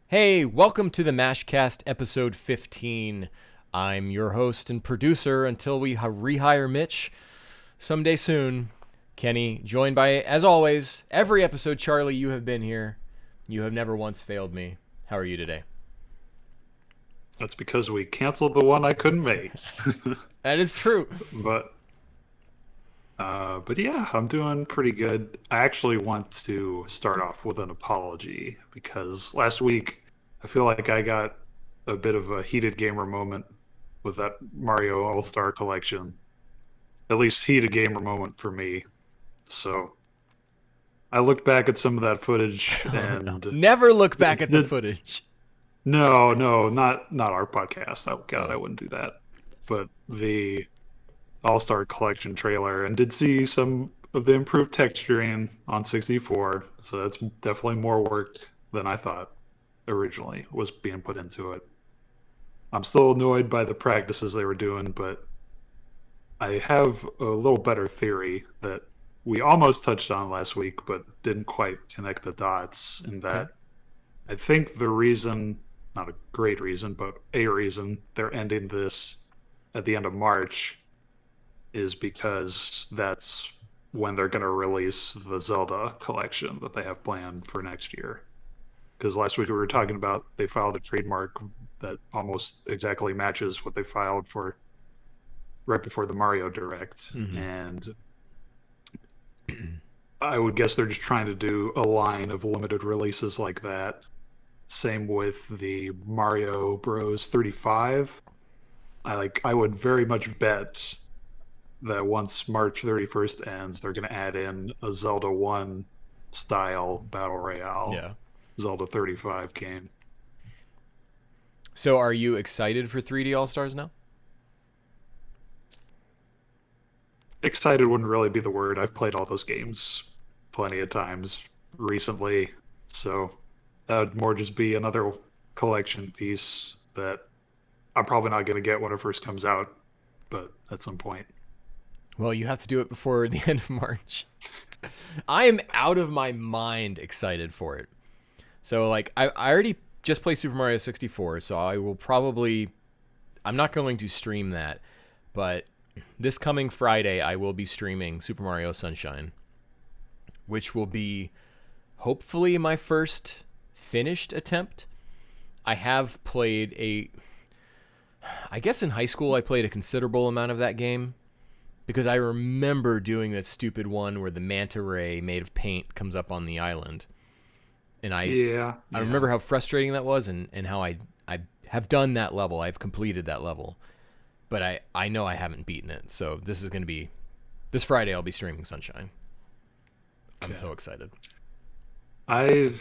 Hey, welcome to the Mashcast episode 15. I'm your host and producer until we rehire Mitch someday soon. Kenny, joined by, as always, every episode, Charlie, you have been here. You have never once failed me. How are you today? That's because we canceled the one I couldn't make. That is true. But yeah, I'm doing pretty good. I actually want to start off with an apology because last week I feel like I got a bit of a heated gamer moment with that Mario All-Star Collection. At least heated gamer moment for me. So I looked back at some of that footage Oh, no. and Never look back at the footage. no, not our podcast. Oh God, Oh. I wouldn't do that. But the All-Star Collection trailer and did see some of the improved texturing on 64. So that's definitely more work than I thought originally was being put into it. I'm still annoyed by the practices they were doing, but I have a little better theory that we almost touched on last week, but didn't quite connect the dots. In Okay. that, I think the reason, not a great reason, but a reason they're ending this at the end of March is because that's when they're going to release the Zelda collection that they have planned for next year. Because last week we were talking about they filed a trademark that almost exactly matches what they filed for right before the Mario Direct. Mm-hmm. And I would guess they're just trying to do a line of limited releases like that. Same with the Mario Bros 35. I would very much bet that once March 31st ends, they're going to add in a Zelda 1 style battle royale, Yeah. Zelda 35 game. So are you excited for 3D All-Stars now? Excited wouldn't really be the word. I've played all those games plenty of times recently, so that would more just be another collection piece that I'm probably not going to get when it first comes out, but at some point. Well, you have to do it before the end of March. I am out of my mind excited for it. So, like, I already just played Super Mario 64, so I will probably... I'm not going to stream that, but this coming Friday, I will be streaming Super Mario Sunshine, which will be hopefully my first finished attempt. I have played I guess in high school I played a considerable amount of that game because I remember doing that stupid one where the manta ray made of paint comes up on the island. And I Yeah, remember yeah. how frustrating that was and how I have done that level. I've completed that level. But I know I haven't beaten it. So this is going to be... This Friday I'll be streaming Sunshine. I'm so excited. I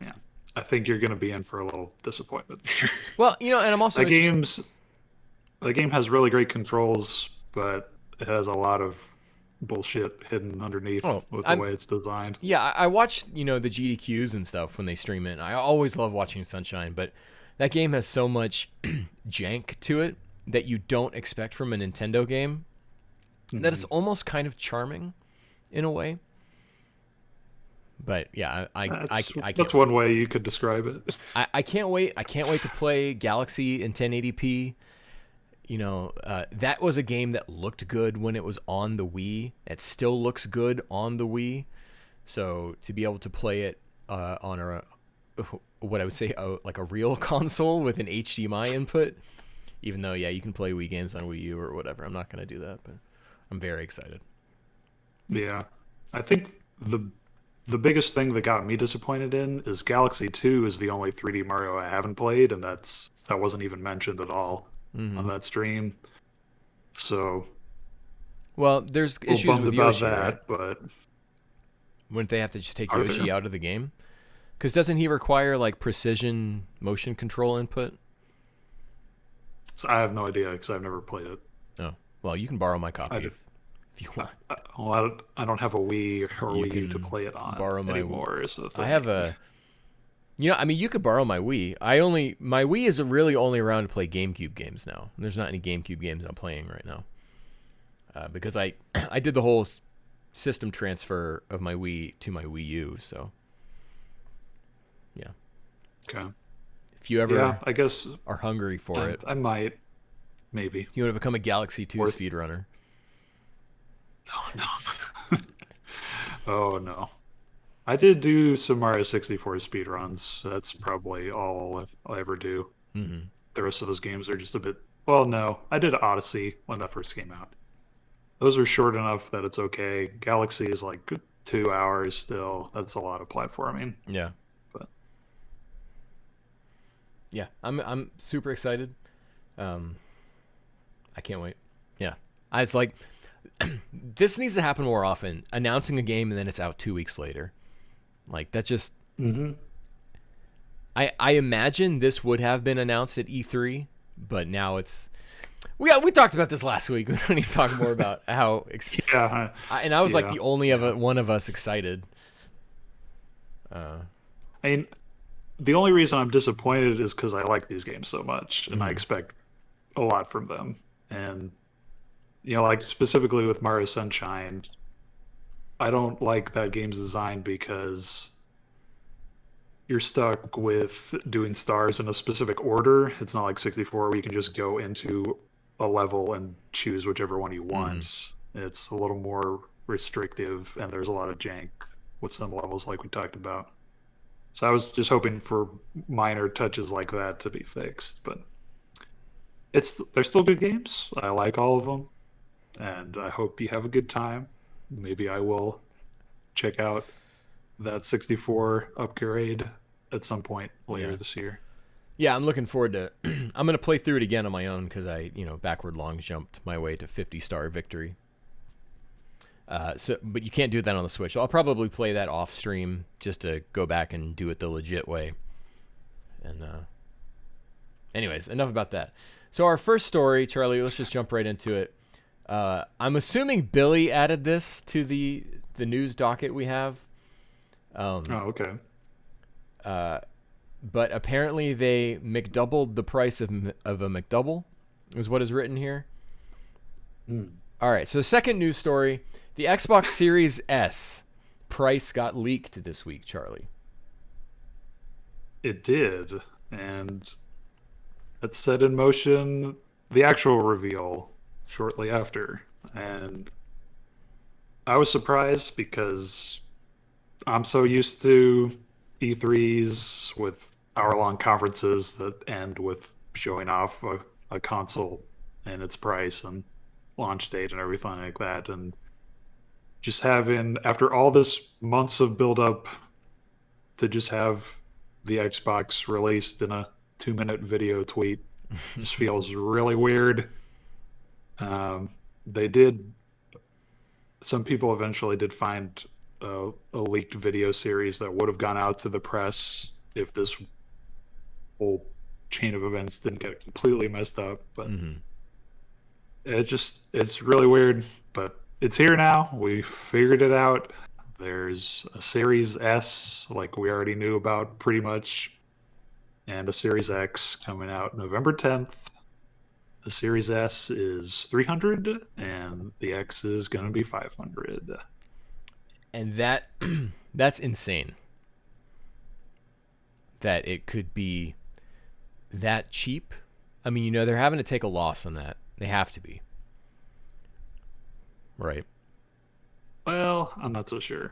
yeah, I think you're going to be in for a little disappointment here. Well, and I'm also that interested... game's the game has really great controls, but it has a lot of bullshit hidden underneath Oh, with the way it's designed. yeah, I watch, the GDQs and stuff when they stream it. I always love watching Sunshine, but that game has so much jank to it that you don't expect from a Nintendo game that it's almost kind of charming in a way. But yeah, I can't That's wait. one way you could describe it. I can't wait. I can't wait to play Galaxy in 1080p. That was a game that looked good when it was on the Wii. It still looks good on the Wii. So to be able to play it on what I would say like a real console with an HDMI input, even though you can play Wii games on Wii U or whatever. I'm not going to do that, but I'm very excited. Yeah, I think the biggest thing that got me disappointed in is Galaxy 2 is the only 3D Mario I haven't played, and that wasn't even mentioned at all on that stream. So Well, there's a little issues bummed with about Yoshi, right? that, but Wouldn't they have to just take are Yoshi there? out of the game? Because doesn't he require like precision motion control input? So I have no idea because I've never played it. Oh, well, you can borrow my I, copy if you want. I don't have a Wii or You Wii U to can play it on borrow my. anymore. Is the I thing. have a. You could borrow my Wii. My Wii is really only around to play GameCube games now. There's not any GameCube games I'm playing right now. Because I did the whole system transfer of my Wii to my Wii U, so yeah. Okay. If you Yeah, ever I guess are hungry for it, I might, maybe. if you want to become a Galaxy 2 Worth. speedrunner. Oh no. Oh no. I did do some Mario 64 speedruns. That's probably all I'll ever do. Mm-hmm. The rest of those games are just a bit. Well, no, I did Odyssey when that first came out. Those are short enough that it's okay. Galaxy is like 2 hours still. That's a lot of platforming. Yeah. But Yeah, I'm super excited. I can't wait. Yeah, I was like, this needs to happen more often. Announcing a game and then it's out 2 weeks later, like that just. mm-hmm. I imagine this would have been announced at E3, but now it's. We talked about this last week. We don't need to talk more about how. Yeah. And I was like Yeah. the only one of us excited. I mean, the only reason I'm disappointed is because I like these games so much and I expect a lot from them. And, like specifically with Mario Sunshine, I don't like that game's design because you're stuck with doing stars in a specific order. It's not like 64 where you can just go into a level and choose whichever one you want. It's a little more restrictive and there's a lot of jank with some levels like we talked about. So I was just hoping for minor touches like that to be fixed, but they're still good games. I like all of them, and I hope you have a good time. Maybe I will check out that 64 upgrade at some point later this year. Yeah, I'm looking forward to. I'm gonna play through it again on my own because I, backward long jumped my way to 50-star victory. But you can't do that on the Switch. I'll probably play that off stream just to go back and do it the legit way. And anyways, enough about that. So our first story, Charlie, let's just jump right into it. I'm assuming Billy added this to the news docket we have. Okay. But apparently they McDoubled the price of a McDouble, is what is written here. All right, so second news story. The Xbox Series S price got leaked this week, Charlie. It did, and it set in motion the actual reveal shortly after. And I was surprised because I'm so used to E3s with hour-long conferences that end with showing off a console and its price and launch date and everything like that. And just having, after all this months of build-up, to just have the Xbox released in a 2-minute video tweet just feels really weird. They did. Some people eventually did find a leaked video series that would have gone out to the press if this whole chain of events didn't get completely messed up. But it's really weird. But it's here now. We figured it out. There's a Series S, like we already knew about pretty much, and a Series X coming out November 10th. The Series S is 300 and the X is going to be 500. And that's insane. That it could be that cheap. I mean, they're having to take a loss on that. They have to be. Right. Well, I'm not so sure.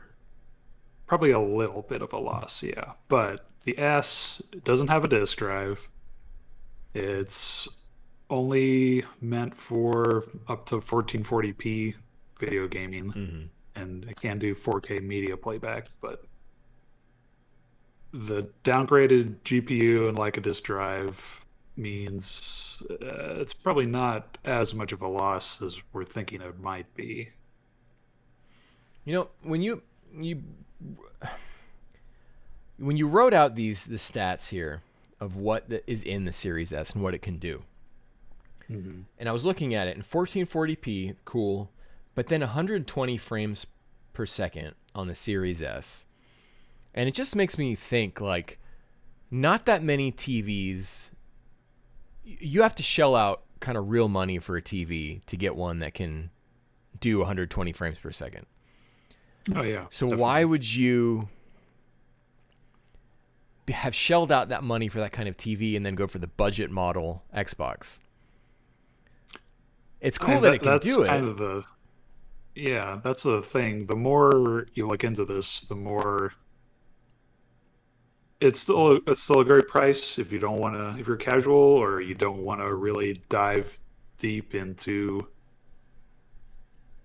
Probably a little bit of a loss, yeah. But the S doesn't have a disk drive. It's only meant for up to 1440p video gaming, and it can do 4K media playback, but the downgraded GPU and like a disk drive means it's probably not as much of a loss as we're thinking it might be. When you wrote out the stats here of what is in the Series S and what it can do, and I was looking at it in 1440p, cool, but then 120 frames per second on the Series S, and it just makes me think like, not that many TVs. You have to shell out kind of real money for a TV to get one that can do 120 frames per second. Oh yeah. So definitely. why would you have shelled out that money for that kind of TV and then go for the budget model Xbox. It's cool that it can do it. Kind of that's the thing. The more you look into this, the more it's still a great price if you don't want to, if you're casual or you don't want to really dive deep into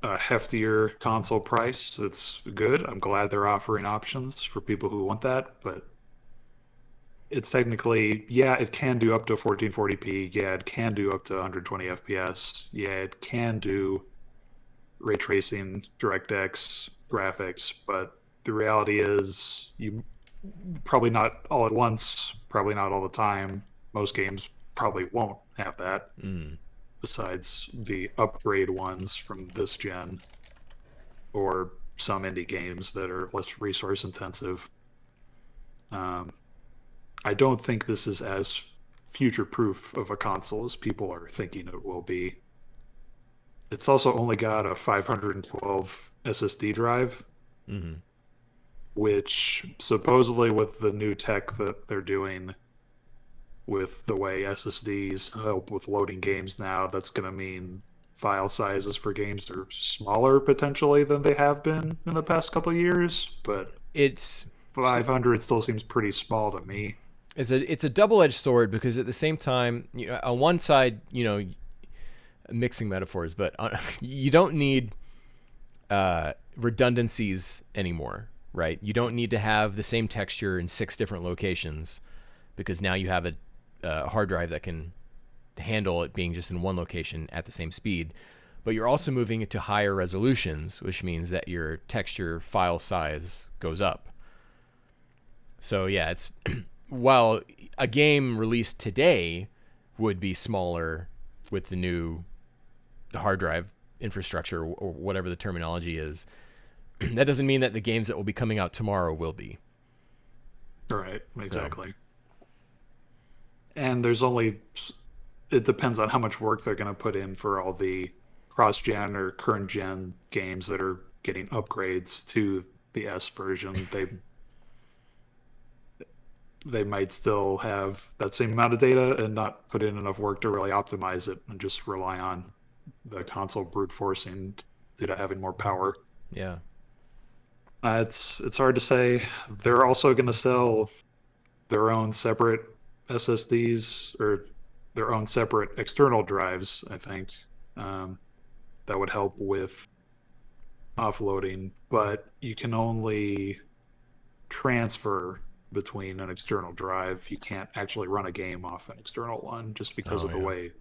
a heftier console price. It's good. I'm glad they're offering options for people who want that, but it's technically, yeah, it can do up to 1440p. Yeah, it can do up to 120 FPS. Yeah, it can do ray tracing, DirectX graphics, but the reality is you probably not all at once, probably not all the time. Most games probably won't have that. Besides the upgrade ones from this gen or some indie games that are less resource intensive. I don't think this is as future proof of a console as people are thinking it will be. It's also only got a 512 SSD drive, which supposedly with the new tech that they're doing with the way SSDs help with loading games now, that's going to mean file sizes for games are smaller potentially than they have been in the past couple of years, but it's 500 still seems pretty small to me. It's a double-edged sword because at the same time, on one side, mixing metaphors, but you don't need redundancies anymore, right? You don't need to have the same texture in 6 different locations because now you have a hard drive that can handle it being just in one location at the same speed. But you're also moving it to higher resolutions, which means that your texture file size goes up. So yeah, it's while a game released today would be smaller with the new hard drive infrastructure or whatever the terminology is, that doesn't mean that the games that will be coming out tomorrow will be. Right, exactly. And it depends on how much work they're going to put in for all the cross-gen or current-gen games that are getting upgrades to the S version. They might still have that same amount of data and not put in enough work to really optimize it and just rely on the console brute forcing due to having more power. Yeah. It's hard to say. They're also going to sell their own separate SSDs or their own separate external drives, I think, that would help with offloading, but you can only transfer between an external drive. You can't actually run a game off an external one just because of the way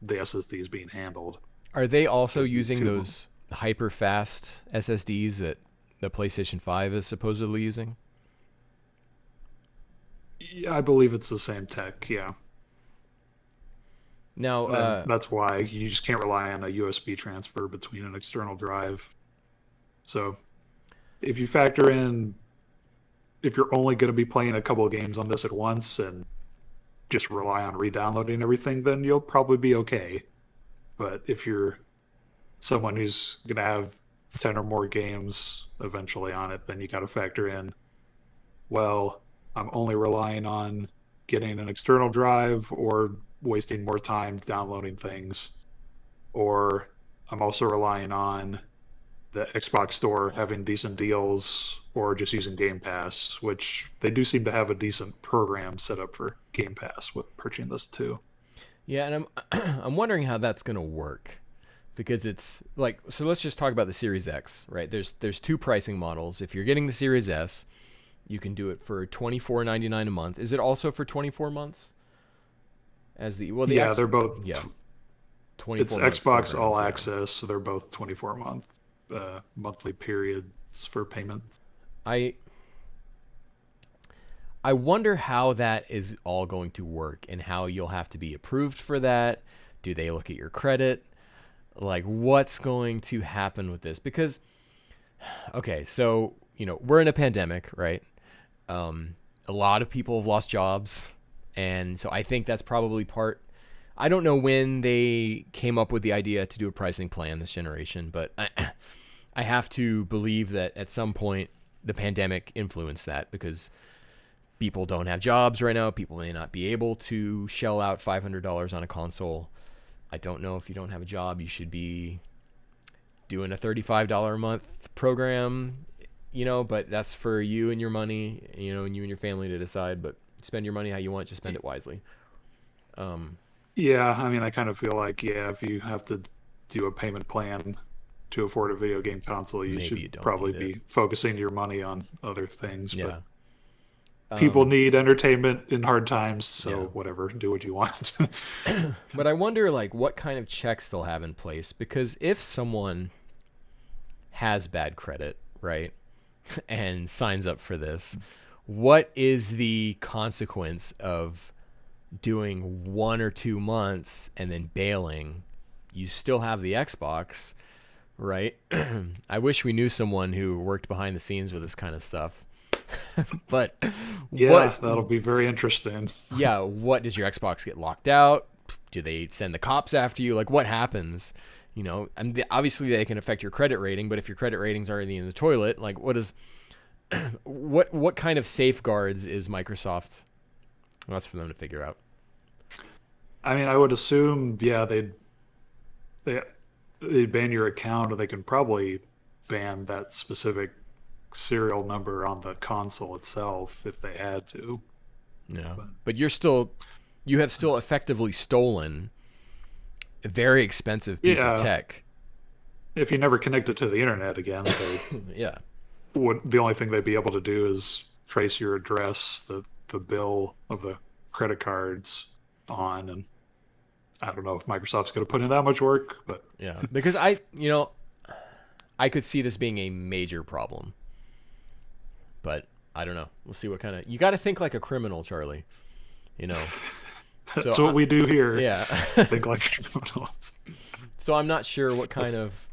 the SSD is being handled. Are they also using those hyper fast SSDs that the PlayStation 5 is supposedly using? Yeah, I believe it's the same tech, yeah. Now, that's why you just can't rely on a USB transfer between an external drive. So if you factor in, if you're only going to be playing a couple of games on this at once and just rely on re-downloading everything, then you'll probably be okay. But if you're someone who's going to have 10 or more games eventually on it, then you got to factor in, well, I'm only relying on getting an external drive or wasting more time downloading things, or I'm also relying on the Xbox Store having decent deals or just using Game Pass, which they do seem to have a decent program set up for Game Pass with purchasing this too. Yeah, and I'm wondering how that's going to work, because it's like, so let's just talk about the Series X, right? There's 2 pricing models. If you're getting the Series S, you can do it for $24.99 a month. Is it also for 24 months? They're both. Yeah. 24 it's Xbox All Access, so they're both 24 monthly periods for payment. I wonder how that is all going to work and how you'll have to be approved for that. Do they look at your credit? Like, what's going to happen with this? Because, okay, so, we're in a pandemic, right? A lot of people have lost jobs. And so I think that's probably part. I don't know when they came up with the idea to do a pricing plan this generation, but I have to believe that at some point the pandemic influenced that, because people don't have jobs right now. People may not be able to shell out $500 on a console. I don't know, if you don't have a job, you should be doing a $35 a month program, but that's for you and your money, and you and your family to decide. But spend your money how you want, just spend it wisely. Yeah, I mean, I kind of feel like, if you have to do a payment plan to afford a video game console, you Maybe you should don't probably need it. be focusing your money on other things. Yeah. But people need entertainment in hard times, so Yeah. whatever, do what you want. But I wonder, like, what kind of checks they'll have in place, because if someone has bad credit, right, and signs up for this, what is the consequence of doing 1 or 2 months and then bailing? You still have the Xbox, right? I wish we knew someone who worked behind the scenes with this kind of stuff. But Yeah, that'll be very interesting. yeah, what does your Xbox get locked out? Do they send the cops after you? Like, what happens? And obviously they can affect your credit rating, but if your credit rating's already in the toilet, like, what is what kind of safeguards is Microsoft? Well, that's for them to figure out. I mean, I would assume, they'd ban your account, or they can probably ban that specific serial number on the console itself if they had to. Yeah, but you have still effectively stolen a very expensive piece of tech. If you never connect it to the internet again, Yeah. the only thing they'd be able to do is trace your address, the bill of the credit cards on, and I don't know if Microsoft's going to put in that much work, but yeah, because I could see this being a major problem, but I don't know. We'll see what kind of, you got to think like a criminal, Charlie. That's what we do here. Yeah. Think like criminals. So I'm not sure what kind of.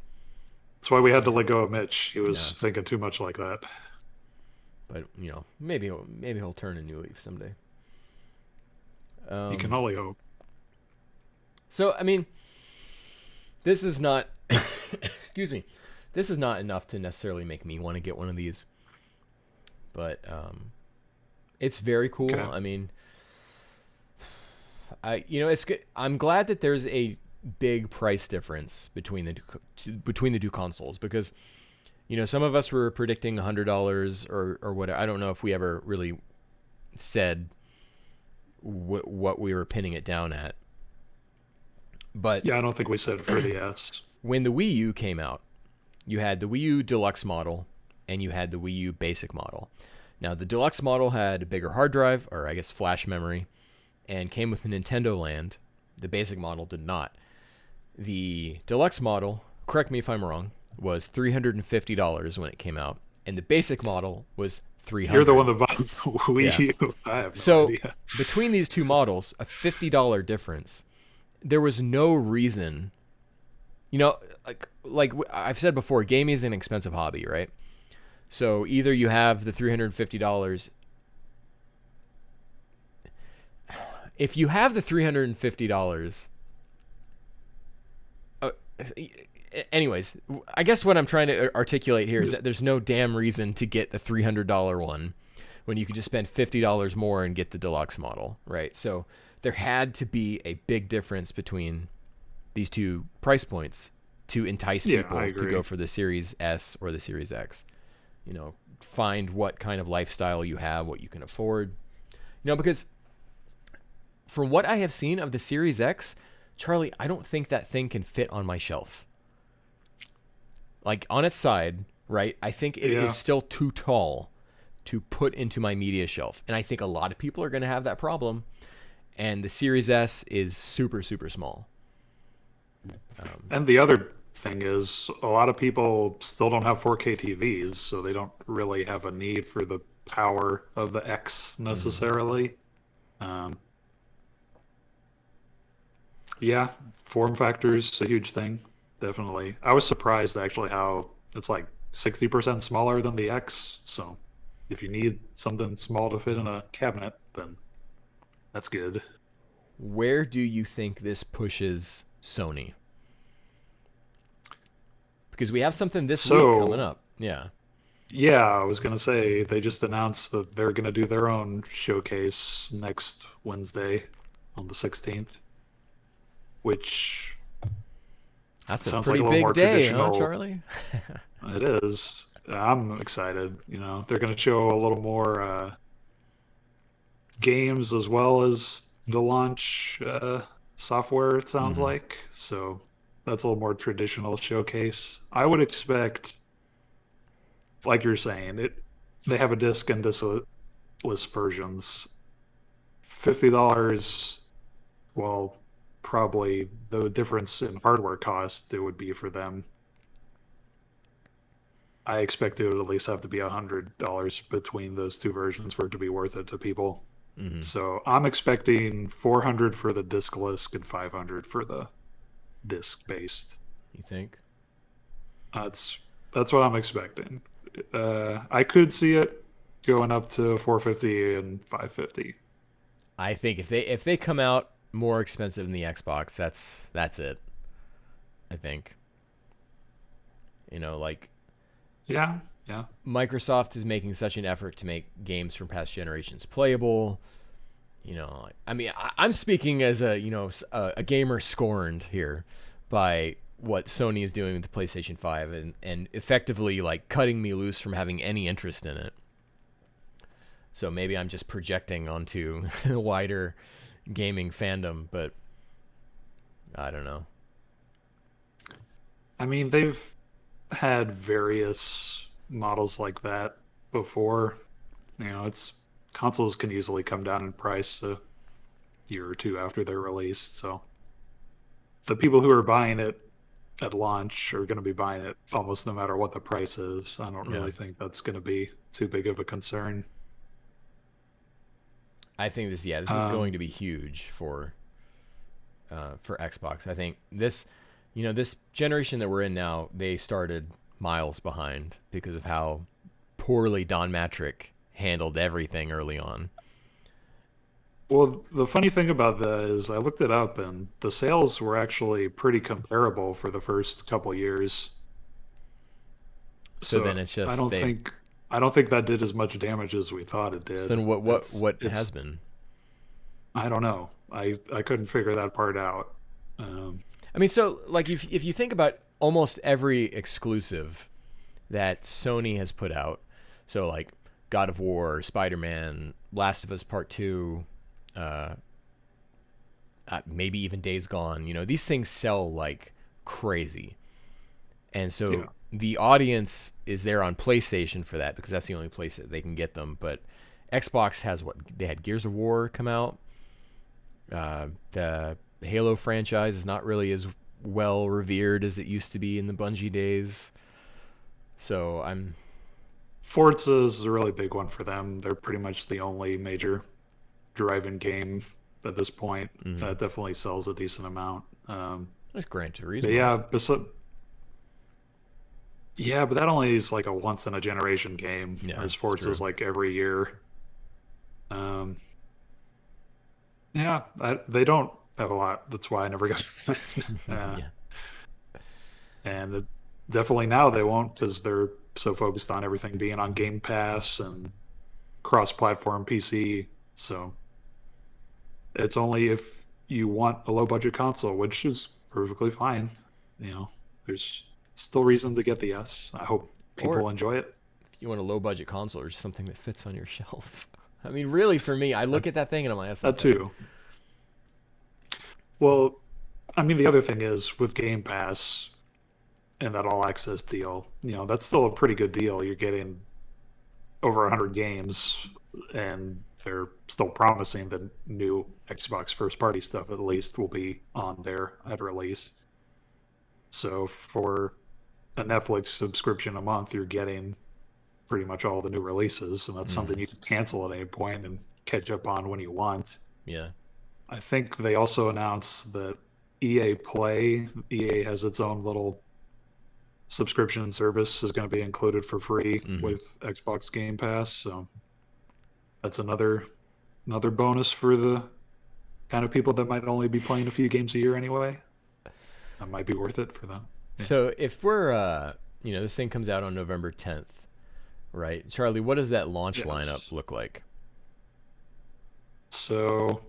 That's why we had to let go of Mitch. He was thinking too much like that. But maybe he'll turn a new leaf someday. You can only hope. So I mean, this is not. Excuse me. This is not enough to necessarily make me want to get one of these. But it's very cool. Okay. I mean, it's good. I'm glad that there's a big price difference between the two consoles, because some of us were predicting $100 or whatever. I don't know if we ever really said what we were pinning it down at. But yeah, I don't think we said for the S. When the Wii U came out, you had the Wii U Deluxe model and you had the Wii U Basic model. Now, the Deluxe model had a bigger hard drive, or I guess flash memory, and came with a Nintendo Land. The Basic model did not. The Deluxe model, correct me if I'm wrong, was $350 when it came out, and the Basic model was $300. You're the one that bought Wii U. I have no idea. Between these two models, a $50 difference. There was no reason, like I've said before, gaming is an expensive hobby, right? So either you have the $350. If you have the $350, anyways, I guess what I'm trying to articulate here is that there's no damn reason to get the $300 one when you could just spend $50 more and get the deluxe model, right? So there had to be a big difference between these two price points to entice people to go for the Series S or the Series X. Find what kind of lifestyle you have, what you can afford. Because from what I have seen of the Series X, Charlie, I don't think that thing can fit on my shelf. Like, on its side, right? I think it is still too tall to put into my media shelf. And I think a lot of people are going to have that problem. And the Series S is super, super small. And the other thing is, a lot of people still don't have 4K TVs, so they don't really have a need for the power of the X necessarily. Yeah, form factor is a huge thing, definitely. I was surprised actually how it's like 60% smaller than the X, so if you need something small to fit in a cabinet, then that's good. Where do you think this pushes Sony? Because we have something this week coming up. Yeah. Yeah, I was gonna say they just announced that they're gonna do their own showcase next Wednesday on the 16th, which That's a sounds like pretty a little big more day, huh, traditional. Charlie? It is. I'm excited. They're gonna show a little more games as well as the launch software, it sounds Mm-hmm. like. So that's a little more traditional showcase. I would expect, like you're saying, they have a disc and diskless versions. $50, well, probably the difference in hardware cost it would be for them. I expect it would at least have to be $100 between those two versions for it to be worth it to people. Mm-hmm. So I'm expecting 400 for the diskless and 500 for the disc based. You think? That's that's what I'm expecting. I could see it going up to 450 and 550. I think if they come out more expensive than the Xbox, that's it. I think. Like Yeah, yeah. Microsoft is making such an effort to make games from past generations playable. I mean, I'm speaking as a gamer scorned here by what Sony is doing with the PlayStation 5 and effectively like cutting me loose from having any interest in it. So maybe I'm just projecting onto the wider gaming fandom, but I don't know. I mean, they've had various models like that before. It's consoles can easily come down in price a year or two after they're released. So the people who are buying it at launch are going to be buying it almost no matter what the price is. I don't Yeah. really think that's going to be too big of a concern. I think this is going Um, to be huge for Xbox. I think this generation that we're in now, they started miles behind because of how poorly Don Matrick handled everything early on. well, the funny thing about that is I looked it up and the sales were actually pretty comparable for the first couple years. So then So it's just they. I don't think that did as much damage as we thought it So did. then what has It's been? I don't know. I couldn't figure that part out. Um, I mean, so like if you think about almost every exclusive that Sony has put out, so like God of War, Spider Man, Last of Us Part Two, uh, maybe even Days Gone. These things sell like crazy, and so yeah. the audience is there on PlayStation for that because that's the only place that they can get them. But Xbox has what they had Gears of War come out. The Halo franchise is not really as well revered as it used to be in the Bungie days. So I'm. Forza is a really big one for them. They're pretty much the only major driving game at this point. Mm-hmm. That definitely sells a decent amount. There's Gran But Turismo. yeah, yeah, but that only is like a once in a generation game, Yeah, whereas it's Forza is true. like every year. Um, yeah, they don't have a lot. That's why I never got. uh, Yeah. and definitely now they won't because they're so focused on everything being on Game Pass and cross-platform PC. So it's only if you want a low-budget console, which is perfectly fine. There's still reason to get the S. I hope Or people enjoy it. if you want a low budget console or just something that fits on your shelf. I mean, really, for me, I That, look at that thing and I'm like, that's that nothing. too. Well, I mean, the other thing is with Game Pass and that all access deal, that's still a pretty good deal. You're getting over 100 games, and they're still promising that new Xbox first party stuff at least will be on there at release. So for a Netflix subscription a month, you're getting pretty much all the new releases, and that's something Mm, you can cancel at any point and catch up on when you want. yeah. I think they also announced that EA Play, EA has its own little subscription service is going to be included for free Mm-hmm. with Xbox Game Pass. So that's another bonus for the kind of people that might only be playing a few games a year anyway. That might be worth it for them. Yeah. So if we're, this thing comes out on November 10th, right? Charlie, what does that launch Yes. lineup look like? So,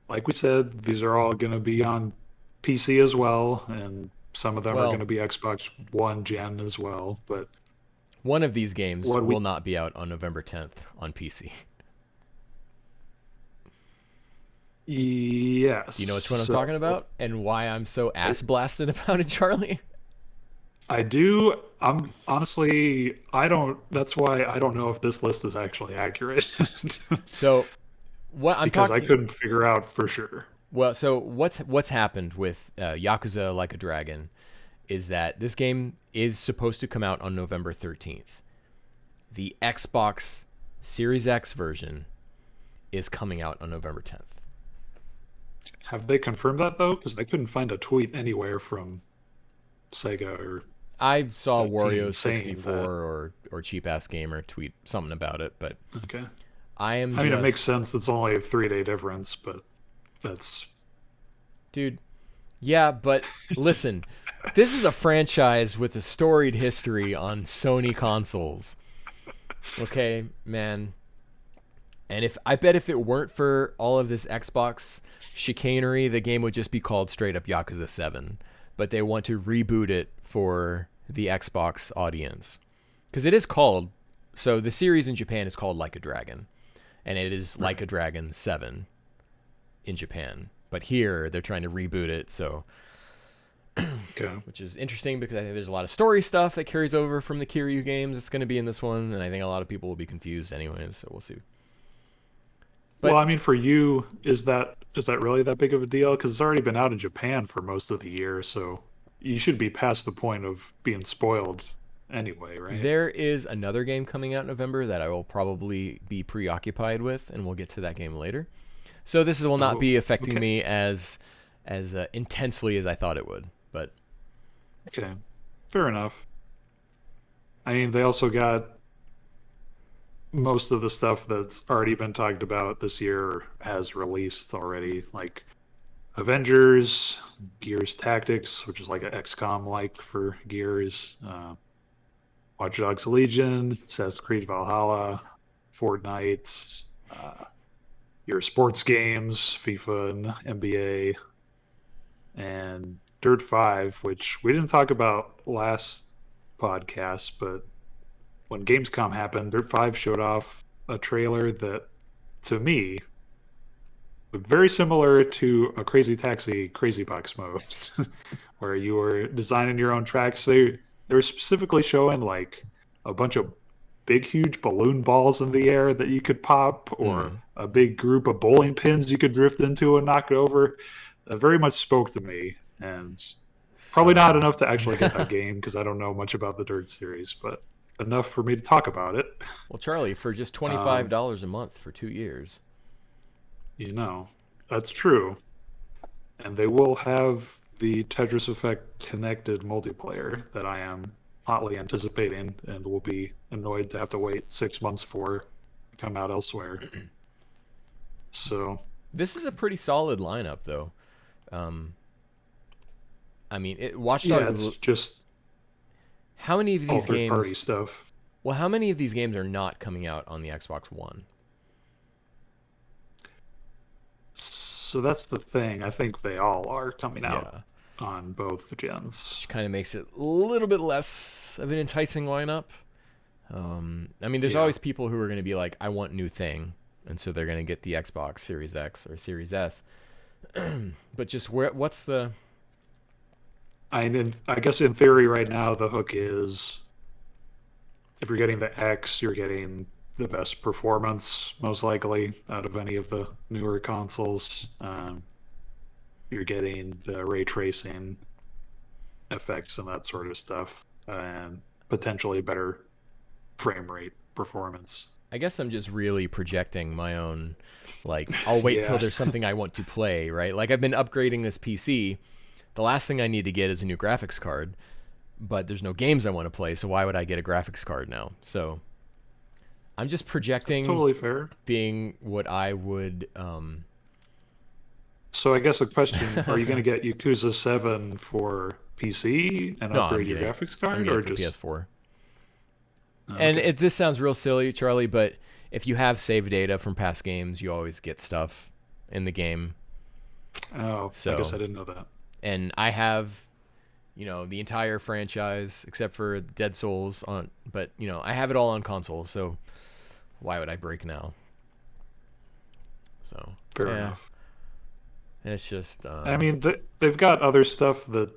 like we said, these are all going to be on PC as well, and some of them are going Well, to be Xbox One gen as well. But one of these games what will we not be out on November 10th on PC. yes, Do you know which one I'm so talking about and why I'm so ass blasted about it, Charlie? I do. I'm honestly, I don't. That's why I don't know if this list is actually accurate So, what I'm because I talking couldn't figure out for sure. well, so what's happened with Yakuza Like a Dragon is that this game is supposed to come out on November 13th. The Xbox Series X version is coming out on November 10th. Have they confirmed that though? Because I couldn't find a tweet anywhere from Sega or I saw that team Wario saying 64 that. or cheap ass gamer tweet something about it, but Okay. I am I mean, it makes just sense. It's only a 3 day difference, but that's dude. Yeah, but listen, this is a franchise with a storied history on Sony consoles. Okay, man. And if it weren't for all of this Xbox chicanery, the game would just be called straight up Yakuza 7. But they want to reboot it for the Xbox audience. Because it is called, so the series in Japan is called Like a Dragon. And it is Like a Dragon 7 in Japan. But here, they're trying to reboot it, so okay. which is interesting because I think there's a lot of story stuff that carries over from the Kiryu games that's going to be in this one, and I think a lot of people will be confused anyways, so we'll see. But Well, I mean, for you, is that really that big of a deal? Because it's already been out in Japan for most of the year, so you should be past the point of being spoiled anyway, right? there is another game coming out in November that I will probably be preoccupied with, and we'll get to that game later. So this will not Oh, be affecting okay. me as intensely as I thought it would. But Okay. Fair enough. I mean, they also got most of the stuff that's already been talked about this year has released already, like Avengers, Gears Tactics, which is like an XCOM like for Gears, Watch Dogs Legion, Assassin's Creed Valhalla, Fortnite, your sports games, FIFA and NBA, and Dirt 5, which we didn't talk about last podcast, but when Gamescom happened, Dirt 5 showed off a trailer that, to me, looked very similar to a Crazy Taxi Crazy Box mode, where you were designing your own tracks. They were specifically showing like a bunch of big, huge balloon balls in the air that you could pop, or a big group of bowling pins you could drift into and knock over. That very much spoke to me, and probably not so enough to actually get that game because I don't know much about the Dirt series, but enough for me to talk about it. well, Charlie, for just Um, $25 a month for 2 years. you know, that's true. And they will have the Tetris Effect connected multiplayer that I am hotly anticipating and will be annoyed to have to wait 6 months for to come out elsewhere. So, This is a pretty solid lineup, though. Um, I mean, Watch yeah, it's Dogs. just How many of all these third party games? stuff. Well, how many of these games are not coming out on the Xbox One? So that's the thing. I think they all are coming out Yeah, on both gens. which kind of makes it a little bit less of an enticing lineup. I mean, there's Yeah. always people who are going to be like, "I want new thing," and so they're going to get the Xbox Series X or Series S. But just what's the I guess in theory, right now, the hook is if you're getting the X, you're getting the best performance, most likely, out of any of the newer consoles. You're getting the ray tracing effects and that sort of stuff, and potentially better frame rate performance. I guess I'm just really projecting my own, like, I'll wait till Yeah, there's something I want to play, right? Like, I've been upgrading this PC. The last thing I need to get is a new graphics card, but there's no games I want to play, so why would I get a graphics card now? So I'm just that's projecting totally fair. being what I would. So I guess a question: are you going to get Yakuza 7 for PC and No, upgrade your graphics I'm card, getting or it for just PS4. And Okay. this sounds real silly, Charlie, but if you have save data from past games, you always get stuff in the game. Oh, I guess So, I didn't know that. and I have, the entire franchise except for Dead Souls on, but I have it all on console. So why would I break now? So Fair yeah, enough. it's just I mean, they've got other stuff that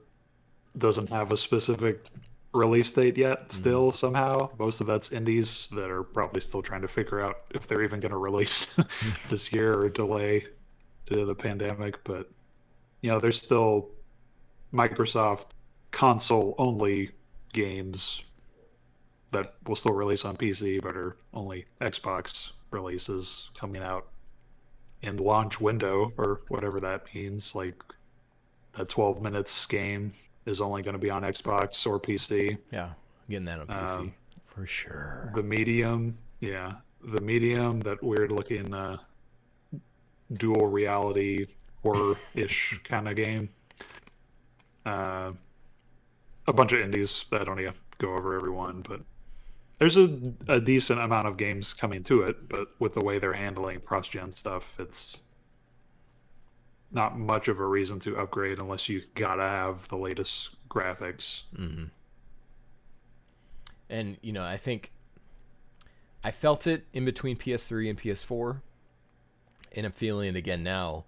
doesn't have a specific release date yet, mhm. still, somehow. Most of that's indies that are probably still trying to figure out if they're even going to release this year or delay due to the pandemic. But, there's still Microsoft console only games that will still release on PC, but are only Xbox releases coming out in launch window or whatever that means. Like that 12 minutes game is only going to be on Xbox or PC. Yeah, getting that on PC Um, for sure. the Medium, yeah, the Medium, that weird looking dual reality horror ish kind of game. Uh, a bunch of indies. I don't need to go over every one, but there's a decent amount of games coming to it. But with the way they're handling cross gen stuff, it's not much of a reason to upgrade unless you gotta have the latest graphics. Hmm. And I think I felt it in between PS3 and PS4, and I'm feeling it again now.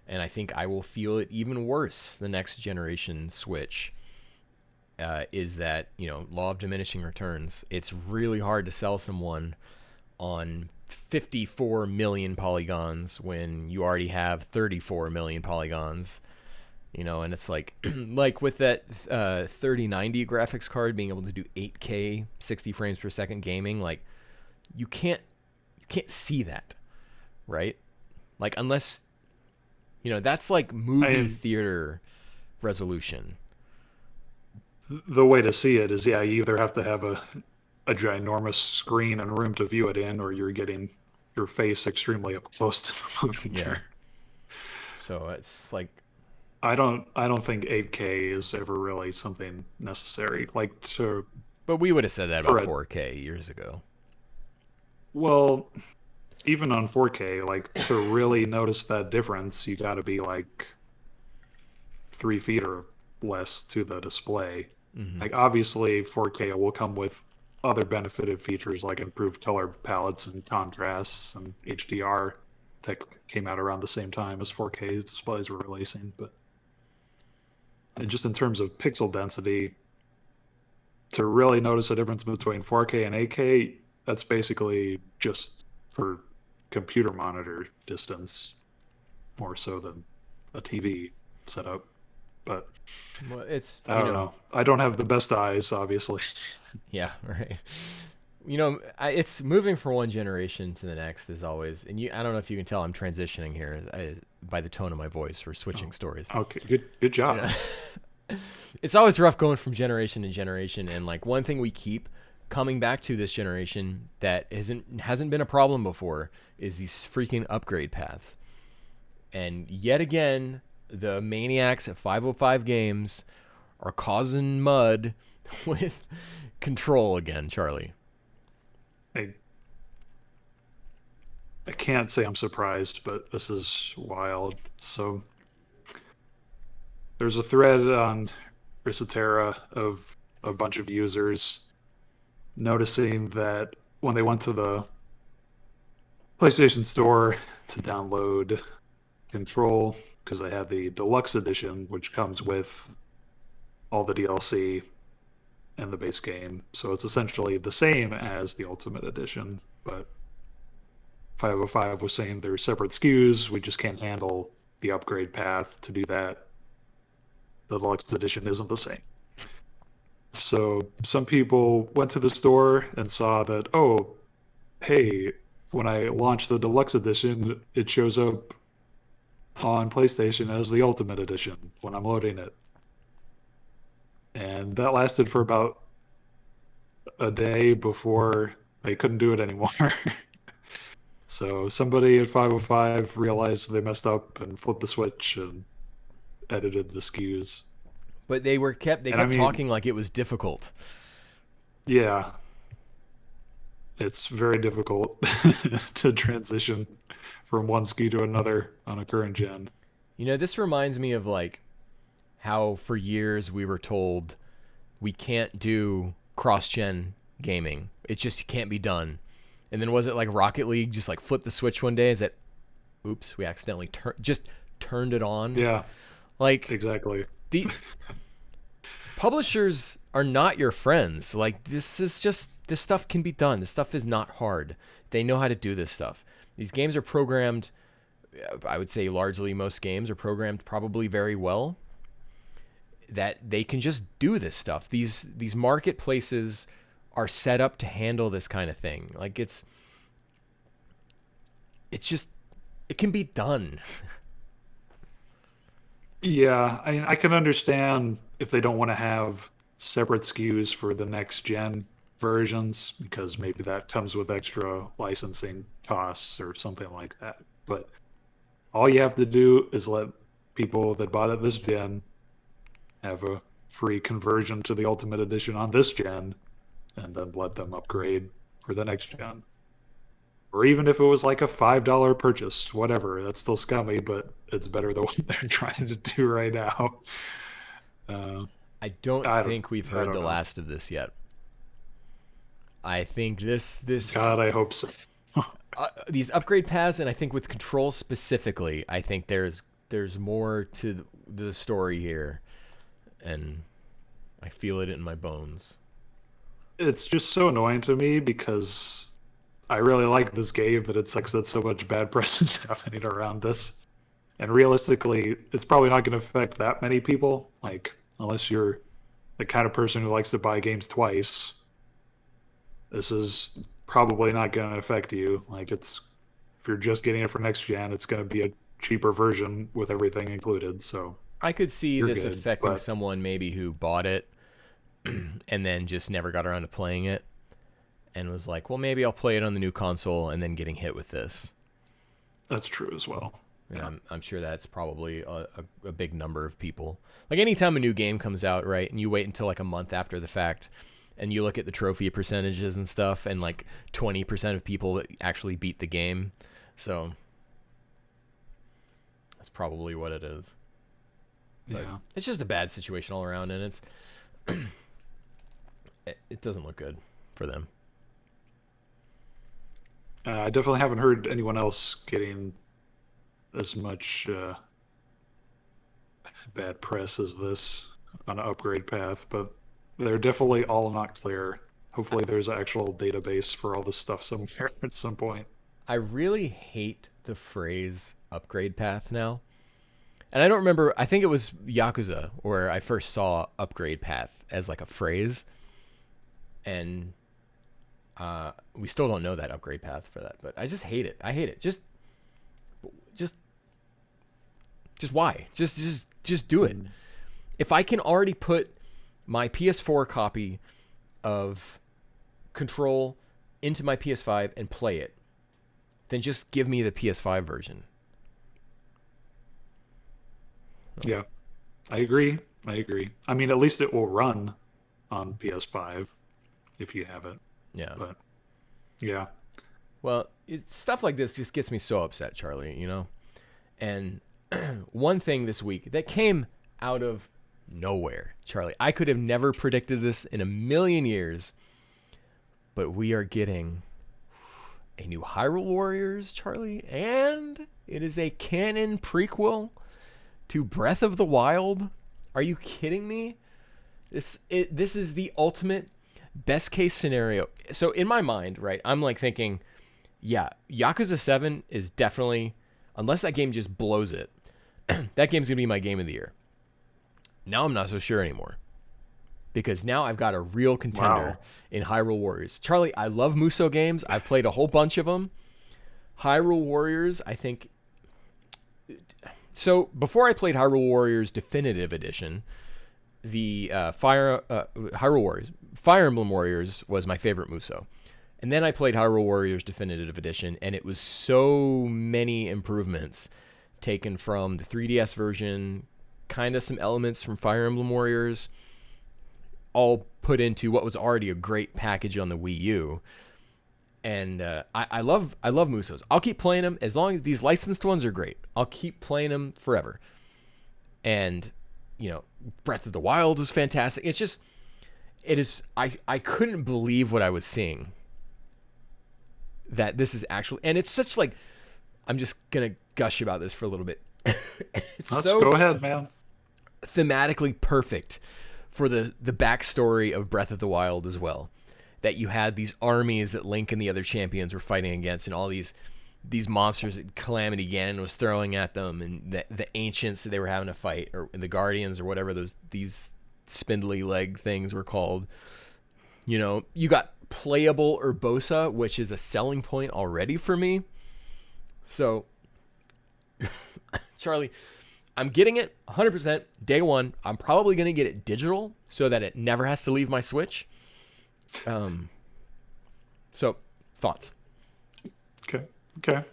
And I think I will feel it even worse the next generation Switch. Is that law of diminishing returns? It's really hard to sell someone on 54 million polygons when you already have 34 million polygons. And it's like like with that 3090 graphics card being able to do 8K 60 frames per second gaming, like you can't see that, right? Like unless that's like movie And theater resolution. the way to see it is, yeah, you either have to have a ginormous screen and room to view it in, or you're getting your face extremely up close to the Yeah. monitor. So it's like, I don't think 8K is ever really something necessary. Like but we would have said that for about a 4K years ago. well, even on 4K, like to really notice that difference, you got to be like 3 feet or less to the display. Hmm. Like obviously 4K will come with other benefited features like improved color palettes and contrasts and HDR tech came out around the same time as 4K displays were releasing, but just in terms of pixel density, to really notice a difference between 4K and 8K, that's basically just for computer monitor distance more so than a TV setup. But Well, it's I don't know. I don't have the best eyes, obviously. yeah, right. It's moving from one generation to the next is always, and I don't know if you can tell I'm transitioning here by the tone of my voice. We're switching Oh, stories. okay, good You job. know, it's always rough going from generation to generation, and like one thing we keep coming back to this generation that hasn't been a problem before is these freaking upgrade paths. And yet again, the maniacs at 505 Games are causing mud with Control again, Charlie. I I can't say I'm surprised, but this is wild. So there's a thread on Risotera of a bunch of users noticing that when they went to the PlayStation Store to download Control, because they had the deluxe edition, which comes with all the DLC and the base game. So it's essentially the same as the Ultimate Edition, but 505 was saying they're separate SKUs. We just can't handle the upgrade path to do that. The deluxe edition isn't the same. So some people went to the store and saw that, oh, hey, when I launch the deluxe edition, it shows up on PlayStation as the Ultimate Edition when I'm loading it. And that lasted for about a day before they couldn't do it anymore. So somebody at 505 realized they messed up and flipped the switch and edited the SKUs. But they And I kept mean, talking like it was difficult. yeah, it's very difficult to transition from one SKU to another on a current gen. You know, this reminds me of like how for years we were told we can't do cross-gen gaming. It just can't be done. And then was it like Rocket League just like flipped the switch one day? Is that, oops, we accidentally just turned it on? Yeah, Like exactly. the publishers are not your friends. Like this stuff can be done. This stuff is not hard. They know how to do this stuff. These games are programmed, I would say largely most games are programmed probably very well, that they can just do this stuff. These marketplaces are set up to handle this kind of thing. Like it's just, it can be done. Yeah, I can understand if they don't want to have separate SKUs for the next gen versions because maybe that comes with extra licensing costs or something like that. But all you have to do is let people that bought it this gen have a free conversion to the Ultimate Edition on this gen, and then let them upgrade for the next gen. Or even if it was like a $5 purchase, whatever, that's still scummy, but it's better than what they're trying to do right now. I don't I think we've heard the know. last of this yet. I think this God, I hope so. these upgrade paths, and I think with Control specifically, I think there's more to the story here, and I feel it in my bones. It's just so annoying to me because I really like this game, but it sucks that so much bad press is happening around this. And realistically, it's probably not going to affect that many people. Like, unless you're the kind of person who likes to buy games twice, this is probably not going to affect you. Like, it's if you're just getting it for next gen, it's going to be a cheaper version with everything included. So I could see you're this good. affecting But someone maybe who bought it and then just never got around to playing it and was like, well, maybe I'll play it on the new console, and then getting hit with this. that's true as well. And Yeah. I'm sure that's probably a big number of people. Like anytime a new game comes out, right, and you wait until like a month after the fact, and you look at the trophy percentages and stuff, and like 20% of people actually beat the game. So that's probably what it is. But Yeah. it's just a bad situation all around, and it's it doesn't look good for them. I definitely haven't heard anyone else getting as much bad press as this on an upgrade path, but they're definitely all not clear. Hopefully, there's an actual database for all this stuff somewhere at some point. I really hate the phrase upgrade path now. And I don't remember, I think it was Yakuza where I first saw upgrade path as like a phrase. And we still don't know that upgrade path for that, but I just hate it. I hate it. Just why? Just do it. If I can already put my PS4 copy of Control into my PS5 and play it, then just give me the PS5 version. Yeah, I agree. I agree. I mean, at least it will run on PS5 if you have it. Yeah. But yeah, Well, stuff like this just gets me so upset, Charlie, you know? And one thing this week that came out of nowhere, Charlie, I could have never predicted this in a million years, but we are getting a new Hyrule Warriors, Charlie, and it is a canon prequel to Breath of the Wild. Are you kidding me? This is the ultimate best case scenario. So in my mind, right, I'm like thinking, yeah, Yakuza 7 is definitely, unless that game just blows it, that game's going to be my game of the year. Now I'm not so sure anymore. Because now I've got a real contender in Hyrule Warriors. Charlie, I love Musou games. I've played a whole bunch of them. Hyrule Warriors, I think... So before I played Hyrule Warriors Definitive Edition, the Hyrule Warriors, Fire Emblem Warriors was my favorite Musou. And then I played Hyrule Warriors Definitive Edition, and it was so many improvements taken from the 3DS version, kind of some elements from Fire Emblem Warriors, all put into what was already a great package on the Wii U. And I love Musos. I'll keep playing them as long as these licensed ones are great. I'll keep playing them forever. And Breath of the Wild was fantastic. I couldn't believe what I was seeing. That this is actually, and it's such like, I'm just gonna gush about this for a little bit. Go ahead, man. Thematically perfect for the backstory of Breath of the Wild as well. That you had these armies that Link and the other champions were fighting against, and all these monsters that Calamity Ganon was throwing at them, and the ancients that they were having to fight, or the Guardians, or whatever these spindly leg things were called. You got playable Urbosa, which is a selling point already for me. So, Charlie, I'm getting it 100% day one. I'm probably going to get it digital so that it never has to leave my Switch. So thoughts? Okay.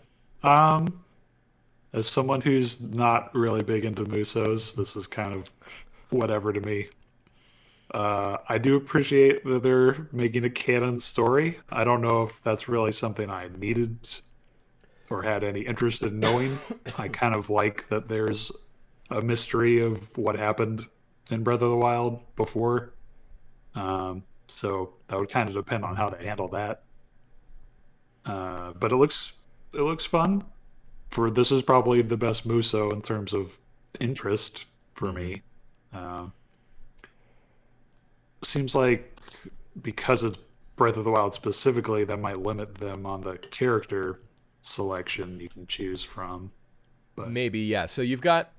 As someone who's not really big into Musos, this is kind of whatever to me. I do appreciate that they're making a canon story. I don't know if that's really something I needed or had any interest in knowing. I kind of like that there's a mystery of what happened in Breath of the Wild before. So that would kind of depend on how they handle that. But it looks fun. This is probably the best Muso in terms of interest for me. Seems like because it's Breath of the Wild specifically, that might limit them on the character selection you can choose from. But maybe, yeah. So you've got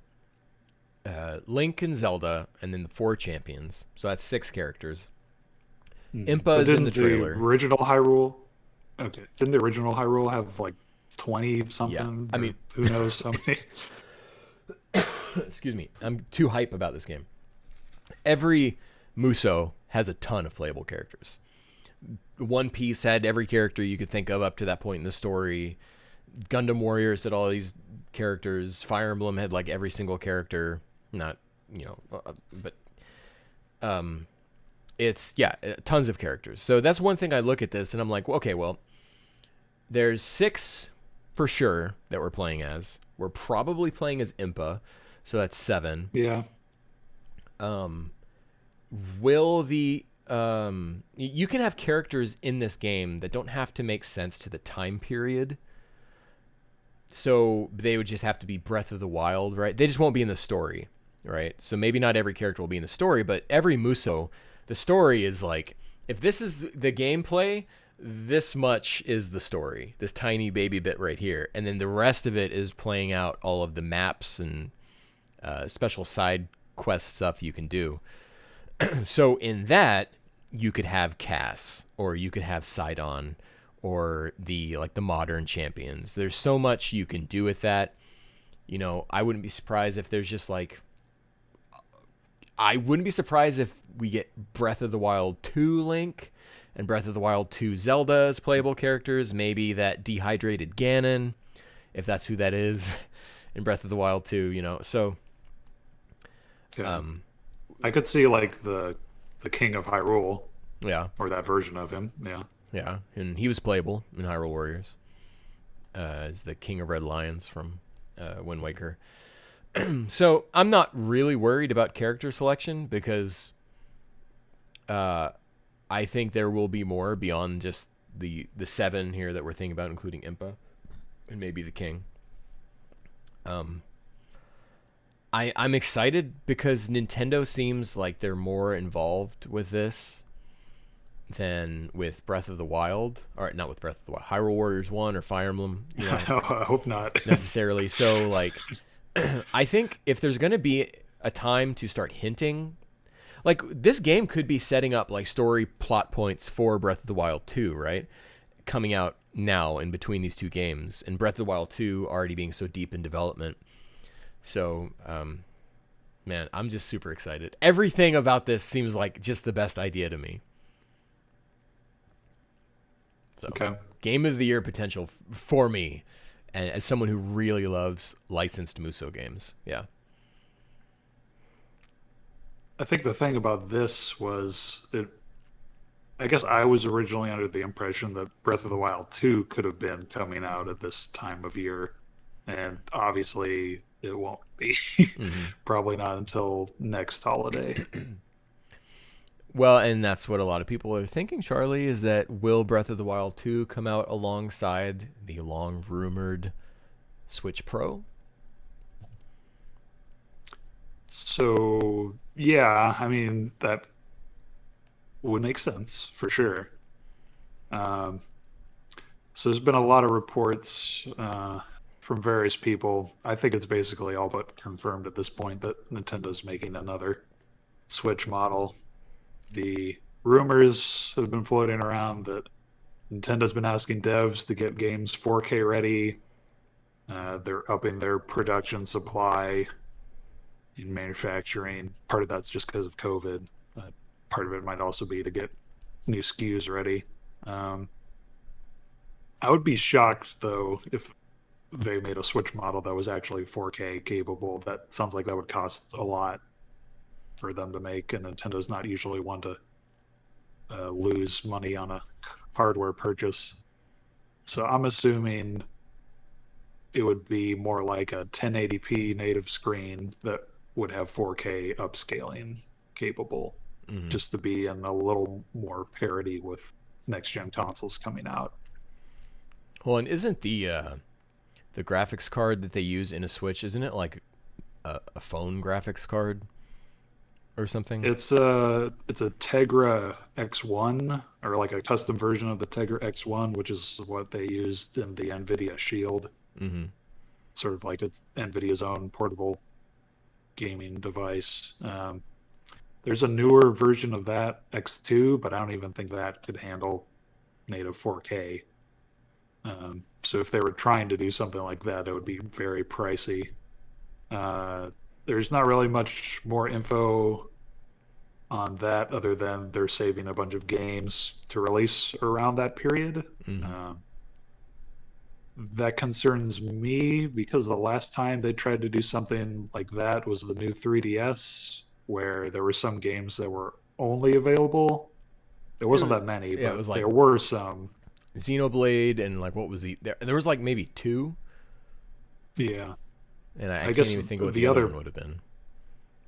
Link and Zelda, and then the 4 champions. So that's 6 characters. Impa is in the trailer. The original Hyrule. Okay, didn't the original Hyrule have like 20 something? Yeah. I mean, who knows how many? Excuse me. I'm too hype about this game. Every Muso has a ton of playable characters. One Piece had every character you could think of up to that point in the story. Gundam Warriors had all these characters. Fire Emblem had like every single character. Not, but it's, tons of characters. So that's one thing I look at this and I'm like, okay, well, there's 6 for sure that we're playing as. We're probably playing as Impa, so that's 7. Yeah. Will the you can have characters in this game that don't have to make sense to the time period. So they would just have to be Breath of the Wild, right? They just won't be in the story, right? So maybe not every character will be in the story, but every Muso, the story is like, if this is the gameplay, this much is the story, this tiny baby bit right here. And then the rest of it is playing out all of the maps and special side quest stuff you can do. So in that, you could have Cass, or you could have Sidon, or the modern champions. There's so much you can do with that. I wouldn't be surprised if there's just I wouldn't be surprised if we get Breath of the Wild 2 Link and Breath of the Wild 2 Zelda as playable characters. Maybe that dehydrated Ganon, if that's who that is, in Breath of the Wild 2, So, yeah. I could see the King of Hyrule. Yeah. Or that version of him. Yeah. Yeah, and he was playable in Hyrule Warriors as the King of Red Lions from Wind Waker. So I'm not really worried about character selection because I think there will be more beyond just the 7 here that we're thinking about, including Impa and maybe the King. I'm excited because Nintendo seems like they're more involved with this than with Breath of the Wild. Or not with Breath of the Wild. Hyrule Warriors 1 or Fire Emblem. I hope not. Necessarily. So, I think if there's going to be a time to start hinting, this game could be setting up, story plot points for Breath of the Wild 2, right? Coming out now in between these 2 games. And Breath of the Wild 2 already being so deep in development. So, man, I'm just super excited. Everything about this seems like just the best idea to me. So, okay. Game of the Year potential for me, and as someone who really loves licensed Muso games. Yeah. I think the thing about this was I guess I was originally under the impression that Breath of the Wild 2 could have been coming out at this time of year, and obviously it won't be. Mm-hmm. Probably not until next holiday. Well, and that's what a lot of people are thinking, Charlie, is that will Breath of the Wild 2 come out alongside the long rumored Switch Pro? So, yeah, I mean, that would make sense for sure. Um, so there's been a lot of reports from various people. I think it's basically all but confirmed at this point that Nintendo's making another Switch model. The rumors have been floating around that Nintendo's been asking devs to get games 4K ready. They're upping their production supply in manufacturing. Part of that's just because of COVID. Part of it might also be to get new SKUs ready. Um, I would be shocked though if they made a Switch model that was actually 4K capable. That sounds like that would cost a lot for them to make, and Nintendo's not usually one to lose money on a hardware purchase. So I'm assuming it would be more like a 1080p native screen that would have 4K upscaling capable, Mm-hmm. just to be in a little more parity with next gen consoles coming out. Well, and isn't the graphics card that they use in a Switch, isn't it like a phone graphics card or something? It's a Tegra X1, or like a custom version of the Tegra X1, which is what they used in the Nvidia Shield, Mm-hmm. sort of like it's Nvidia's own portable gaming device. There's a newer version of that X2, but I don't even think that could handle native 4K. So if they were trying to do something like that, it would be very pricey. Uh, there's not really much more info on that other than they're saving a bunch of games to release around that period. Mm-hmm. That concerns me because the last time they tried to do something like that was the new 3DS, where there were some games that were only available. There It wasn't was, that many, yeah, it but was like there were some. Xenoblade and like what was there was like maybe two, Yeah, and I I can't guess even think of what the the other other one would have been.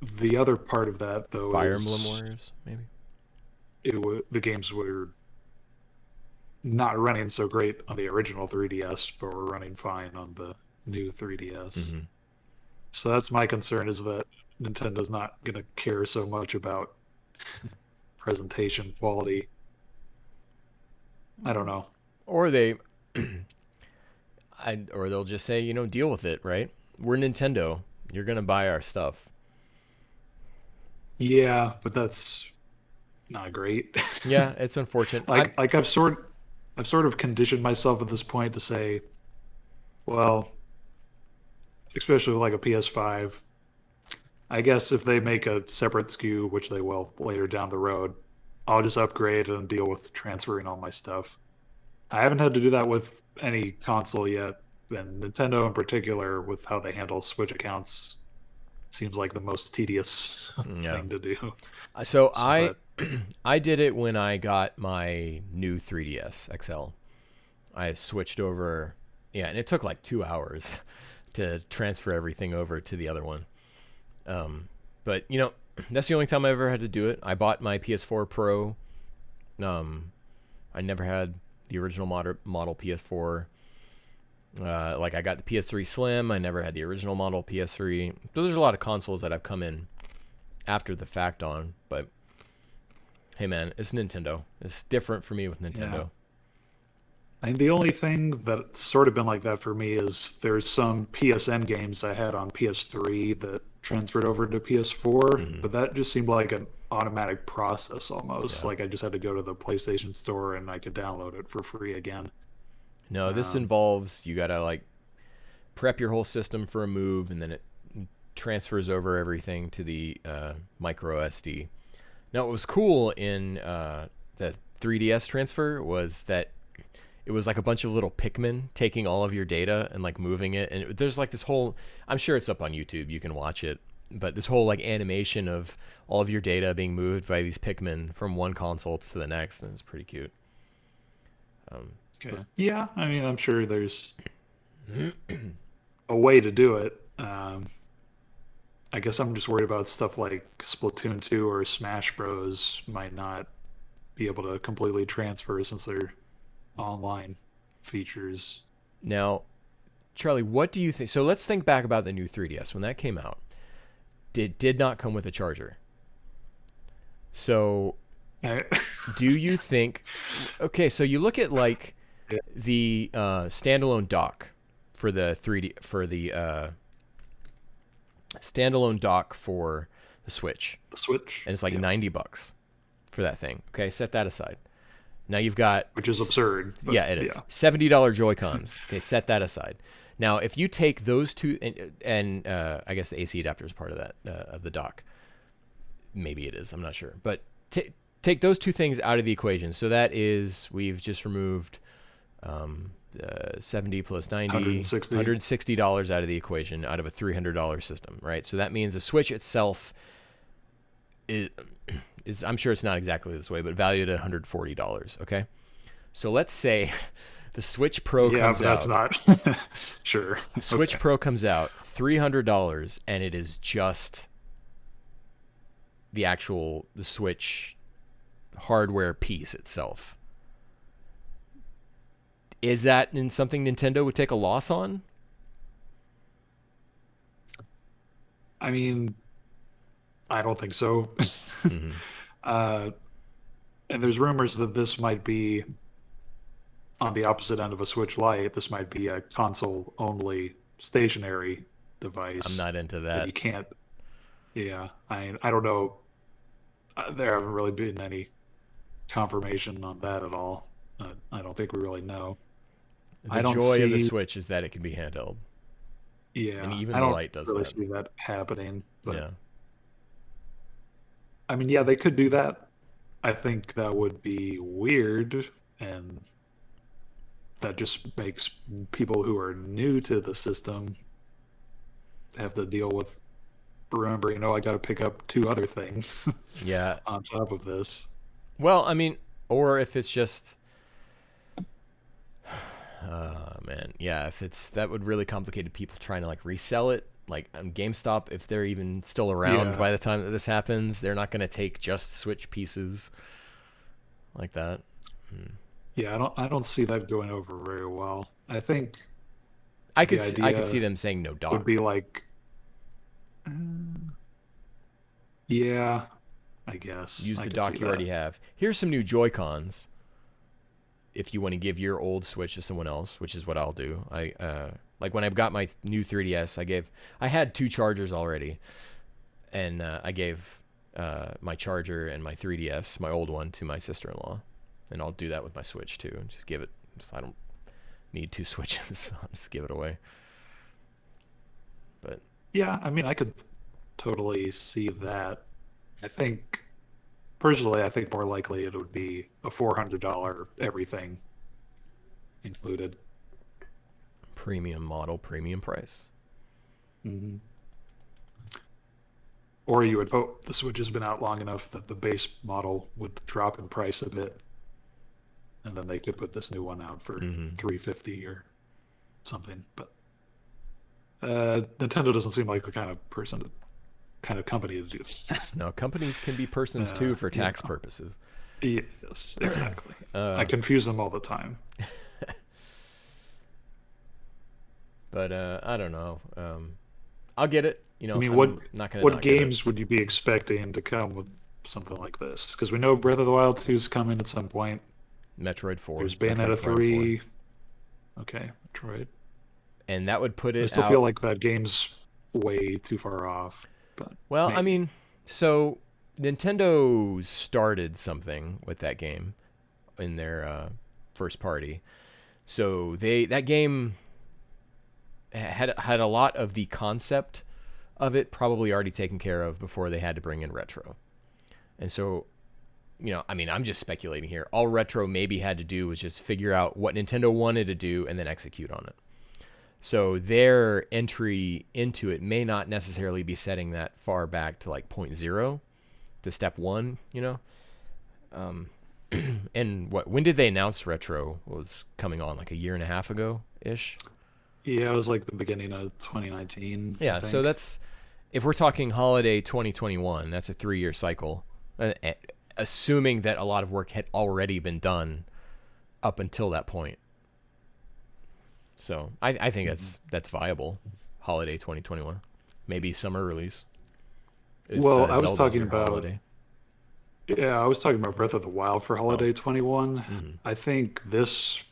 the other part of that though Fire Emblem is Warriors, maybe. the games were not running so great on the original 3DS, but were running fine on the new 3DS. Mm-hmm. So that's my concern, is that Nintendo's not going to care so much about presentation quality. I don't know. Or they, or they'll just say, deal with it, right? We're Nintendo. You're gonna buy our stuff. Yeah, but that's not great. Yeah, it's unfortunate. like I've sort of conditioned myself at this point to say, well, especially with like a PS5, I guess if they make a separate SKU, which they will later down the road, I'll just upgrade and deal with transferring all my stuff. I haven't had to do that with any console yet, and Nintendo in particular, with how they handle Switch accounts, seems like the most tedious Yeah. thing to do. So But I did it when I got my new 3DS XL. I switched over, yeah, and it took like 2 hours to transfer everything over to the other one. But that's the only time I ever had to do it. I bought my PS4 Pro. I never had the original model PS4. Like I got the PS3 Slim. I never had the original model PS3. So there's a lot of consoles that I've come in after the fact on. But hey, man, it's Nintendo. It's different for me with Nintendo. yeah, I mean, the only thing that's sort of been like that for me is there's some PSN games I had on PS3 that transferred over to PS4, Mm-hmm. but that just seemed like an automatic process almost. Yeah. Like I just had to go to the PlayStation Store and I could download it for free again. No, this Um, involves you gotta like prep your whole system for a move, and then it transfers over everything to the micro SD. Now, what was cool in the 3DS transfer was that it was like a bunch of little Pikmin taking all of your data and like moving it, and there's like this whole. I'm sure it's up on YouTube. You can watch it. But this whole like animation of all of your data being moved by these Pikmin from one console to the next, and it's pretty cute. Okay. Yeah, I mean, I'm sure there's a way to do it. I guess I'm just worried about stuff like Splatoon 2 or Smash Bros. Might not be able to completely transfer since they're online features. Now, Charlie, what do you think? So let's think back about the new 3DS when that came out. It did not come with a charger. So, do you think? Okay, so you look at like the standalone dock for the 3D for the standalone dock for the Switch. The Switch, and it's like $90 for that thing. Okay, set that aside. Now you've got, which is absurd. Yeah, it is. $70 Joy-Cons. Okay, set that aside. Now, if you take those two, and I guess the AC adapter is part of that of the dock. Maybe it is. I'm not sure. But take those two things out of the equation. So that is, we've just removed 70 plus 90, $160 out of the equation, out of a $300 system, right? So that means the Switch itself is I'm sure it's not exactly this way, but valued at $140. Okay, so let's say the Switch Pro comes out. Yeah, that's not sure. The Switch Pro comes out $300, and it is just the Switch hardware piece itself. Is that something Nintendo would take a loss on? I mean, I don't think so. Mm-hmm. And there's rumors that this might be on the opposite end of a Switch Lite. This might be a console-only stationary device. I'm not into that. You can't. Yeah, I don't know. There haven't really been any confirmation on that at all. I don't think we really know. The joy of the Switch is that it can be handheld. Yeah, and even the Lite does really that. See that happening. But, yeah. I mean, yeah, they could do that. I think that would be weird, and that just makes people who are new to the system have to deal with remembering, I got to pick up two other things. Yeah. On top of this. Well, I mean, or if it's just, man, yeah, if it's that would really complicate people trying to like resell it. Like on GameStop, if they're even still around by the time that this happens, they're not going to take just Switch pieces like that. Yeah, I don't see that going over very well. I think I could see them saying no dock. Would be like, yeah, I guess use the dock you already have. Here's some new Joy-Cons. If you want to give your old Switch to someone else, which is what I'll do. Like when I got my new 3DS, I had two chargers already, and I gave my charger and my 3DS, my old one, to my sister-in-law, and I'll do that with my Switch too. And just give it. I don't need two Switches. So I'll just give it away. But yeah, I mean, I could totally see that. Personally, I think more likely it would be a $400 everything included. Premium model, premium price. Mm-hmm. Or you would hope the Switch has been out long enough that the base model would drop in price a bit, and then they could put this new one out for $350 or something. But Nintendo doesn't seem like the kind of company to do that. No, companies can be persons too for tax purposes. Yes, exactly. I confuse them all the time. But I don't know. I'll get it. I mean, what games would you be expecting to come with something like this? Because we know Breath of the Wild 2 is coming at some point. Metroid 4. There's Bayonetta 3. Okay, Metroid. And that would put it. I still feel like that game's way too far off. But well, maybe. I mean, so Nintendo started something with that game in their first party. So that game had a lot of the concept of it probably already taken care of before they had to bring in retro. And so, I mean, I'm just speculating here. All retro maybe had to do was just figure out what Nintendo wanted to do and then execute on it. So their entry into it may not necessarily be setting that far back to like point zero to step one, you know? And when did they announce Retro was coming on? Like a year and a half ago ish? Yeah, it was like the beginning of 2019, I Yeah, so think. that's, if we're talking holiday 2021, that's a 3-year cycle. Assuming that a lot of work had already been done up until that point. So I think that's viable. Holiday 2021, maybe summer release if Well, I was Zelda's talking your about holiday. yeah, I was talking about Breath of the Wild for Oh, holiday 21. mm-hmm. I think this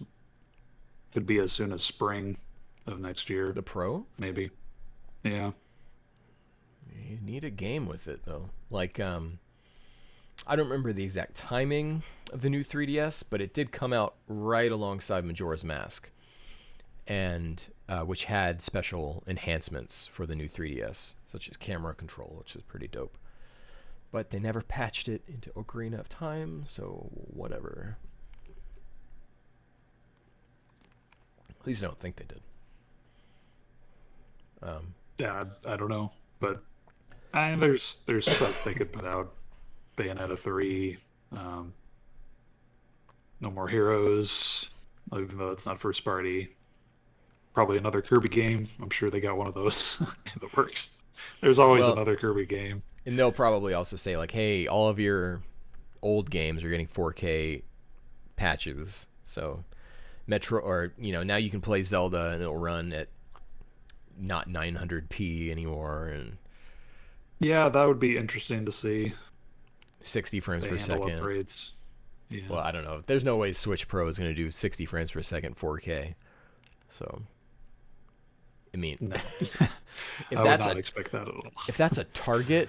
could be as soon as spring of next year, The Pro. maybe. Yeah. You need a game with it though. Like I don't remember the exact timing of the new 3DS, but it did come out right alongside Majora's Mask, and which had special enhancements for the new 3DS, such as camera control, which is pretty dope. But they never patched it into Ocarina of Time, so whatever. At least I don't think they did. Yeah, I don't know, but there's stuff they could put out. Bayonetta 3, um, No More Heroes, even though it's not first party. Probably another Kirby game. I'm sure they got one of those in the works. There's always Well, another Kirby game. and they'll probably also say like, "Hey, all of your old games are getting 4K patches." So Metro, or now you can play Zelda and it'll run at not 900p anymore and Yeah, that would be interesting to see. 60 frames They per handle second. upgrades. Yeah. Well, I don't know. There's no way Switch Pro is going to do 60 frames per second 4K. So, I mean, No, if I would that's not a expect that at all. if that's a target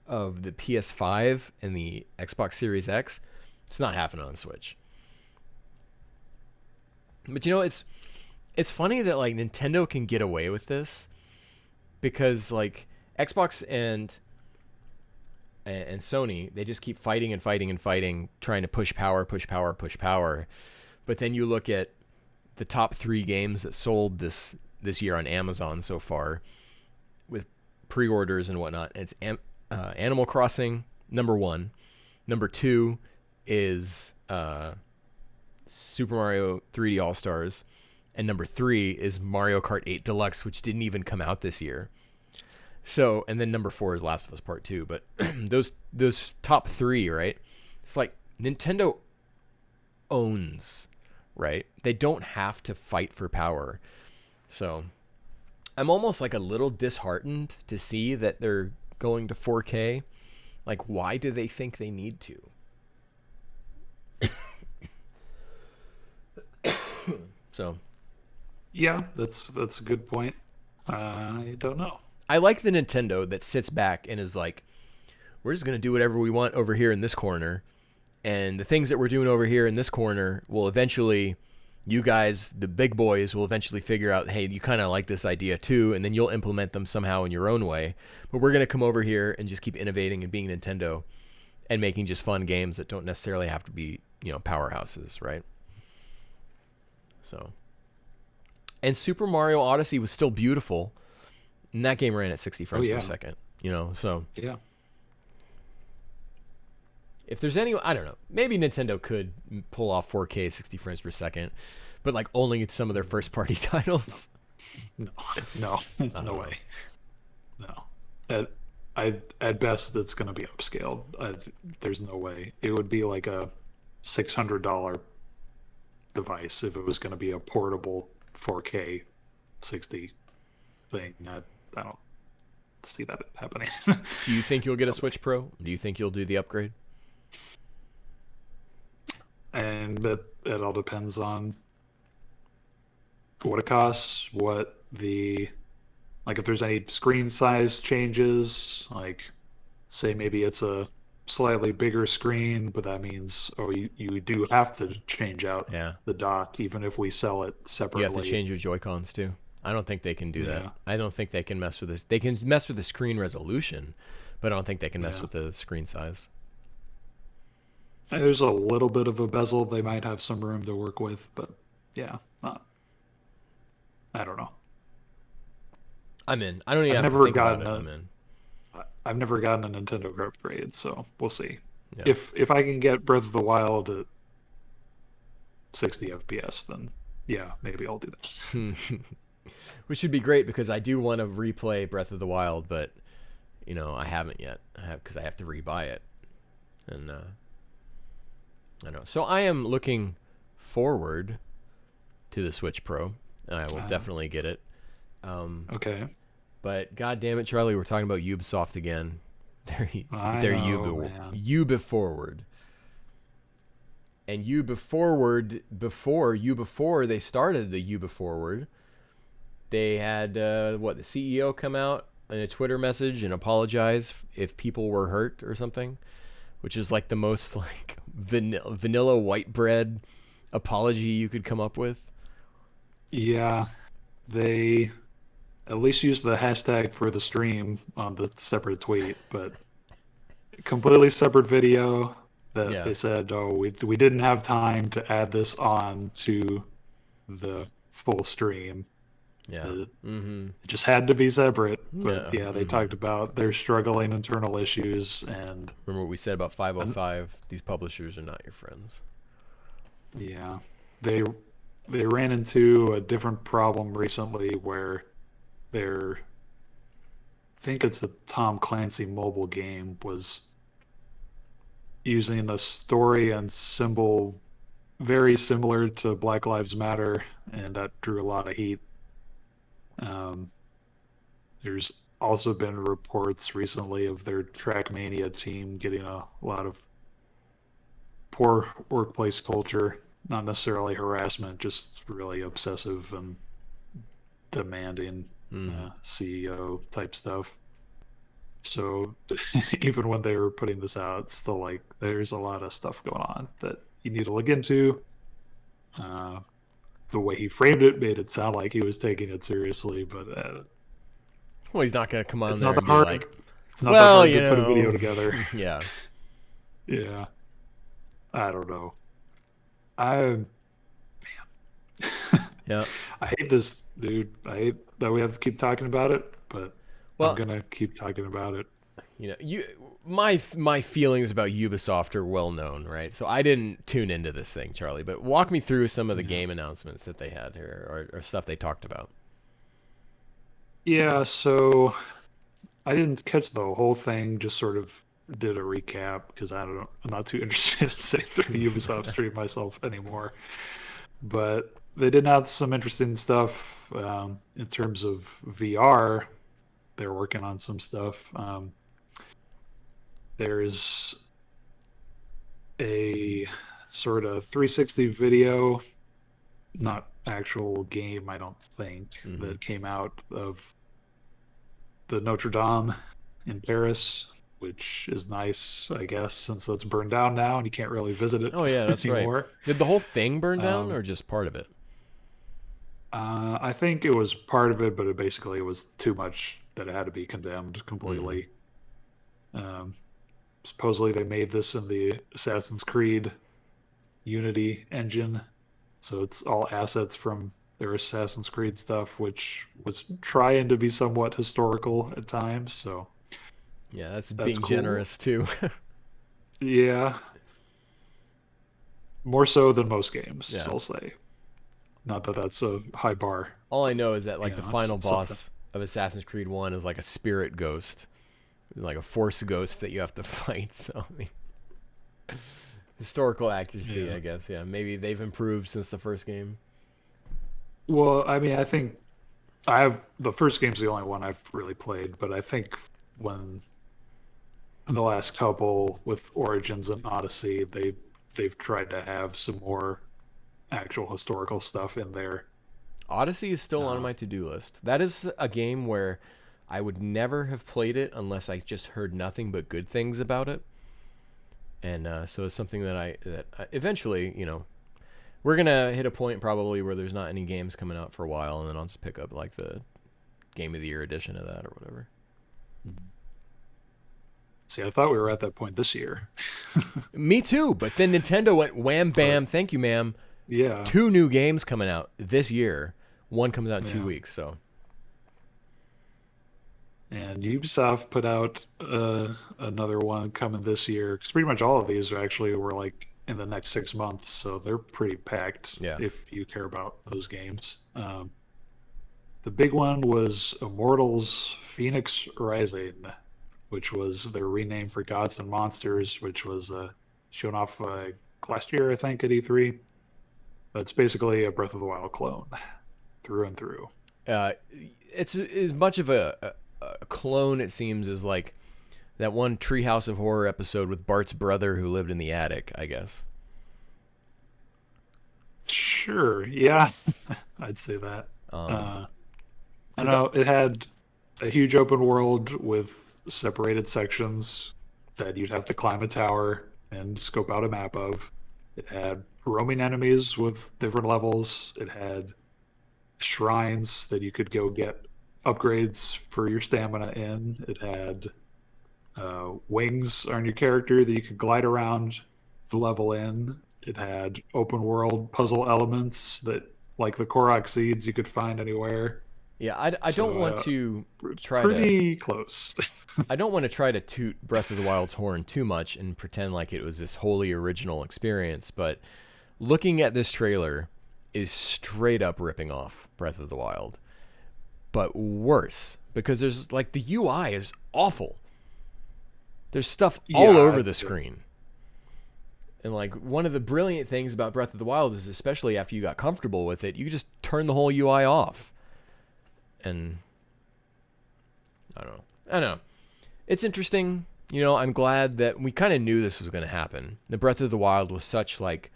of the PS5 and the Xbox Series X, it's not happening on Switch. But it's funny that like Nintendo can get away with this because like Xbox and Sony, they just keep fighting and fighting and fighting, trying to push power, push power, push power. But then you look at the top 3 games that sold this year on Amazon so far, with pre-orders and whatnot. It's Animal Crossing number 1, number 2 is Super Mario 3D All Stars, and number 3 is Mario Kart 8 Deluxe, which didn't even come out this year. So, and then number 4 is Last of Us Part 2. But those top 3, right? It's like Nintendo owns, right? They don't have to fight for power. So, I'm almost like a little disheartened to see that they're going to 4K. Like, why do they think they need to? So, Yeah, that's a good point. I don't know. I like the Nintendo that sits back and is like, we're just going to do whatever we want over here in this corner. And the things that we're doing over here in this corner will eventually, you guys, the big boys, will eventually figure out, hey, you kind of like this idea too. And then you'll implement them somehow in your own way. But we're going to come over here and just keep innovating and being Nintendo and making just fun games that don't necessarily have to be, powerhouses, right? So. And Super Mario Odyssey was still beautiful. And that game ran at 60 Oh frames per yeah, second, so yeah. if there's any, I don't know, maybe Nintendo could pull off 4K 60 frames per second, but like only some of their first party titles. No, no, no know. way. No. At best, it's going to be upscaled. There's no way. It would be like a $600 device if it was going to be a portable 4K 60 thing. I don't see that happening. Do you think you'll get a Switch Pro? Do you think you'll do the upgrade? And that it all depends on what it costs, what the like if there's any screen size changes, like say maybe it's a slightly bigger screen, but that means you do have to change out Yeah. the dock even if we sell it You have to separately. change your Joy-Cons too. I don't think they can do that. Yeah. I don't think they can mess with this. They can mess with the screen resolution, but I don't think they can mess Yeah. with the screen size. And there's a little bit of a bezel they might have some room to work with, but yeah, I don't know. I'm in. I don't even I've have to never think about gotten it. a I'm in. I've never gotten a Nintendo upgrade, so we'll see. Yeah. If I can get Breath of the Wild at 60 FPS, then yeah, maybe I'll do that. Which would be great because I do want to replay Breath of the Wild, but you know I haven't yet. Because I have to rebuy it, and I know. So I am looking forward to the Switch Pro. I will definitely get it. Okay. But god damn it, Charlie, we're talking about Ubisoft again. They're man. Ubiforward. And Ubiforward before they started the Ubiforward, they had the CEO come out in a Twitter message and apologize if people were hurt or something, which is like the most like vanilla white bread apology you could come up with. Yeah, they at least used the hashtag for the stream on the separate tweet, but completely separate video that Yeah. they said, oh, we didn't have time to add this on to the full stream. Yeah. It just had to be separate. But Yeah. yeah, they talked about their struggling internal issues, and Remember what we said about 505? These publishers are not your friends. yeah, they ran into a different problem recently where their I think it's a Tom Clancy mobile game was using a story and symbol very similar to Black Lives Matter, and that drew a lot of heat. There's also been reports recently of their Trackmania team getting a lot of poor workplace culture, not necessarily harassment, just really obsessive and demanding CEO type stuff. So even when they were putting this out, it's still like there's a lot of stuff going on that you need to look into. The way he framed it made it sound like he was taking it seriously, but Well, he's not going to come on it's there not that and be hard. like, It's not well, that hard you to put a video know. together. Yeah. Yeah, I don't know. I Yeah. I hate this, dude. I hate that we have to keep talking about it, but I'm Well, gonna keep talking about it. you know, my feelings about Ubisoft are well known, right? So I didn't tune into this thing, Charlie, but walk me through some of the game announcements that they had here or stuff they talked about. Yeah, so I didn't catch the whole thing, just sort of did a recap because I don't know, I'm not too interested in sitting through a Ubisoft stream myself anymore. But they did have some interesting stuff in terms of VR. They're working on some stuff. There's a sort of 360 video, not actual game, I don't think, that came out of the Notre Dame in Paris, which is nice, I guess, since it's burned down now and you can't really visit it Oh yeah, that's anymore. right. Did the whole thing burn down or just part of it? I think it was part of it, but it was too much that it had to be condemned completely. Supposedly they made this in the Assassin's Creed Unity engine, so it's all assets from their Assassin's Creed stuff, which was trying to be somewhat historical at times. So Yeah, that's that's being cool. generous too. Yeah, more so than most games, Yeah. I'll say. Not that that's a high bar. All I know is that like the it's final something. boss of Assassin's Creed 1 is like a spirit ghost. Like a force ghost that you have to fight. So I mean, historical accuracy, Yeah. I guess. Yeah, maybe they've improved since the first game. Well, I mean, I think the first game's the only one I've really played, but I think when the last couple with Origins and Odyssey, they've tried to have some more actual historical stuff in there. Odyssey is still on my to-do list. That is a game where I would never have played it unless I just heard nothing but good things about it. And so it's something that I eventually, you know, we're gonna hit a point probably where there's not any games coming out for a while, and then I'll just pick up like the Game of the Year edition of that or whatever. See, I thought we were at that point this year. Me too, but then Nintendo went wham bam, thank you ma'am. Yeah. 2 new games coming out this year. One comes out in 2 Yeah. weeks, so And Ubisoft put out another one coming this year. Because pretty much all of these are actually were like in the next 6 months, so they're pretty packed Yeah. if you care about those games. The big one was Immortals Phoenix Rising, which was their rename for Gods and Monsters, which was shown off last year, I think, at E3. But it's basically a Breath of the Wild clone through and through. Uh, it's as much of a clone, it seems, as like that one Treehouse of Horror episode with Bart's brother who lived in the attic, I guess. Sure, yeah, I'd say that. Um, Uh, I 'Cause know it had a huge open world with separated sections that you'd have to climb a tower and scope out a map of. It had roaming enemies with different levels. It had shrines that you could go get upgrades for your stamina in. It had wings on your character that you could glide around the level in. It had open world puzzle elements that, like the Korok seeds, you could find anywhere. yeah, I don't So want to try to pretty close. I don't want to try to toot Breath of the Wild's horn too much and pretend like it was this wholly original experience, but looking at this trailer is straight up ripping off Breath of the Wild, but worse because there's like the UI is awful. There's stuff all Yeah, over the screen. And like one of the brilliant things about Breath of the Wild is, especially after you got comfortable with it, you could just turn the whole UI off. And I don't know. I don't know. It's interesting. You know, I'm glad that we kind of knew this was going to happen. The Breath of the Wild was such like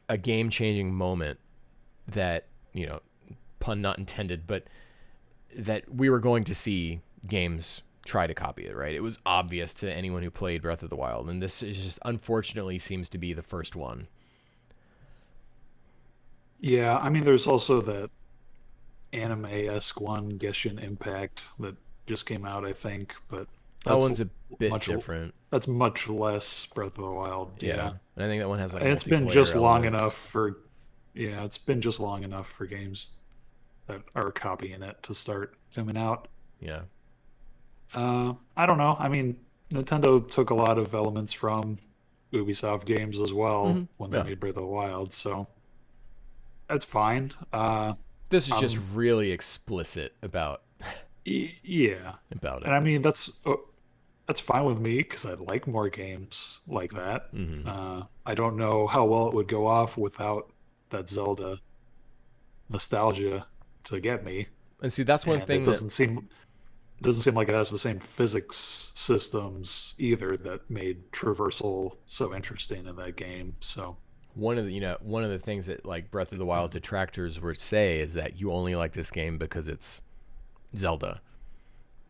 a game-changing moment that, you know, pun not intended, but that we were going to see games try to copy it, right? It was obvious to anyone who played Breath of the Wild, and this is just unfortunately seems to be the first one. yeah. I mean, there's also that anime-esque one, Genshin Impact, that just came out, I think, but That that's one's a bit much different. that's much less Breath of the Wild. Yeah. Yeah, And I think that one has like and multiplayer elements. it's been just long enough for games that are copying it to start coming out. Yeah. I don't know. I mean, Nintendo took a lot of elements from Ubisoft games as well when they Yeah. made Breath of the Wild, so that's fine. This is just Um, really explicit about yeah, about and it. I mean that's fine with me because I like more games like that. Hmm. I don't know how well it would go off without that Zelda nostalgia to get me, And see, that's one and thing that it doesn't seem like it has the same physics systems either that made traversal so interesting in that game. So one of the things that like Breath of the Wild detractors would say is that you only like this game because it's Zelda.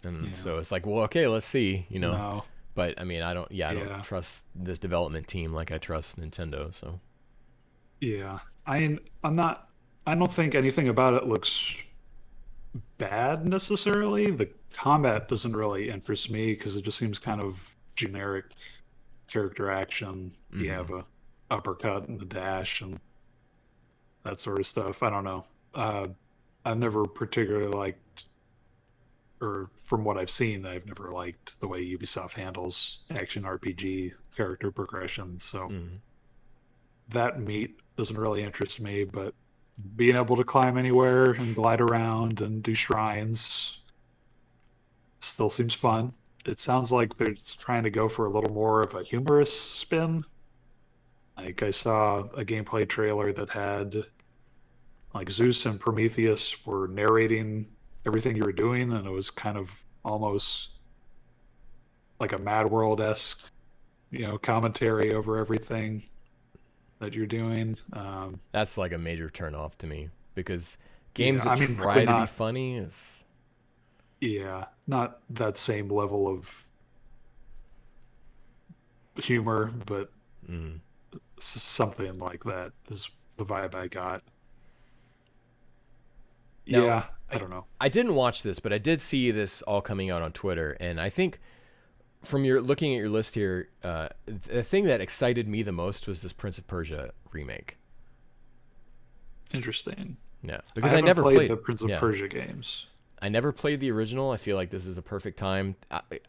And yeah, so it's like, well, okay, let's see, no, But I mean, I don't yeah, trust this development team like I trust Nintendo. So yeah. I'm not. I don't think anything about it looks bad necessarily. The combat doesn't really interest me because it just seems kind of generic character action. You hmm have a uppercut and a dash and that sort of stuff. I don't know. I've never particularly liked, or from what I've seen, I've never liked the way Ubisoft handles action RPG character progression. So hmm that meat doesn't really interest me, but being able to climb anywhere and glide around and do shrines still seems fun. It sounds like they're just trying to go for a little more of a humorous spin. Like I saw a gameplay trailer that had like Zeus and Prometheus were narrating everything you were doing, and it was kind of almost like a Mad World-esque, commentary over everything that you're doing. that's like a major turnoff to me because Yeah, games that I mean, probably try to be not. funny is Yeah, not that same level of humor, but mm. something like that is the vibe I got. Now, Yeah, I I don't know. I didn't watch this, but I did see this all coming out on Twitter, and I think from your looking at your list here, the thing that excited me the most was this Prince of Persia remake. Interesting. Yeah, I because I haven't never played played. the Prince of Yeah, Persia games. I never played the original. I feel like this is a perfect time.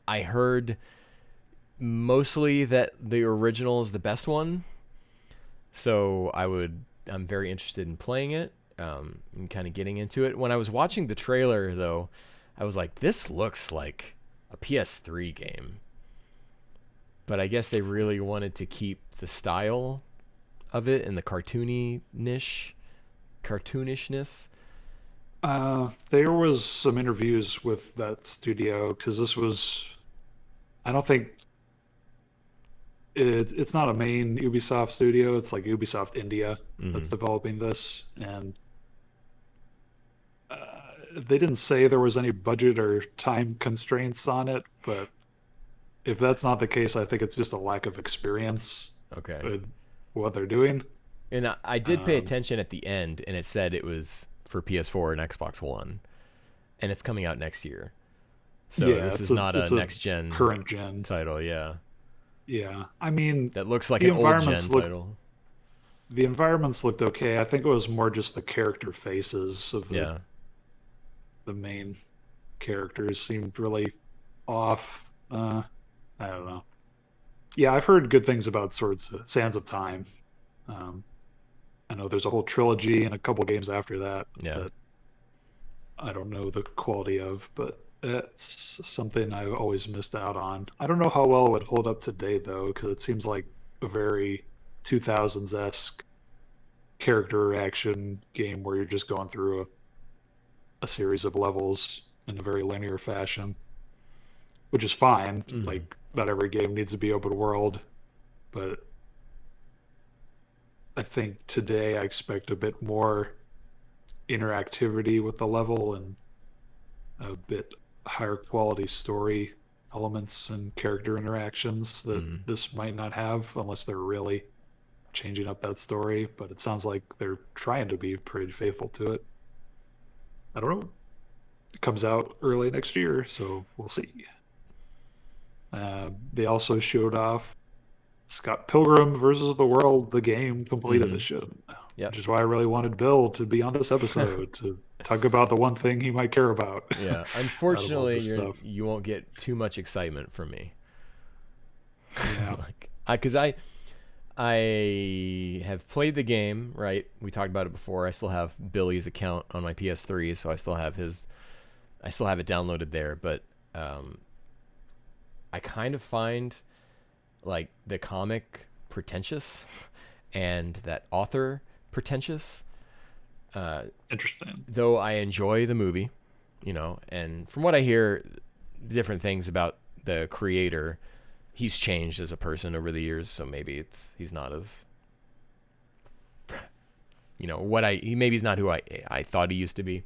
I heard mostly that the original is the best one, so I'm very interested in playing it, and kind of getting into it. When I was watching the trailer, though, I was like, this looks like a PS3 game. But I guess they really wanted to keep the style of it and the cartoonishness. There was some interviews with that studio because this was, I don't think it's not a main Ubisoft studio. It's like Ubisoft India that's Mm-hmm. developing this, and uh, they didn't say there was any budget or time constraints on it. But if that's not the case, I think it's just a lack of experience Okay. with what they're doing. And I did pay Um, attention at the end, and it said it was for PS4 and Xbox One, and it's coming out next year. So yeah, this is not a it's a next gen current gen. title, yeah. Yeah, I mean, That looks like the an old environments gen look title. the environments looked okay. I think it was more just the character faces of Yeah. the main characters seemed really off. I don't know. Yeah, I've heard good things about Sands of Time. Um, I know there's a whole trilogy and a couple games after that Yeah. that I don't know the quality of, but it's something I've always missed out on. I don't know how well it would hold up today though, because it seems like a very 2000s esque character action game where you're just going through a series of levels in a very linear fashion, which is fine. Mm-hmm. Like, not every game needs to be open world, but I think today I expect a bit more interactivity with the level and a bit higher quality story elements and character interactions that Mm-hmm. this might not have unless they're really changing up that story. But it sounds like they're trying to be pretty faithful to it. I don't know. It comes out early next year, so we'll see. They also showed off Scott Pilgrim versus the World, the game complete Mm-hmm. edition, Yep. which is why I really wanted Bill to be on this episode to talk about the one thing he might care about Yeah. out of all Unfortunately, this stuff. you won't get too much excitement from me. Yeah. Like, I have played the game, right? We talked about it before. I still have Billy's account on my PS3, so I still have it downloaded there, but um I kind of find like the comic pretentious and that author pretentious. Interesting. Though I enjoy the movie, and from what I hear, different things about the creator, he's changed as a person over the years, so maybe he's not as maybe he's not who I thought he used to be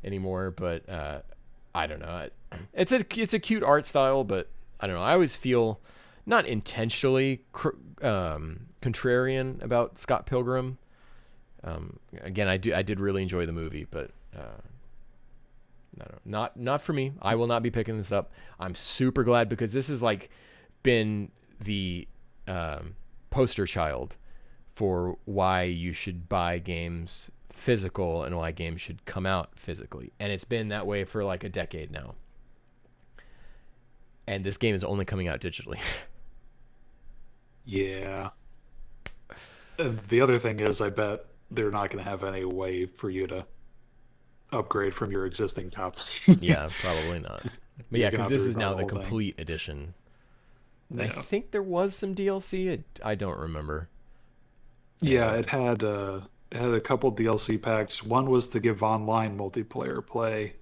anymore, but I don't know. It's a cute art style, but I don't know. I always feel not intentionally contrarian about Scott Pilgrim. Again, I did really enjoy the movie, but I don't know, not for me. I will not be picking this up. I'm super glad because this has like been the poster child for why you should buy games physical and why games should come out physically, and it's been that way for like a decade now. And this game is only coming out digitally. Yeah. And the other thing is, I bet they're not going to have any way for you to upgrade from your existing copy. Yeah, probably not. But You're yeah, going to because have to this is rebuy now the the whole thing. complete edition. And I Yeah. think there was some DLC. I don't remember. Yeah, Uh, it had a couple DLC packs. One was to give online multiplayer play,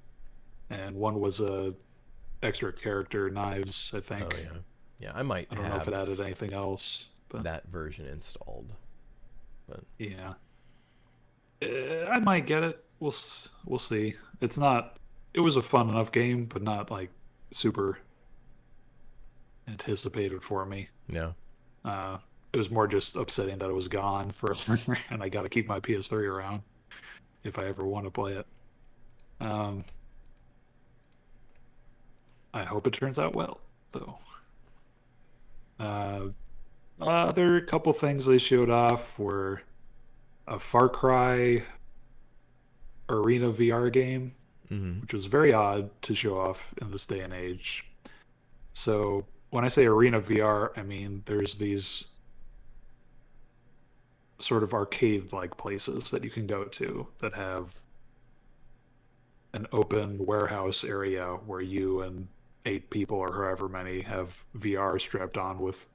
and one was a extra character knives, I oh think. yeah, yeah. I might I don't know if have it added anything else, but that version installed. But yeah. I might get it. We'll see. It's not. It was a fun enough game, but not like super anticipated for me. yeah, Uh, it was more just upsetting that it was gone forever, and I got to keep my PS3 around if I ever want to play it. Um, I hope it turns out well, though. Uh, other couple things they showed off were a Far Cry Arena VR game. Hmm. which was very odd to show off in this day and age. So when I say Arena VR, I mean there's these sort of arcade-like places that you can go to that have an open warehouse area where you and 8 people or however many have VR strapped on with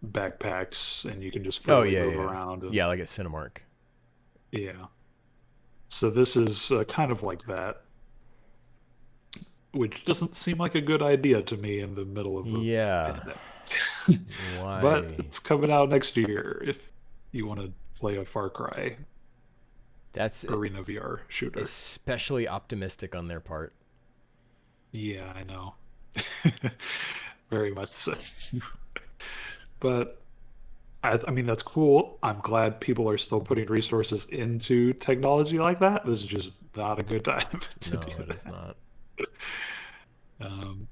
backpacks, and you can just Oh freely yeah, move yeah, around. And yeah, like at Cinemark. yeah, so this is kind of like that, which doesn't seem like a good idea to me in the middle of a Yeah. pandemic. But Why? it's coming out next year if you want to play a Far Cry That's Arena VR shooter. especially optimistic on their part. Yeah, I know. Very much so. But I mean, that's cool. I'm glad people are still putting resources into technology like that. This is just not a good time to No, do it is that. not. Um,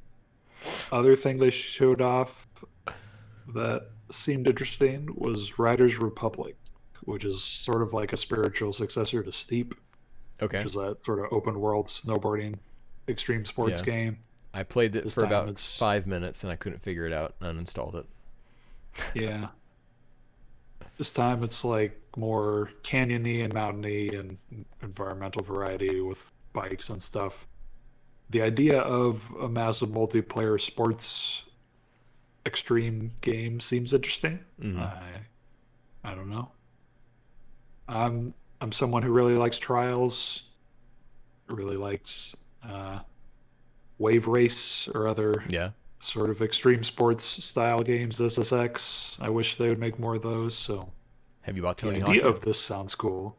Other thing they showed off that seemed interesting was Riders Republic, which is sort of like a spiritual successor to Steep, which Okay. is that sort of open world snowboarding extreme sports Yeah. game. I played it This for time about it's 5 minutes and I couldn't figure it out and uninstalled it. yeah. This time it's like more canyony and mountainy and environmental variety with bikes and stuff. The idea of a massive multiplayer sports extreme game seems interesting. Hmm. I don't know. I'm someone who really likes trials, really likes uh, wave race or other Yeah. sort of extreme sports style games. SSX. I wish they would make more of those. So Have you bought the Tony Hawk idea yet? of this sounds cool.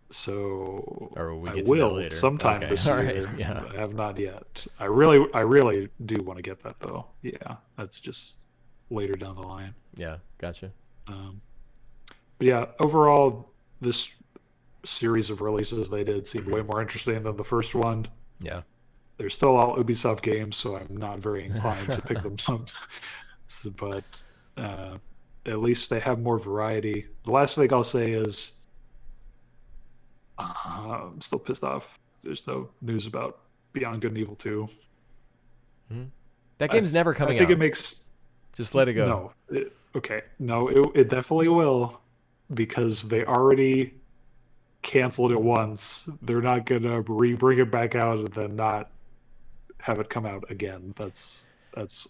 So Or will we I get to that will later? sometime Okay. this All right. year. Yeah. I have not yet. I really do want to get that though. Yeah, that's just later down the line. Yeah. Gotcha. Um, but yeah, overall, this series of releases they did seemed way more interesting than the first one. Yeah. They're still all Ubisoft games, so I'm not very inclined to pick them up. But uh, at least they have more variety. The last thing I'll say is I'm still pissed off. There's no news about Beyond Good and Evil 2. Hmm. That I game's never I coming think it out. makes Just let it go. no. Okay, no, it definitely will because they already canceled it once. They're not gonna bring it back out and then not have it come out again. That's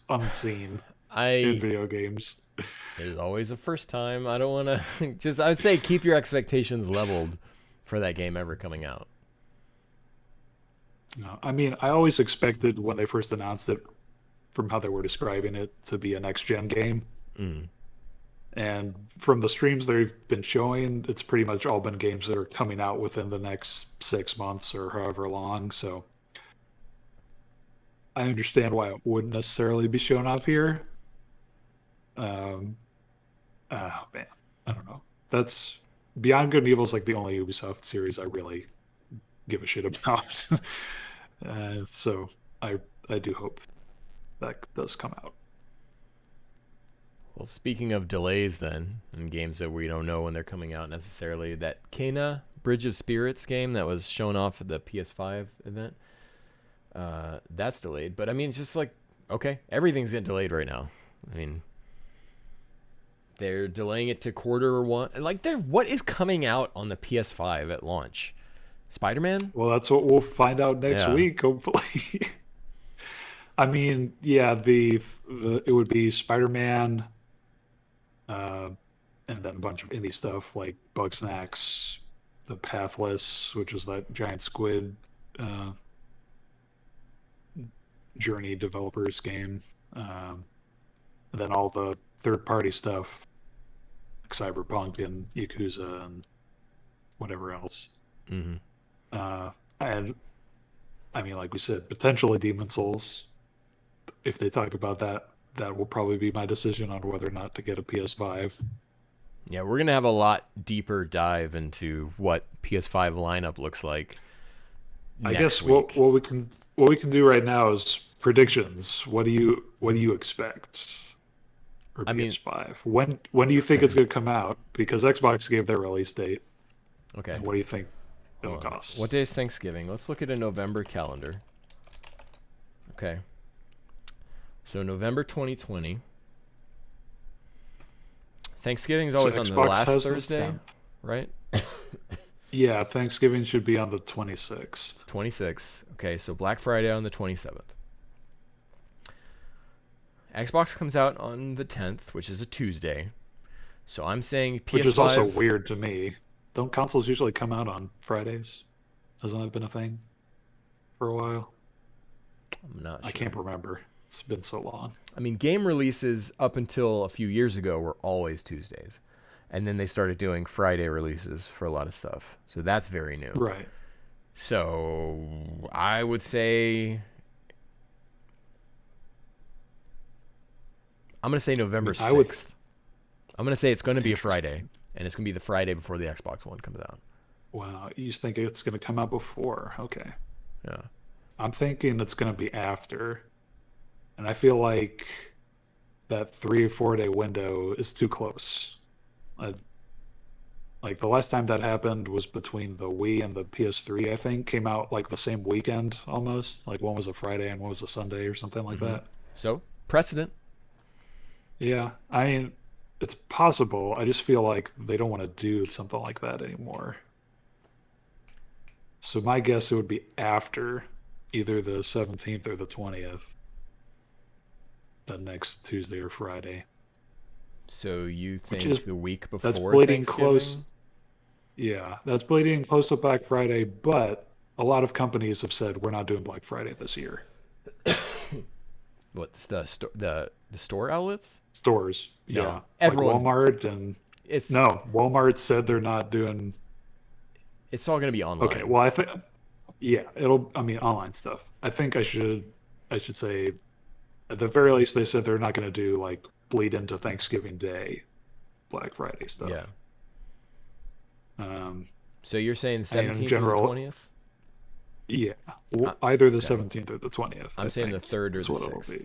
unseen in I video games. There's always a first time. I don't want to just I would say keep your expectations leveled for that game ever coming out. No, I mean, I always expected when they first announced it, from how they were describing it, to be a next gen game. Mm. And from the streams they've been showing, it's pretty much all been games that are coming out within the next 6 months or however long. So I understand why it wouldn't necessarily be shown off here. Um, oh man, I don't know. That's Beyond Good and Evil is like the only Ubisoft series I really give a shit about. So I do hope that does come out. Well, speaking of delays, then, and games that we don't know when they're coming out necessarily, that Kena Bridge of Spirits game that was shown off at the PS5 event, that's delayed. But I mean, it's just like, okay, everything's getting delayed right now. I mean, they're delaying it to quarter one. Like, what is coming out on the PS5 at launch? Spider-Man? Well, that's what we'll find out next Yeah. week, hopefully. I mean, yeah, the it would be Spider-Man, uh, and then a bunch of indie stuff like Bugsnax, The Pathless, which is that giant squid uh, journey developers game, and then all the third-party stuff like Cyberpunk and Yakuza and whatever else. Mm-hmm. And I mean, like we said, potentially Demon Souls. If they talk about that, that will probably be my decision on whether or not to get a PS5. Yeah, we're gonna have a lot deeper dive into what PS5 lineup looks like I next guess what week. what we can do right now is predictions. What do you expect for I mean, PS5? When do you think it's going to come out? Because Xbox gave their release date. okay. And what do you think it'll Hold on. cost. What day is Thanksgiving? Let's look at a November calendar. Okay. So November 2020. Thanksgiving is always So on the Xbox last has the Thursday, 10th. right? Yeah, Thanksgiving should be on the 26th. 26. Okay, so Black Friday on the 27th. Xbox comes out on the 10th, which is a Tuesday. So I'm saying PS5. Which is also weird to me. Don't consoles usually come out on Fridays? Hasn't that been a thing for a while? I'm not sure. I can't remember. It's been so long. I mean, game releases up until a few years ago were always Tuesdays. And then they started doing Friday releases for a lot of stuff. So that's very new. Right. So I would say I'm going to say November 6th. I'm going to say it's going to be a Friday, and it's going to be the Friday before the Xbox One comes out. Wow, you think it's going to come out before? Okay. Yeah. I'm thinking it's going to be after. And I feel like that 3 or 4 day window is too close. Like the last time that happened was between the Wii and the PS3, I think, came out like the same weekend almost. Like one was a Friday and one was a Sunday or something like that. So, precedent. Yeah, I mean, it's possible. I just feel like they don't want to do something like that anymore. So my guess it would be after either the 17th or the 20th, the next Tuesday or Friday. So you think is- the week before That's bleeding Thanksgiving? close. Yeah, that's bleeding close to Black Friday, but a lot of companies have said we're not doing Black Friday this year. What, the store outlets? Stores, No, yeah, like everyone's- Walmart and It's no, Walmart said they're not doing. It's all going to be online. Okay, well I think, yeah, it'll. I mean, online stuff. I think I should say, at the very least, they said they're not going to do like bleed into Thanksgiving Day, Black Friday stuff. Yeah. Um, So you're saying And in 17th or general- the 20th? yeah, either the okay. 17th or the 20th. I'm saying the 3rd or is the what it'll 6th.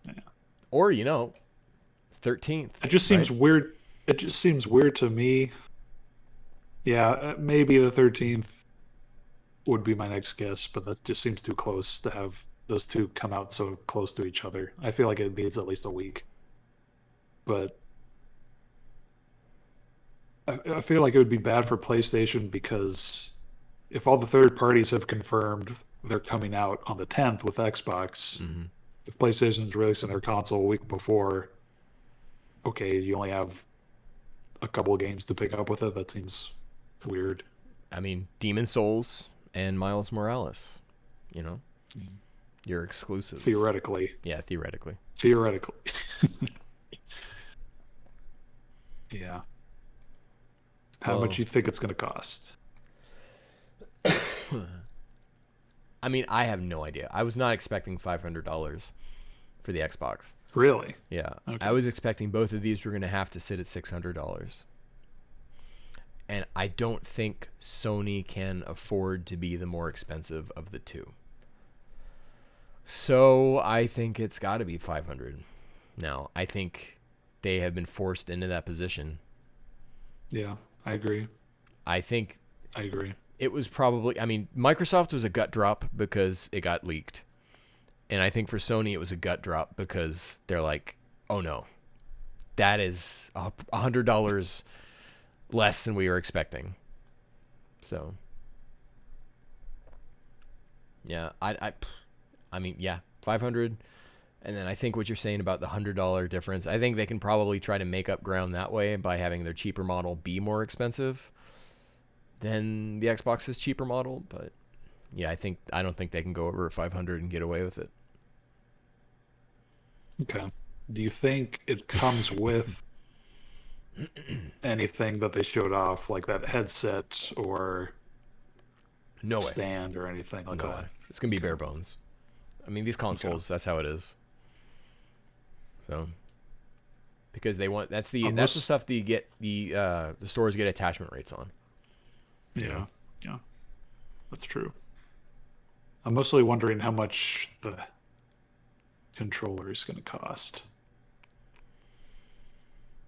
be. Or, 13th. It just seems right? weird. It just seems weird to me. Yeah, maybe the 13th would be my next guess, but that just seems too close to have those two come out so close to each other. I feel like it needs at least a week. But I feel like it would be bad for PlayStation because if all the third parties have confirmed they're coming out on the 10th with Xbox, if PlayStation's releasing their console a week before, okay, you only have a couple of games to pick up with it. That seems weird. I mean, Demon Souls and Miles Morales, Your exclusives. Theoretically. Yeah, theoretically. Theoretically. Yeah. How much you think it's going to cost? I mean, I have no idea. I was not expecting $500 for the Xbox. Really? Yeah. Okay. I was expecting both of these were going to have to sit at $600. And I don't think Sony can afford to be the more expensive of the two. So I think it's got to be $500. Now, I think they have been forced into that position. Yeah, I agree. I think I agree. it was probably, Microsoft was a gut drop because it got leaked. And I think for Sony, it was a gut drop because they're like, oh no, that is $100 less than we were expecting. So, yeah, I mean, yeah, 500. And then I think what you're saying about the $100 difference, I think they can probably try to make up ground that way by having their cheaper model be more expensive than the Xbox's cheaper model. But yeah, I don't think they can go over 500 and get away with it. Okay. Do you think it comes with anything that they showed off, like that headset or No way. stand or anything like No that? way. It's gonna be bare bones. I mean, these consoles, that's how it is. So, because they want that's the stuff that you get the stores get attachment rates on. Yeah, yeah, that's true. I'm mostly wondering how much the controller is going to cost.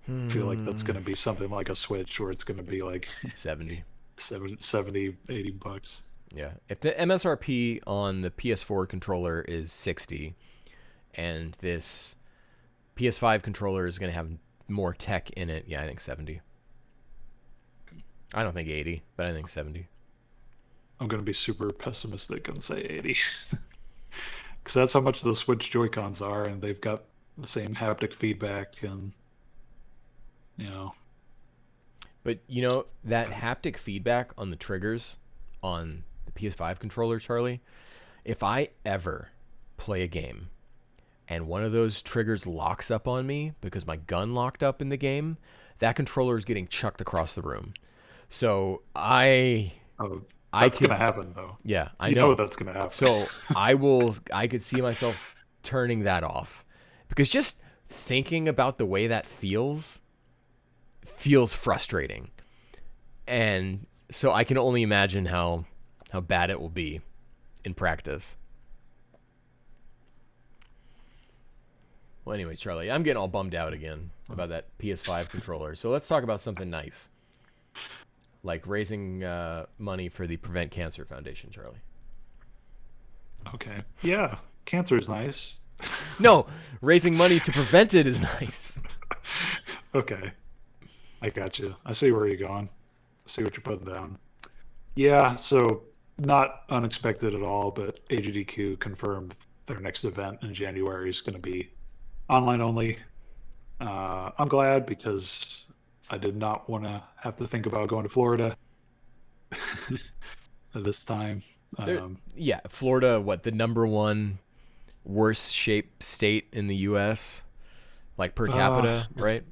I feel like that's going to be something like a Switch, where it's going to be like 70. 70, $80. Yeah. If the MSRP on the PS4 controller is 60 and this PS5 controller is going to have more tech in it, yeah, I think 70. I don't think 80, but I think 70. I'm going to be super pessimistic and say 80. Because that's how much the Switch Joy-Cons are, and they've got the same haptic feedback, and, you know. But, you know, that haptic feedback on the triggers on the PS5 controller, Charlie, if I ever play a game and one of those triggers locks up on me because my gun locked up in the game, that controller is getting chucked across the room. So Oh, that's going to happen, though. Yeah, I You know that's going to happen. So I could see myself turning that off because just thinking about the way that feels frustrating. And so I can only imagine how bad it will be in practice. Well, anyway, Charlie, I'm getting all bummed out again about that PS5 controller. So let's talk about something nice, like raising money for the Prevent Cancer Foundation, Charlie. Okay. Yeah, cancer is nice. No, raising money to prevent it is nice. Okay. I got you. I see where you're going. I see what you're putting down. Yeah, so not unexpected at all, but AGDQ confirmed their next event in January is going to be online only. I'm glad because I did not want to have to think about going to Florida at this time. Yeah, Florida, what, the number one worst shaped state in the U.S., like per capita, right?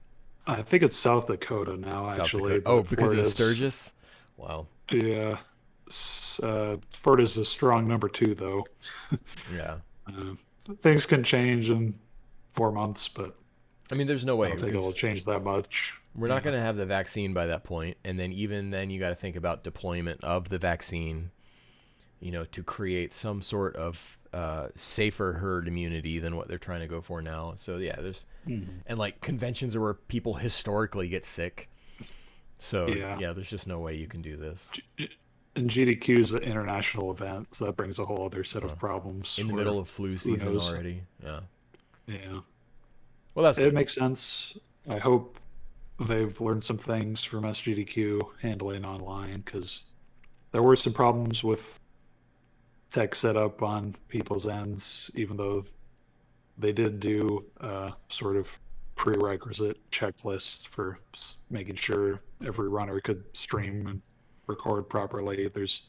I think it's South Dakota now, South actually. Dakota. Oh, because of the Sturgis? Wow. Yeah. Florida's a strong number 2, though. Yeah. Things can change in 4 months, but I mean, there's no way. I don't think it'll change that much. We're not going to have the vaccine by that point, and then even then, you got to think about deployment of the vaccine, you know, to create some sort of safer herd immunity than what they're trying to go for now. So yeah, there's and like conventions are where people historically get sick. So yeah, there's just no way you can do this. And GDQ is an international event, so that brings a whole other set of problems. In the middle of flu season already. Yeah. Yeah. Well, that's good. It makes sense. I hope they've learned some things from SGDQ handling online, because there were some problems with tech setup on people's ends, even though they did do a sort of prerequisite checklist for making sure every runner could stream and record properly. There's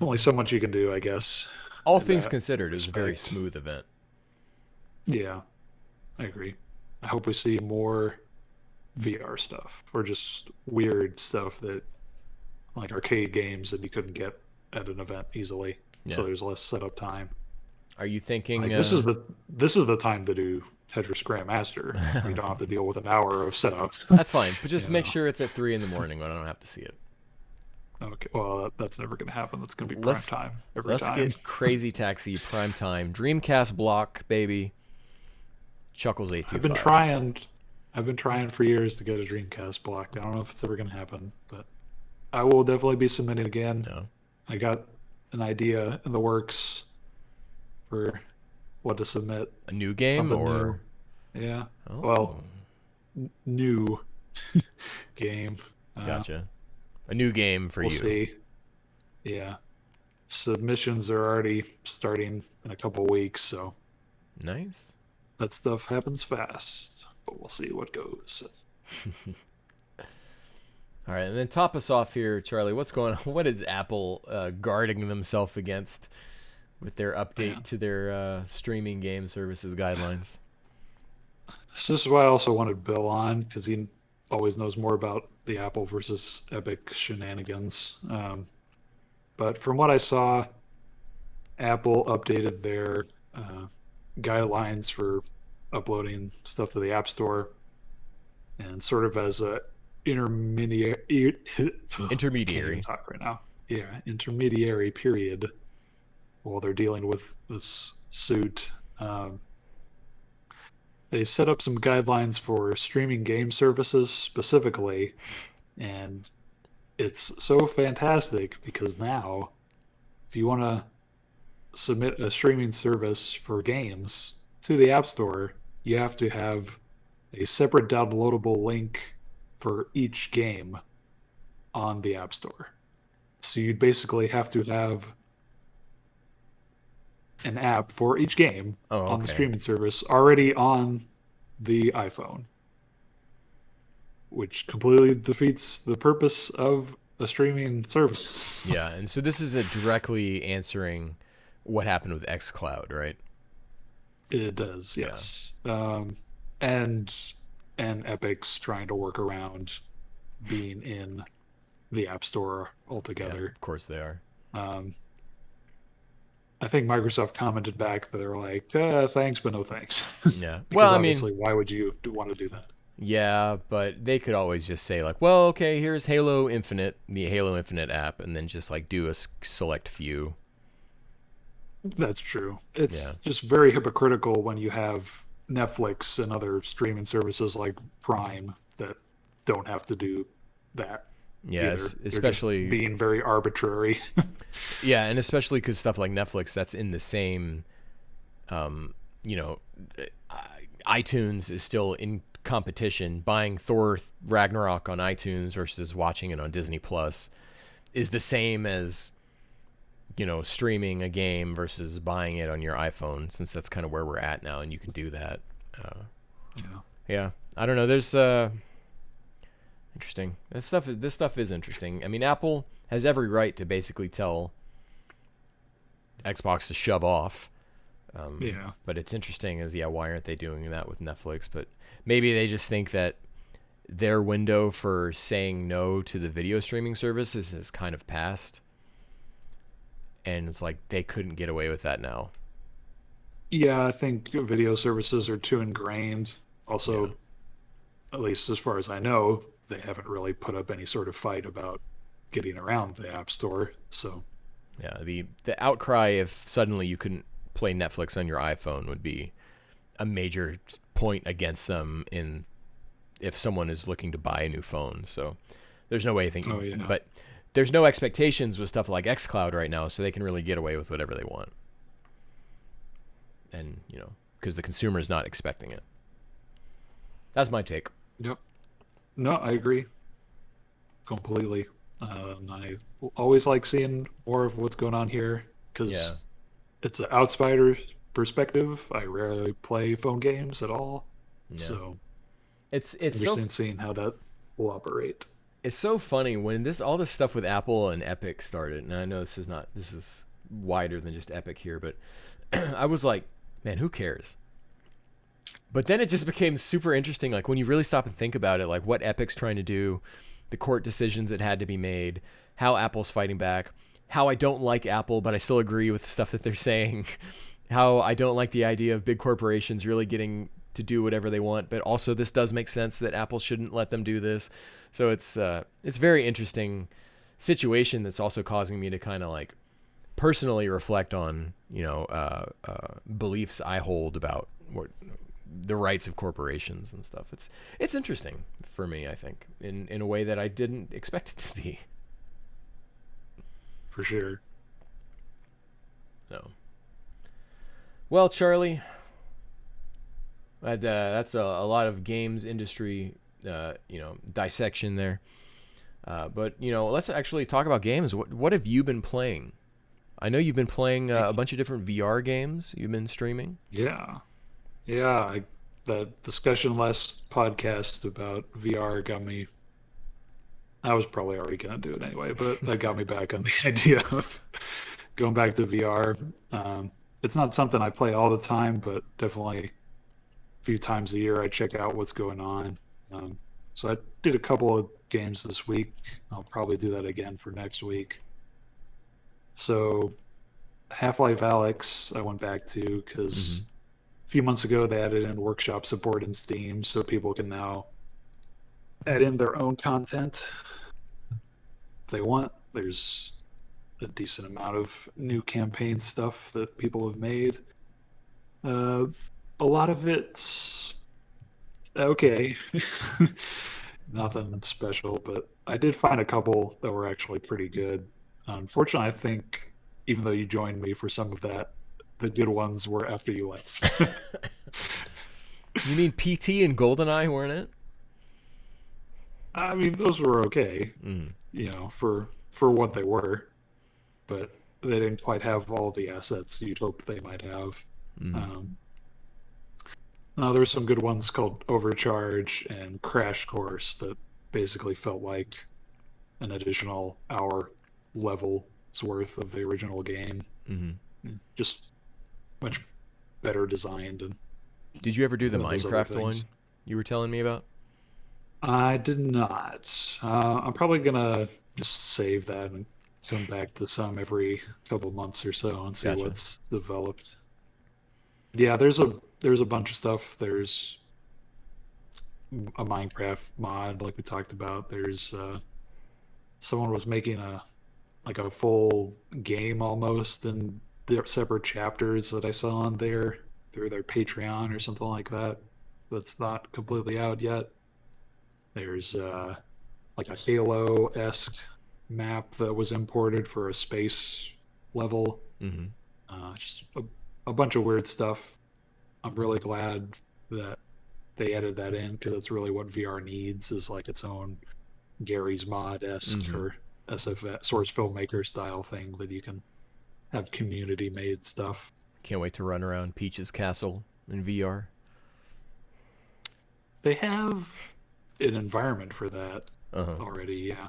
only so much you can do, I guess. All things considered, it was a very smooth event. Yeah, I agree. I hope we see more VR stuff, or just weird stuff that, like arcade games that you couldn't get at an event easily. Yeah. So there's less setup time. Are you thinking like, this is the time to do Tetris Grandmaster? You don't have to deal with an hour of setup. That's fine, but just make sure it's at 3 a.m. when I don't have to see it. Okay, well that's never going to happen. That's going to be prime time every time. Let's get Crazy Taxi prime time. Dreamcast block, baby. Chuckles 825. I've been trying for years to get a Dreamcast block. I don't know if it's ever going to happen, but I will definitely be submitting again. No. I got an idea in the works for what to submit. A new game or new. Yeah. Oh. Well, new game. Gotcha. A new game for you. We'll see. Yeah. Submissions are already starting in a couple weeks, so nice. That stuff happens fast, but we'll see what goes. All right, and then top us off here, Charlie. What's going on? What is Apple guarding themselves against with their update to their streaming game services guidelines? This is why I also wanted Bill on, because he always knows more about the Apple versus Epic shenanigans. But from what I saw, Apple updated their guidelines for uploading stuff to the App Store, and sort of as a intermediary talk right now. Yeah, intermediary period while they're dealing with this suit. They set up some guidelines for streaming game services specifically, and it's so fantastic because now, if you want to submit a streaming service for games to the App Store, you have to have a separate downloadable link for each game on the App Store. So you'd basically have to have an app for each game Oh, on the okay. streaming service already on the iPhone, which completely defeats the purpose of a streaming service. Yeah, and so this is a directly answering what happened with xCloud, right? It does, Yeah. yes. And Epic's trying to work around being in the App Store Yeah, altogether. of course they are. Um, I think Microsoft commented back that they're like, thanks, but no thanks. Yeah. Well, Because I mean, obviously, why would you want to do that? yeah, but they could always just say like, well, okay, here's Halo Infinite, the Halo Infinite app, and then just like do a select few. That's true. Yeah. It's just very hypocritical when you have Netflix and other streaming services like Prime that don't have to do that Yeah, either. They're just especially being very arbitrary. yeah, and especially because stuff like Netflix that's in the same, you know, iTunes is still in competition. Buying Thor Ragnarok on iTunes versus watching it on Disney Plus is the same as streaming a game versus buying it on your iPhone, since that's kind of where we're at now, and you can do that. Yeah. Yeah, I don't know. There's interesting. This stuff is interesting. I mean, Apple has every right to basically tell Xbox to shove off. Yeah. But it's interesting as why aren't they doing that with Netflix? But maybe they just think that their window for saying no to the video streaming services has kind of passed, and it's like they couldn't get away with that now. Yeah, I think video services are too ingrained. Yeah. Also, at least as far as I know, they haven't really put up any sort of fight about getting around the App Store. So, Yeah, the outcry if suddenly you couldn't play Netflix on your iPhone would be a major point against them in if someone is looking to buy a new phone. So there's no way thinking, oh yeah. but there's no expectations with stuff like xCloud right now, so they can really get away with whatever they want. And, because the consumer is not expecting it. That's my take. Yep. No, I agree completely. I always like seeing more of what's going on here Yeah. because it's an outsider perspective. I rarely play phone games at all, Yeah. so It's it's it's so interesting seeing how that will operate. it's so funny when all this stuff with Apple and Epic started. And I know this is wider than just Epic here, but I was like, man, who cares? But then it just became super interesting. Like when you really stop and think about it, like what Epic's trying to do, the court decisions that had to be made, how Apple's fighting back, how I don't like Apple, but I still agree with the stuff that they're saying, how I don't like the idea of big corporations really getting to do whatever they want, but also this does make sense that Apple shouldn't let them do this. So it's very interesting situation that's also causing me to kind of like personally reflect on beliefs I hold about what the rights of corporations and stuff. It's interesting for me, I think, in a way that I didn't expect it to be. For sure. So, well, Charlie, that's a lot of games industry, dissection there. But let's actually talk about games. What have you been playing? I know you've been playing a bunch of different VR games. You've been streaming. Yeah. Yeah, that discussion last podcast about VR got me. I was probably already going to do it anyway, but that got me back on the idea of going back to VR. It's not something I play all the time, but definitely a few times a year I check out what's going on. So I did a couple of games this week. I'll probably do that again for next week. So Half-Life Alyx I went back to because a few months ago they added in workshop support in Steam, so people can now add in their own content if they want. There's a decent amount of new campaign stuff that people have made. A lot of it's okay. Nothing special, but I did find a couple that were actually pretty good. Unfortunately, I think even though you joined me for some of that, the good ones were after you left. You mean PT and GoldenEye weren't it? I mean, those were okay, Mm. for what they were, but they didn't quite have all the assets you'd hope they might have. Mm. Um, no, there were some good ones called Overcharge and Crash Course that basically felt like an additional hour level's worth of the original game. Mm-hmm. Just much better designed and Did you ever do the than those other Minecraft things. one you were telling me about? I did not. I'm probably gonna just save that and come back to some every couple months or so and see Gotcha. what's developed. Yeah, there's a bunch of stuff. There's a Minecraft mod like we talked about. There's someone was making a full game almost in their separate chapters that I saw on there through their Patreon or something like that. That's not completely out yet. There's like a Halo-esque map that was imported for a space level. Mm-hmm. Just a bunch of weird stuff. I'm really glad that they added that in because that's really what VR needs is like its own Gary's Mod-esque Mm-hmm. or SFX source filmmaker style thing that you can have community made stuff. Can't wait to run around Peach's Castle in VR. They have an environment for that Uh huh. already, yeah.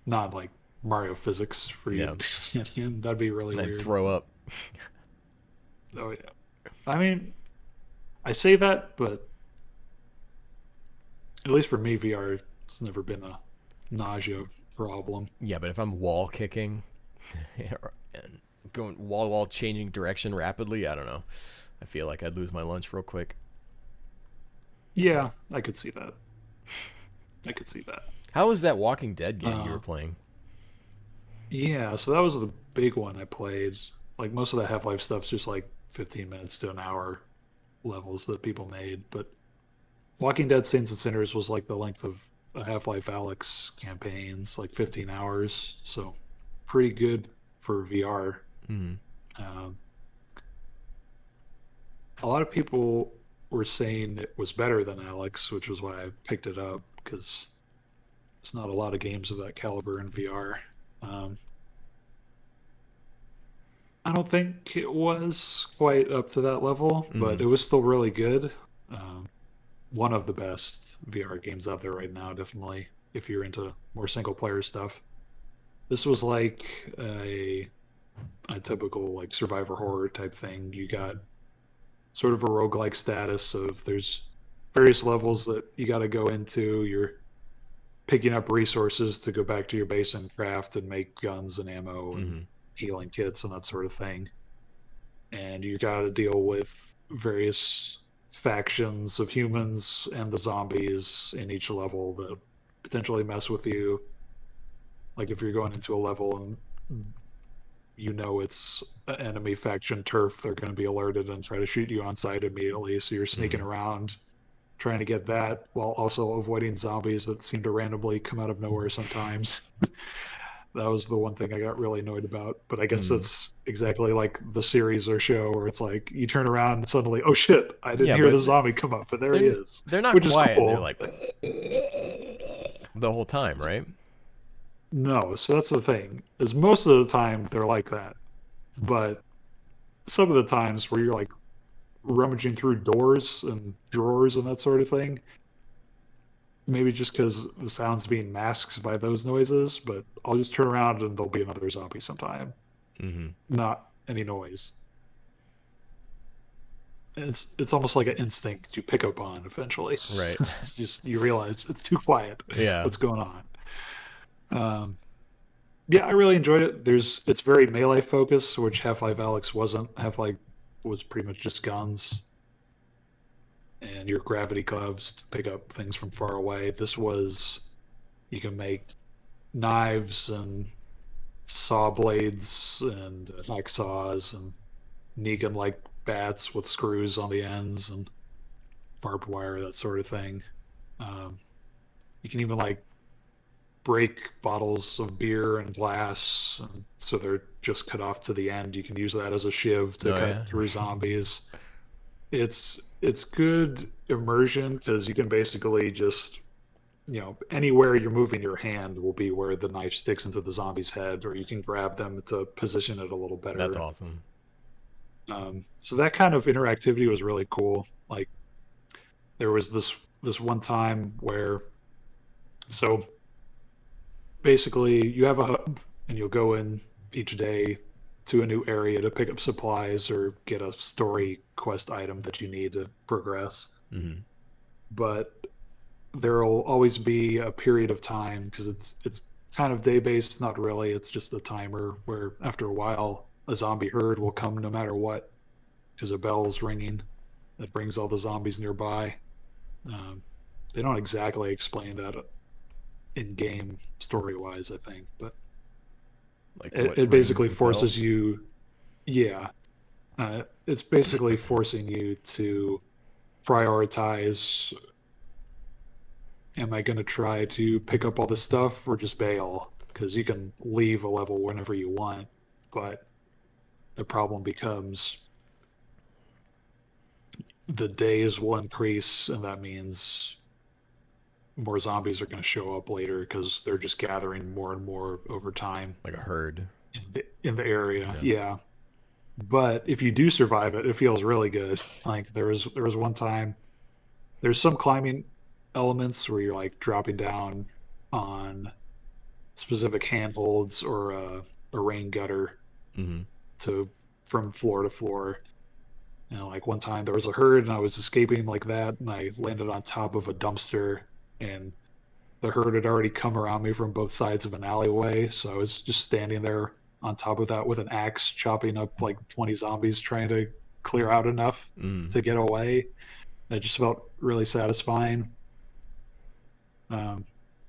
Not like Mario physics for you. Yeah. That'd be really I'd weird. throw up. Oh yeah. I mean, I say that, but at least for me, VR has never been a nausea problem. Yeah, but if I'm wall kicking and going wall to wall, changing direction rapidly, I don't know. I feel like I'd lose my lunch real quick. Yeah, I could see that. I could see that. How was that Walking Dead game you were Uh, playing? yeah, so that was the big one I played. Like most of the Half-Life stuff's just like 15 minutes to an hour levels that people made, but Walking Dead Saints and Sinners was like the length of a Half-Life Alyx campaigns, like 15 hours. So pretty good for VR. Mm-hmm. Um, a lot of people were saying it was better than Alex, which was why I picked it up because there's not a lot of games of that caliber in VR. Um, I don't think it was quite up to that level, but Mm-hmm. it was still really good. Um, one of the best VR games out there right now, definitely, if you're into more single player stuff. This was like a typical like survivor horror type thing. You got sort of a roguelike status of there's various levels that you got to go into. You're picking up resources to go back to your base and craft and make guns and ammo and Mm-hmm. healing kits and that sort of thing. And you got to deal with various factions of humans and the zombies in each level that potentially mess with you. Like if you're going into a level and it's an enemy faction turf, they're going to be alerted and try to shoot you on sight immediately. So you're sneaking Mm-hmm. around trying to get that while also avoiding zombies that seem to randomly come out of nowhere sometimes. That was the one thing I got really annoyed about. But I guess Mm-hmm. that's exactly like the series or show where it's like you turn around and suddenly, oh shit, I didn't Yeah, hear but the zombie come up, but there he they're is, they're not which is quiet. They're cool. like the whole time, right? No, so that's the thing is most of the time they're like that, but some of the times where you're like rummaging through doors and drawers and that sort of thing, maybe just because the sound's being masked by those noises, but I'll just turn around and there'll be another zombie sometime. Mm-hmm. Not any noise. And it's almost like an instinct you pick up on eventually. Right. It's just you realize it's too quiet. Yeah. What's going on? Um, yeah, I really enjoyed it. It's very melee focused, which Half-Life Alyx wasn't. Half-Life was pretty much just guns and your gravity gloves to pick up things from far away. This was you can make knives and saw blades and hacksaws and Negan like bats with screws on the ends and barbed wire, that sort of thing. Um, you can even like break bottles of beer and glass, and so they're just cut off to the end. You can use that as a shiv to Oh cut yeah. through zombies. It's good immersion because you can basically just, anywhere you're moving your hand will be where the knife sticks into the zombie's head, or you can grab them to position it a little That's better. awesome. So that kind of interactivity was really cool. Like there was this one time where, so basically you have a hub and you'll go in each day to a new area to pick up supplies or get a story quest item that you need to progress. Hmm. But there'll always be a period of time because it's kind of day based, not really. It's just a timer where after a while a zombie herd will come no matter what because a bell's ringing that brings all the zombies nearby. Um, they don't exactly explain that in game story wise, I think, but Like it, what it rings basically the bell? forces you, yeah, it's basically forcing you to prioritize. Am I going to try to pick up all this stuff or just bail? Because you can leave a level whenever you want, but the problem becomes the days will increase, and that means more zombies are going to show up later because they're just gathering more and more over time Like a herd. in the area. Yeah. Yeah, but if you do survive it, it feels really good. Like there was one time, there's some climbing elements where you're like dropping down on specific handholds or a rain gutter Hmm. to from floor to floor. Like one time there was a herd and I was escaping like that, and I landed on top of a dumpster, and the herd had already come around me from both sides of an alleyway. So I was just standing there on top of that with an axe, chopping up like 20 zombies, trying to clear out enough Mm. to get away. It just felt really satisfying. Um,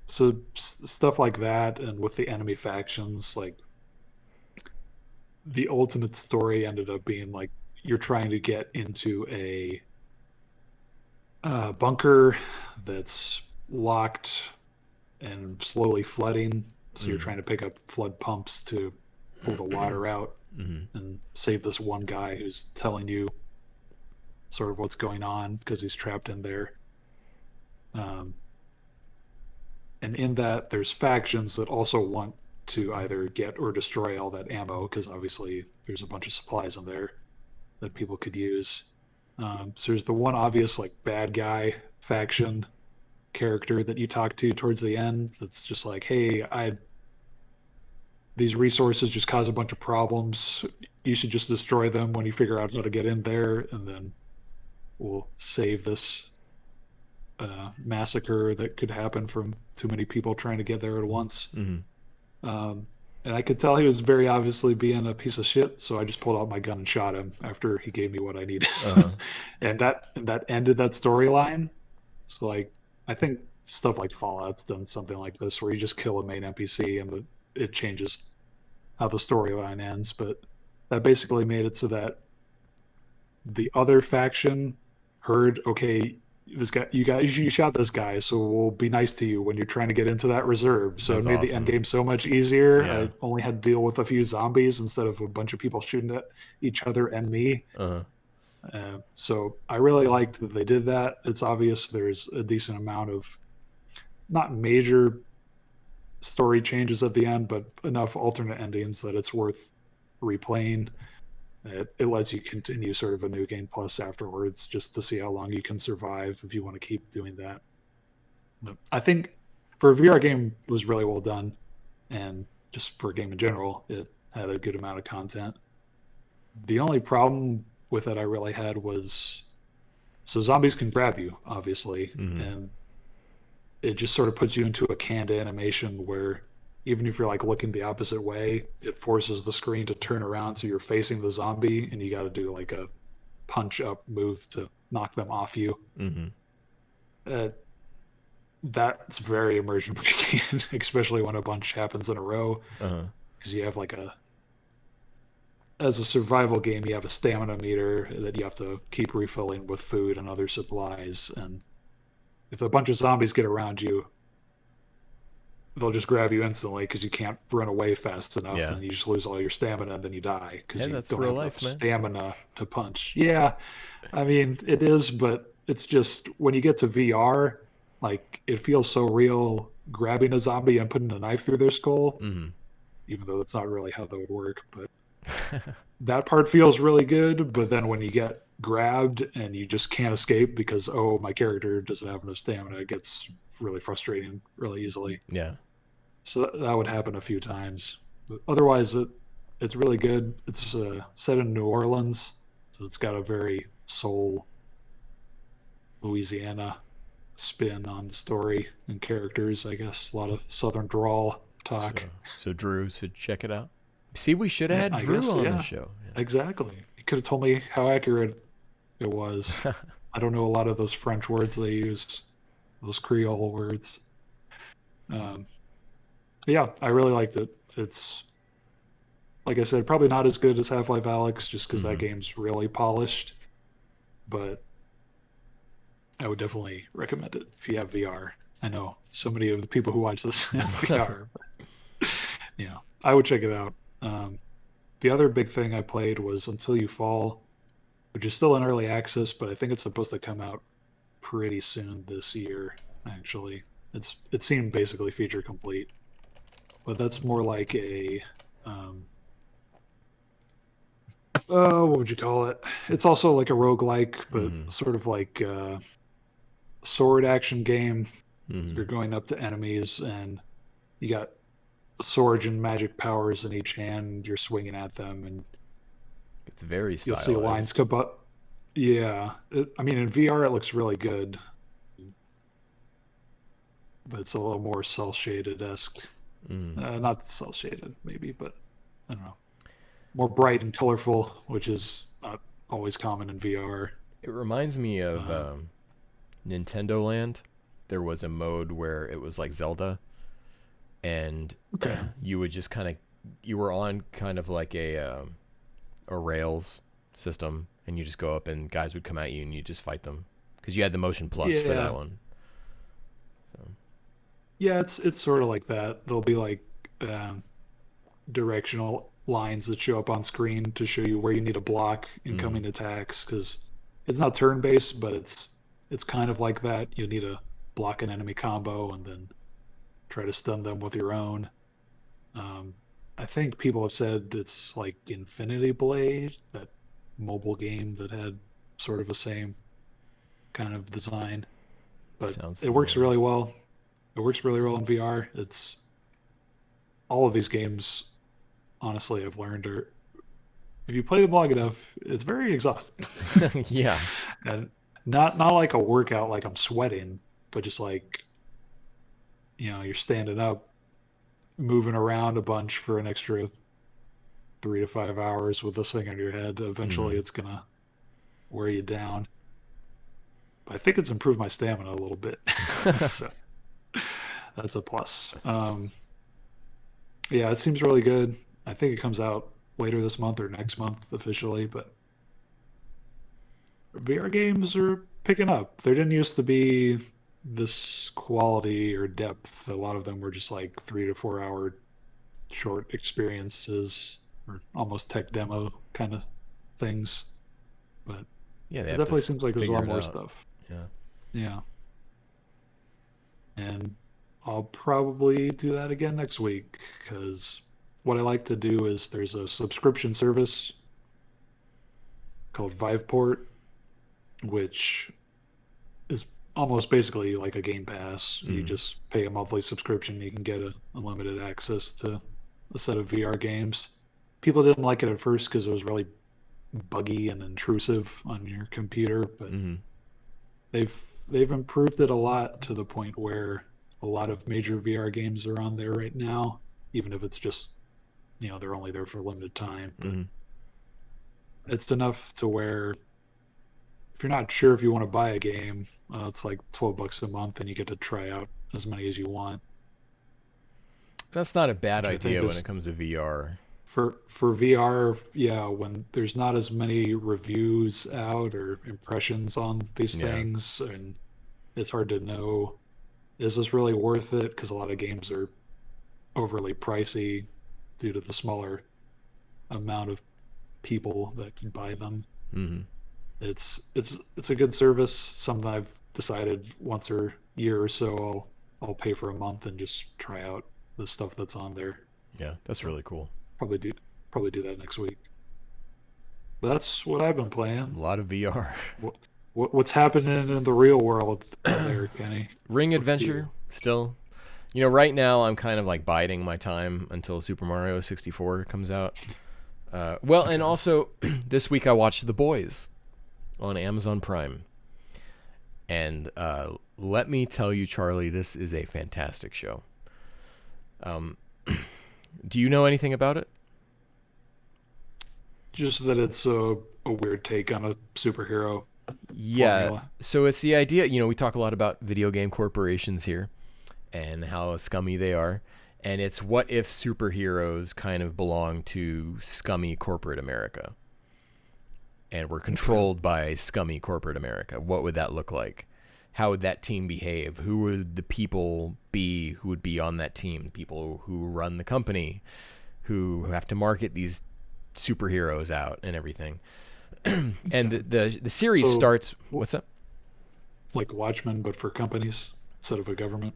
so stuff like that, and with the enemy factions, like the ultimate story ended up being like you're trying to get into a bunker that's locked and slowly flooding. So you're Mm. trying to pick up flood pumps to pull the water out Hmm. and save this one guy who's telling you sort of what's going on because he's trapped in there. Um, and in that, there's factions that also want to either get or destroy all that ammo because obviously there's a bunch of supplies in there that people could use. So there's the one obvious like bad guy faction character that you talk to towards the end that's just like, hey, I these resources just cause a bunch of problems. You should just destroy them when you figure out how to get in there, and then we'll save this massacre that could happen from too many people trying to get there at once. Hmm. Um, and I could tell he was very obviously being a piece of shit, so I just pulled out my gun and shot him after he gave me what I needed. Uh-huh. And that ended that storyline. So like I think stuff like Fallout's done something like this where you just kill a main NPC and it changes how the storyline ends, but that basically made it so that the other faction heard, okay, this guy, you shot this guy, so we'll be nice to you when you're trying to get into that reserve. So it That's made the end awesome. game so much easier. Yeah. I only had to deal with a few zombies instead of a bunch of people shooting at each other and me. Uh-huh. So I really liked that they did that. It's obvious there's a decent amount of not major story changes at the end, but enough alternate endings that it's worth replaying. It lets you continue sort of a new game plus afterwards just to see how long you can survive if you want to keep doing that. But I think for a VR game, it was really well done, and just for a game in general, it had a good amount of content. The only problem with it I really had was so zombies can grab you, obviously, Hmm. and it just sort of puts you into a canned animation where even if you're like looking the opposite way, it forces the screen to turn around so you're facing the zombie and you got to do like a punch up move to knock them off you. Hmm. Uh, that's very immersion breaking, especially when a bunch happens in a row Uh-huh. because you have like a as a survival game you have a stamina meter that you have to keep refilling with food and other supplies, and if a bunch of zombies get around you, they'll just grab you instantly because you can't run away fast enough, Yeah. and you just lose all your stamina, and then you die because Hey, you that's don't real have enough life, man. stamina to punch. Yeah, I mean it is, but it's just when you get to VR, like it feels so real grabbing a zombie and putting a knife through their skull, Mm-hmm. even though that's not really how that would work. But that part feels really good. But then when you get grabbed and you just can't escape because, oh, my character doesn't have enough stamina, it gets really frustrating really easily. Yeah. So that would happen a few times. But otherwise, it's really good. It's set in New Orleans, so it's got a very soul Louisiana spin on the story and characters. I guess a lot of Southern drawl So, talk. so Drew should check it out. See, we should have Yeah, had I Drew guess, on the yeah, show. exactly. You could have told me how accurate it was. Yeah. I don't know a lot of those French words they use, those Creole words. Um, yeah, I really liked it. It's like I said, probably not as good as Half-Life Alyx, just because that Mm-hmm. game's really polished. But I would definitely recommend it if you have VR. I know so many of the people who watch this have VR. Yeah, I would check it out. The other big thing I played was Until You Fall, which is still in early access, but I think it's supposed to come out pretty soon this year. Actually, it seemed basically feature complete, but that's more like a um, what would you call it? It's also like a roguelike, but Mm-hmm. sort of like sword action game. Mm-hmm. You're going up to enemies, and you got swords and magic powers in each hand. You're swinging at them, and It's very you'll see lines stylized. come up. Yeah, I mean, in VR it looks really good, but it's a little more cell shaded esque. Mm. Not cell shaded, maybe, but I don't know. More bright and colorful, which is not always common in VR. It reminds me of Uh, Nintendo Land. There was a mode where it was like Zelda, and okay. you would just kind of you were on kind of like a rails system, and you just go up and guys would come at you and you just fight them because you had the motion plus for that Yeah, one. So, yeah, it's sort of like that. There'll be like um, directional lines that show up on screen to show you where you need to block mm, incoming attacks because it's not turn based, but it's kind of like that. You need to block an enemy combo and then try to stun them with your own. Um, I think people have said it's like Infinity Blade, that mobile game that had sort of the same kind of design, but sounds it works familiar. really well. It works really well in VR. It's all of these games, honestly, I've learned are if you play them long enough, it's very exhausting. Yeah. And not like a workout like I'm sweating, but just like, you're standing up, moving around a bunch for an extra 3 to 5 hours with this thing on your head. Eventually Mm. it's gonna wear you down. But I think it's improved my stamina a little bit. So that's a plus. Yeah, it seems really good. I think it comes out later this month or next month officially, but VR games are picking up. There didn't used to be this quality or depth. A lot of them were just like 3 to 4 hour short experiences or almost tech demo kind of things. But Yeah, they it have to definitely seems like there's a figure lot it more out. stuff. Yeah. Yeah. And I'll probably do that again next week because what I like to do is there's a subscription service called Viveport, which is almost basically like a Game Pass. You Mm. just pay a monthly subscription, you can get unlimited access to a set of VR games. People didn't like it at first because it was really buggy and intrusive on your computer, but Mm. they've improved it a lot to the point where a lot of major VR games are on there right now, even if it's just they're only there for a limited time. But Mm. it's enough to where if you're not sure if you want to buy a game, it's like $12 a month, and you get to try out as many as you want, That's not a bad which I think idea when is it comes to VR. for VR. Yeah, when there's not as many reviews out or impressions on these Yeah. things, and it's hard to know is this really worth it because a lot of games are overly pricey due to the smaller amount of people that can buy them. Mm-hmm. It's a good service. Something I've decided once a year or so I'll pay for a month and just try out the stuff that's on there. Yeah, that's So really cool. probably do probably do that next week. But that's what I've been A playing. lot of VR. What, what's happening in the real world there, Kenny? Ring With Adventure you? still. You know, right now I'm kind of like biding my time until Super Mario 64 comes out. Well, and Okay. also this week I watched The Boys on Amazon Prime. And let me tell you, Charlie, this is a fantastic show. Um, do you know anything about it? Just that it's a weird take on a superhero Yeah. formula. So it's the idea, you know, we talk a lot about video game corporations here and how scummy they are. And it's what if superheroes kind of belong to scummy corporate America and were Okay. controlled by scummy corporate America? What would that look like? How would that team behave? Who would the people be who would be on that team? People who run the company, who have to market these superheroes out and everything. And Okay. the series So, starts. w- What's up? like Watchmen, but for companies instead of a government.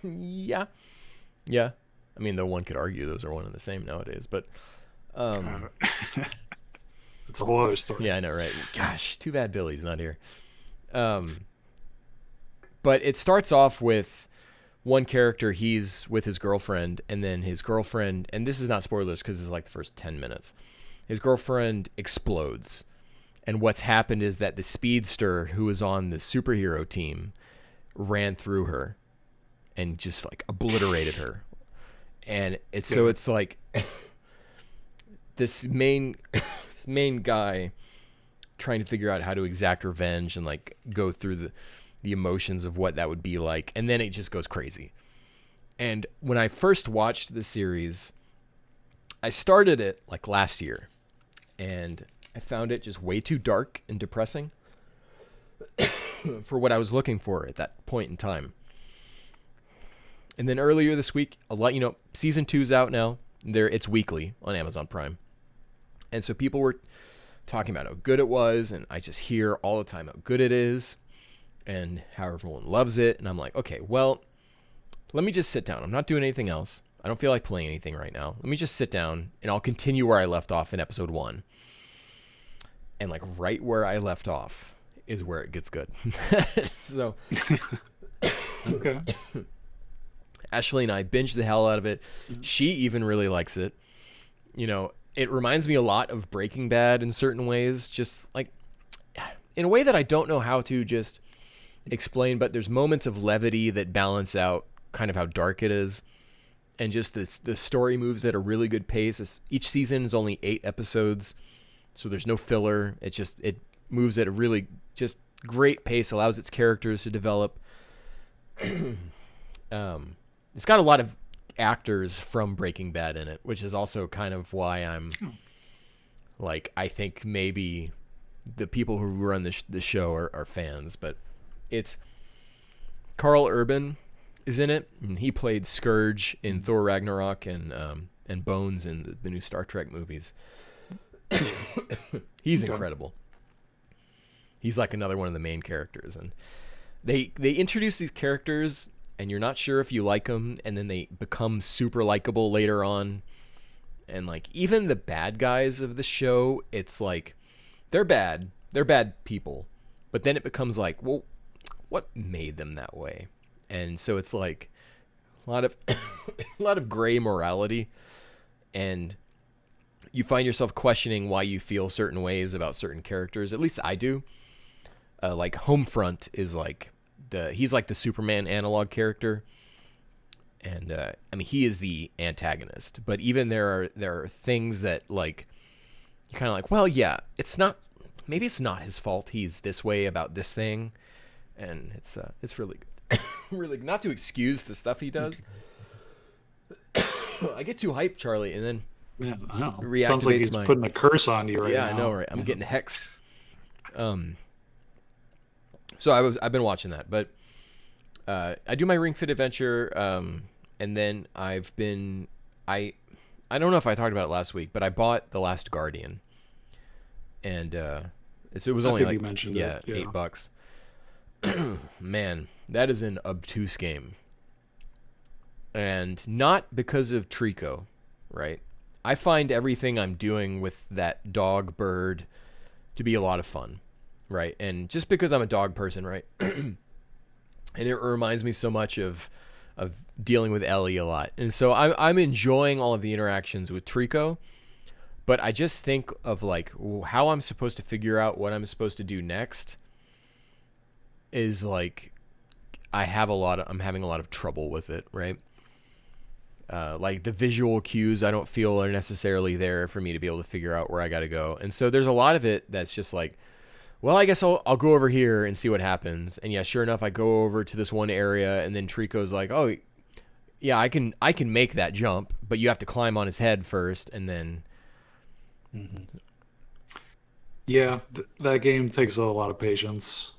Yeah, yeah. I mean, though one could argue those are one and the same nowadays, but Uh, um, it's a whole other story. yeah, I know, right? Gosh, too bad Billy's not here. Um, but it starts off with one character. He's with his girlfriend, and then his girlfriend, and this is not spoilers because it's like the first 10 minutes. His girlfriend explodes, and what's happened is that the speedster who was on the superhero team ran through her and just like obliterated her. And it's so Yeah. it's like this main this main guy trying to figure out how to exact revenge and like go through the emotions of what that would be like, and then it just goes crazy. And when I first watched the series, I started it like last year, and I found it just way too dark and depressing for what I was looking for at that point in time. And then earlier this week, I'll let you know, season 2's out now. It's weekly on Amazon Prime. And so people were talking about how good it was, and I just hear all the time how good it is and how everyone loves it. And I'm like, okay, well, let me just sit down. I'm not doing anything else. I don't feel like playing anything right now. Let me just sit down and I'll continue where I left off in episode 1. And like right where I left off is where it gets good. So Okay. Ashley and I binged the hell out of it. She even really likes it. You know, it reminds me a lot of Breaking Bad in certain ways, just like in a way that I don't know how to just explain, but there's moments of levity that balance out kind of how dark it is. And just the story moves at a really good pace. Each season is only 8 episodes, so there's no filler. It moves at a really just great pace, allows its characters to develop. It's got a lot of actors from Breaking Bad in it, which is also kind of why I'm like, I think maybe the people who run the show are fans, but it's Carl Urban is in it, and he played Scourge in Thor Ragnarok and Bones in the new Star Trek movies. He's Okay. incredible. He's like another one of the main characters, and they introduce these characters, and you're not sure if you like them, and then they become super likable later on. And like even the bad guys of the show, it's like they're bad people, but then it becomes like, well, what made them that way? And so it's like a lot of a lot of gray morality, and you find yourself questioning why you feel certain ways about certain characters. At least I do. Like Homefront is like he's like the Superman analog character, and I mean he is the antagonist. But even there are things that like you kind of like, well, yeah, maybe it's not his fault. He's this way about this thing, and it's really good. Really, not to excuse the stuff he does. I get too hyped, Charlie, and then Yeah, I know. Sounds like reactivates he's my. putting a curse on you right Yeah, I know, now. right? I'm Yeah. getting hexed. So I've been watching that, but I do my Ring Fit Adventure. and then I don't know if I talked about it last week, but I bought The Last Guardian, and it was only think like you mentioned it. Yeah. $8. Man, that is an obtuse game, and not because of Trico, right? I find everything I'm doing with that dog bird to be a lot of fun, right? And just because I'm a dog person, right? And it reminds me so much of dealing with Ellie a lot. And so I'm enjoying all of the interactions with Trico, but I just think of like how I'm supposed to figure out what I'm supposed to do next is like I'm having a lot of trouble with it, right? Like the visual cues I don't feel are necessarily there for me to be able to figure out where I got to go. And so there's a lot of it that's just like, well, I guess I'll go over here and see what happens. And yeah, sure enough, I go over to this one area, and then Trico's like, oh, yeah, I can make that jump, but you have to climb on his head first, and then. Mm-hmm. Yeah, that game takes a lot of patience.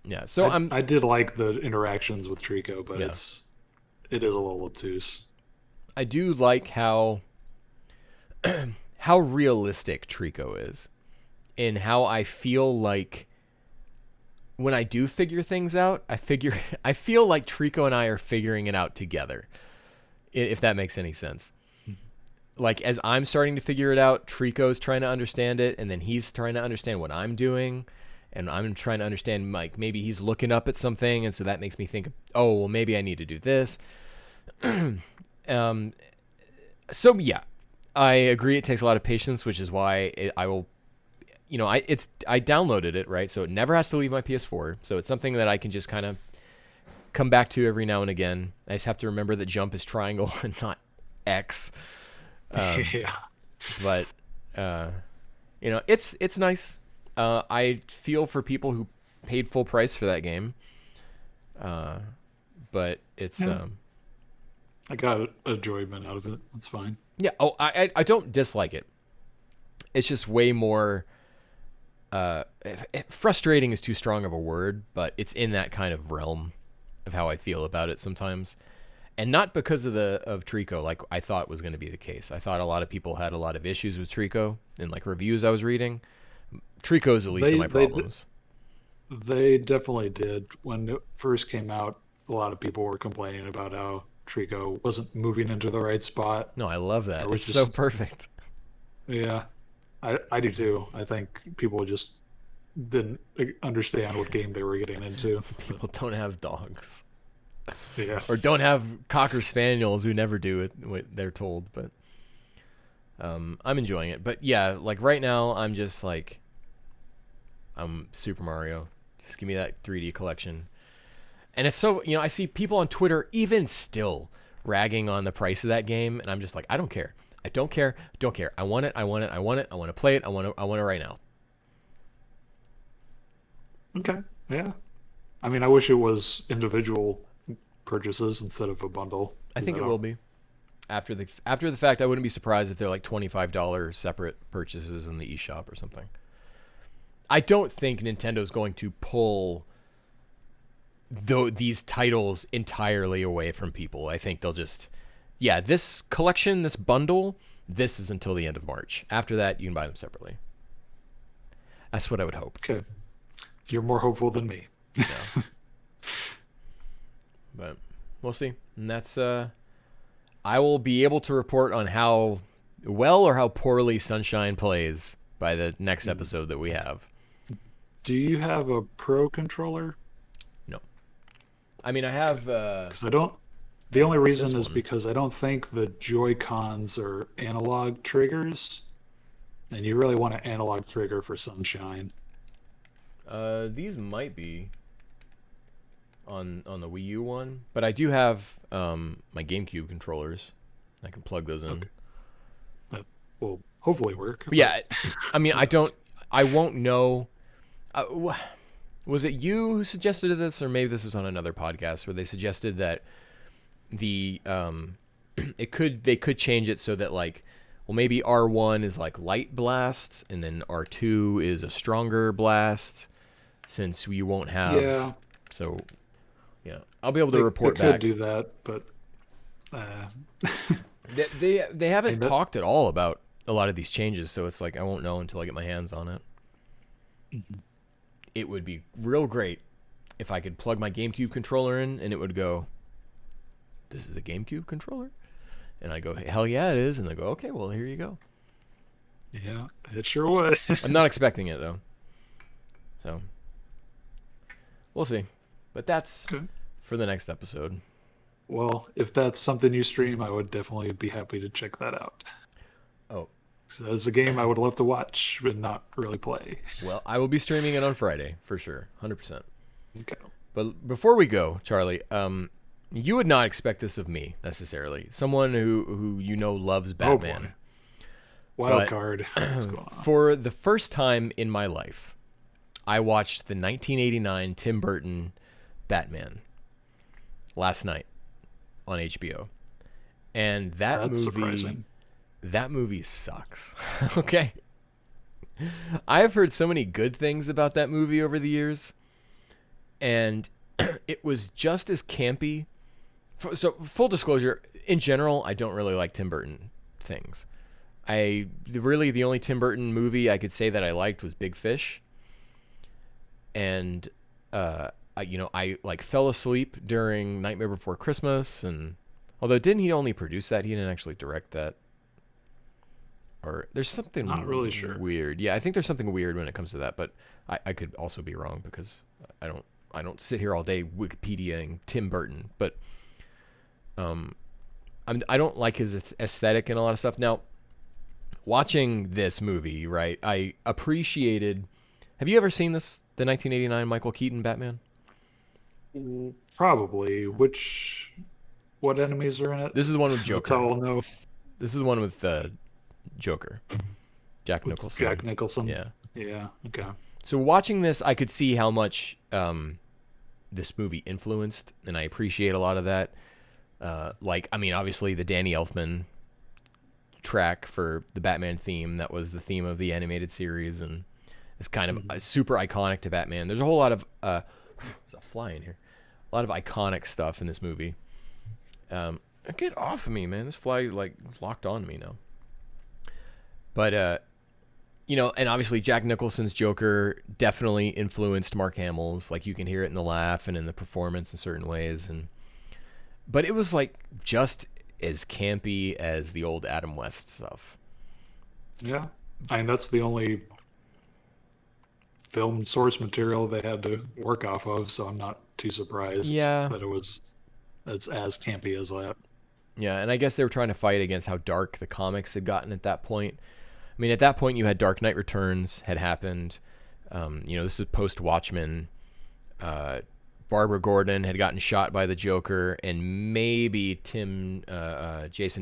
Yeah, so I did like the interactions with Trico, but Yeah. it is a little obtuse. I do like how how realistic Trico is, and how I feel like when I do figure things out, I feel like Trico and I are figuring it out together, if that makes any sense. Like as I'm starting to figure it out, Trico's trying to understand it, and then he's trying to understand what I'm doing, and I'm trying to understand like maybe he's looking up at something, and so that makes me think, oh, well, maybe I need to do this. So yeah, I agree. It takes a lot of patience, which is why I will, I downloaded it, right? So it never has to leave my PS4. So it's something that I can just kind of come back to every now and again. I just have to remember that jump is triangle and not X. Yeah. But it's nice. I feel for people who paid full price for that game. But it's I got enjoyment out of it. That's fine. Yeah. Oh, I don't dislike it. It's just way more. Frustrating is too strong of a word, but it's in that kind of realm of how I feel about it sometimes, and not because of Trico, like I thought was going to be the case. I thought a lot of people had a lot of issues with Trico in like reviews I was reading. Trico's the least of my problems. They definitely did. When it first came out, a lot of people were complaining about how Trico wasn't moving into the right spot. No, I love that. It's so perfect. Yeah, I do too. I think people just didn't understand what game they were getting into. People don't have dogs. Yeah. Or don't have Cocker Spaniels who never do what they're told. But I'm enjoying it. But yeah, like right now, I'm just like, I'm Super Mario. Just give me that 3D collection. And it's so, I see people on Twitter even still ragging on the price of that game, and I'm just like, I don't care. I don't care. Don't care. I want it. I want it. I want it. I want to play it. I want it right now. Okay. Yeah. I mean, I wish it was individual purchases instead of a bundle. I think it will be. After the fact, I wouldn't be surprised if they're like $25 separate purchases in the eShop or something. I don't think Nintendo's going to pull these titles entirely away from people. I think they'll just, this collection, this bundle, this is until the end of March. After that, you can buy them separately. That's what I would hope. Okay. You're more hopeful than me. Yeah. But we'll see. And that's, I will be able to report on how well or how poorly Sunshine plays by the next episode that we have. Do you have a Pro controller? I mean, I have. Because I don't. The only reason is because I don't think the Joy-Cons are analog triggers, and you really want an analog trigger for Sunshine. These might be on the Wii U one, but I do have my GameCube controllers. I can plug those in. Okay. That will hopefully work. But yeah, I mean, I won't know. Was it you who suggested this, or maybe this was on another podcast where they suggested that they could change it so that like, well, maybe R1 is like light blast, and then R2 is a stronger blast, since you won't have. Yeah. So, yeah, I'll be able to report back. They could do that, but Uh, They haven't and that, talked at all about a lot of these changes, so it's like I won't know until I get my hands on it. It would be real great if I could plug my GameCube controller in and it would go, "This is a GameCube controller," and I go, "Hell yeah, it is," and they go, "Okay, well here you go." yeah, it sure would. I'm not expecting it though, so we'll see. But that's Okay. for the next episode. Well, if that's something you stream, I would definitely be happy to check that out. Oh, So it's a game I would love to watch, but not really play. well, I will be streaming it on Friday for sure, 100%. Okay. But before we go, Charlie, you would not expect this of me necessarily. Someone who you know loves Batman. Wild But card. What's going on? for the first time in my life, I watched the 1989 Tim Burton Batman last night on HBO. And That's surprising. that movie sucks. Okay. I have heard so many good things about that movie over the years, and it was just as campy. So, full disclosure, in general, I don't really like Tim Burton things. The only Tim Burton movie I could say that I liked was Big Fish, and I like fell asleep during Nightmare Before Christmas, and although didn't he only produce that, he didn't actually direct that. Or there's something Not really sure. weird. Yeah, I think there's something weird when it comes to that, but I could also be wrong because I don't sit here all day Wikipediaing Tim Burton, but I don't like his aesthetic and a lot of stuff. Now, watching this movie, right, I appreciated. Have you ever seen the 1989 Michael Keaton Batman? Probably. What enemies are in it? This is the one with That's Joker. how I'll know. This is the one with Joker, Jack With Nicholson. Jack Nicholson. Yeah. Yeah. Okay. So watching this, I could see how much this movie influenced, and I appreciate a lot of that. Obviously the Danny Elfman track for the Batman theme, that was the theme of the animated series, and it's kind of super iconic to Batman. There's a whole lot of there's a fly in here. A lot of iconic stuff in this movie. Get off of me, man. This fly is like locked on me now. But and obviously Jack Nicholson's Joker definitely influenced Mark Hamill's. Like you can hear it in the laugh and in the performance in certain ways, but it was like just as campy as the old Adam West stuff. Yeah. I mean, that's the only film source material they had to work off of, so I'm not too surprised Yeah. that it's as campy as that. Yeah, and I guess they were trying to fight against how dark the comics had gotten at that point. I mean, at that point, you had Dark Knight Returns had happened. This is post-Watchmen. Barbara Gordon had gotten shot by the Joker, and maybe Jason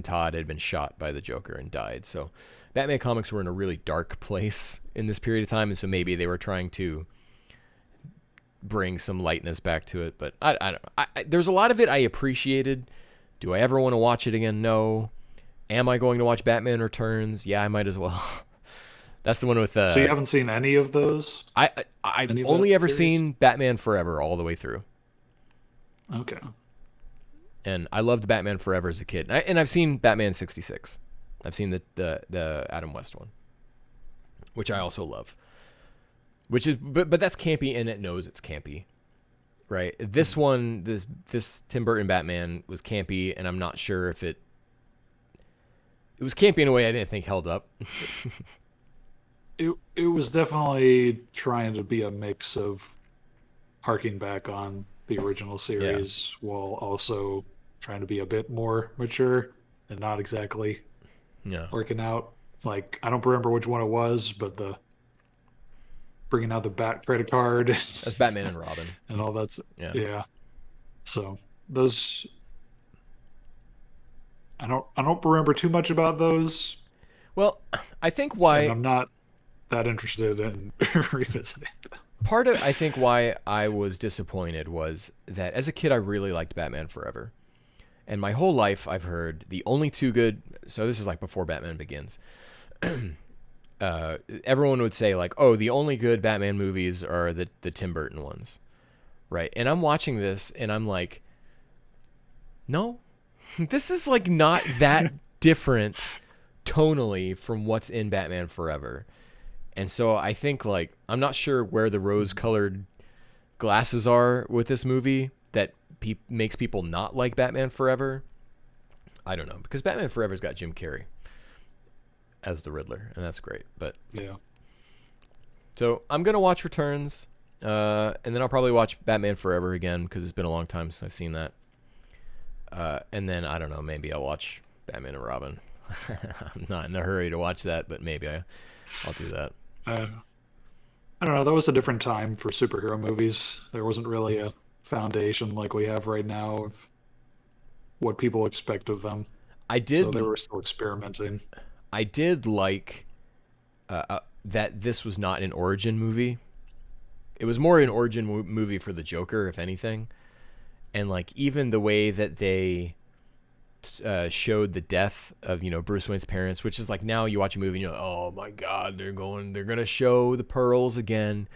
Todd had been shot by the Joker and died. So Batman comics were in a really dark place in this period of time, and so maybe they were trying to bring some lightness back to it. But I don't know. There's a lot of it I appreciated. Do I ever want to watch it again? No. Am I going to watch Batman Returns? Yeah, I might as well. That's the one with. So you haven't seen any of those? I've Any of only that ever series? seen Batman Forever all the way through, Okay. and I loved Batman Forever as a kid. And I've seen Batman 66. I've seen the Adam West one, which I also love. But that's campy, and it knows it's campy, right? This one, this Tim Burton Batman was campy, and I'm not sure if it was campy in a way I didn't think held up. It was definitely trying to be a mix of harking back on the original series while also trying to be a bit more mature and not exactly Yeah. working out. Like, I don't remember which one it was, but the bringing out the Bat credit card That's Batman and Robin. and all that's Yeah. yeah. So those I don't remember too much about those, Well, I think and why I'm not that interested in revisiting. I think why I was disappointed was that as a kid I really liked Batman Forever. And my whole life I've heard the only two good, so this is like before Batman Begins. Everyone would say like, "Oh, the only good Batman movies are the Tim Burton ones." Right? And I'm watching this and I'm like, "No." This is like not that different tonally from what's in Batman Forever. And so I think like I'm not sure where the rose-colored glasses are with this movie that makes people not like Batman Forever. I don't know, because Batman Forever's got Jim Carrey as the Riddler, and that's great. But Yeah. so I'm gonna watch Returns, and then I'll probably watch Batman Forever again because it's been a long time since I've seen that. And then I don't know, maybe I'll watch Batman and Robin. I'm not in a hurry to watch that, but maybe I'll do that. I don't know. That was a different time for superhero movies. There wasn't really a foundation like we have right now of what people expect of them. I did. So they were still experimenting. I did like that this was not an origin movie. It was more an origin movie for the Joker, if anything. And like even the way that they showed the death of Bruce Wayne's parents, which is like now you watch a movie and you're like, oh my god, they're gonna show the pearls again.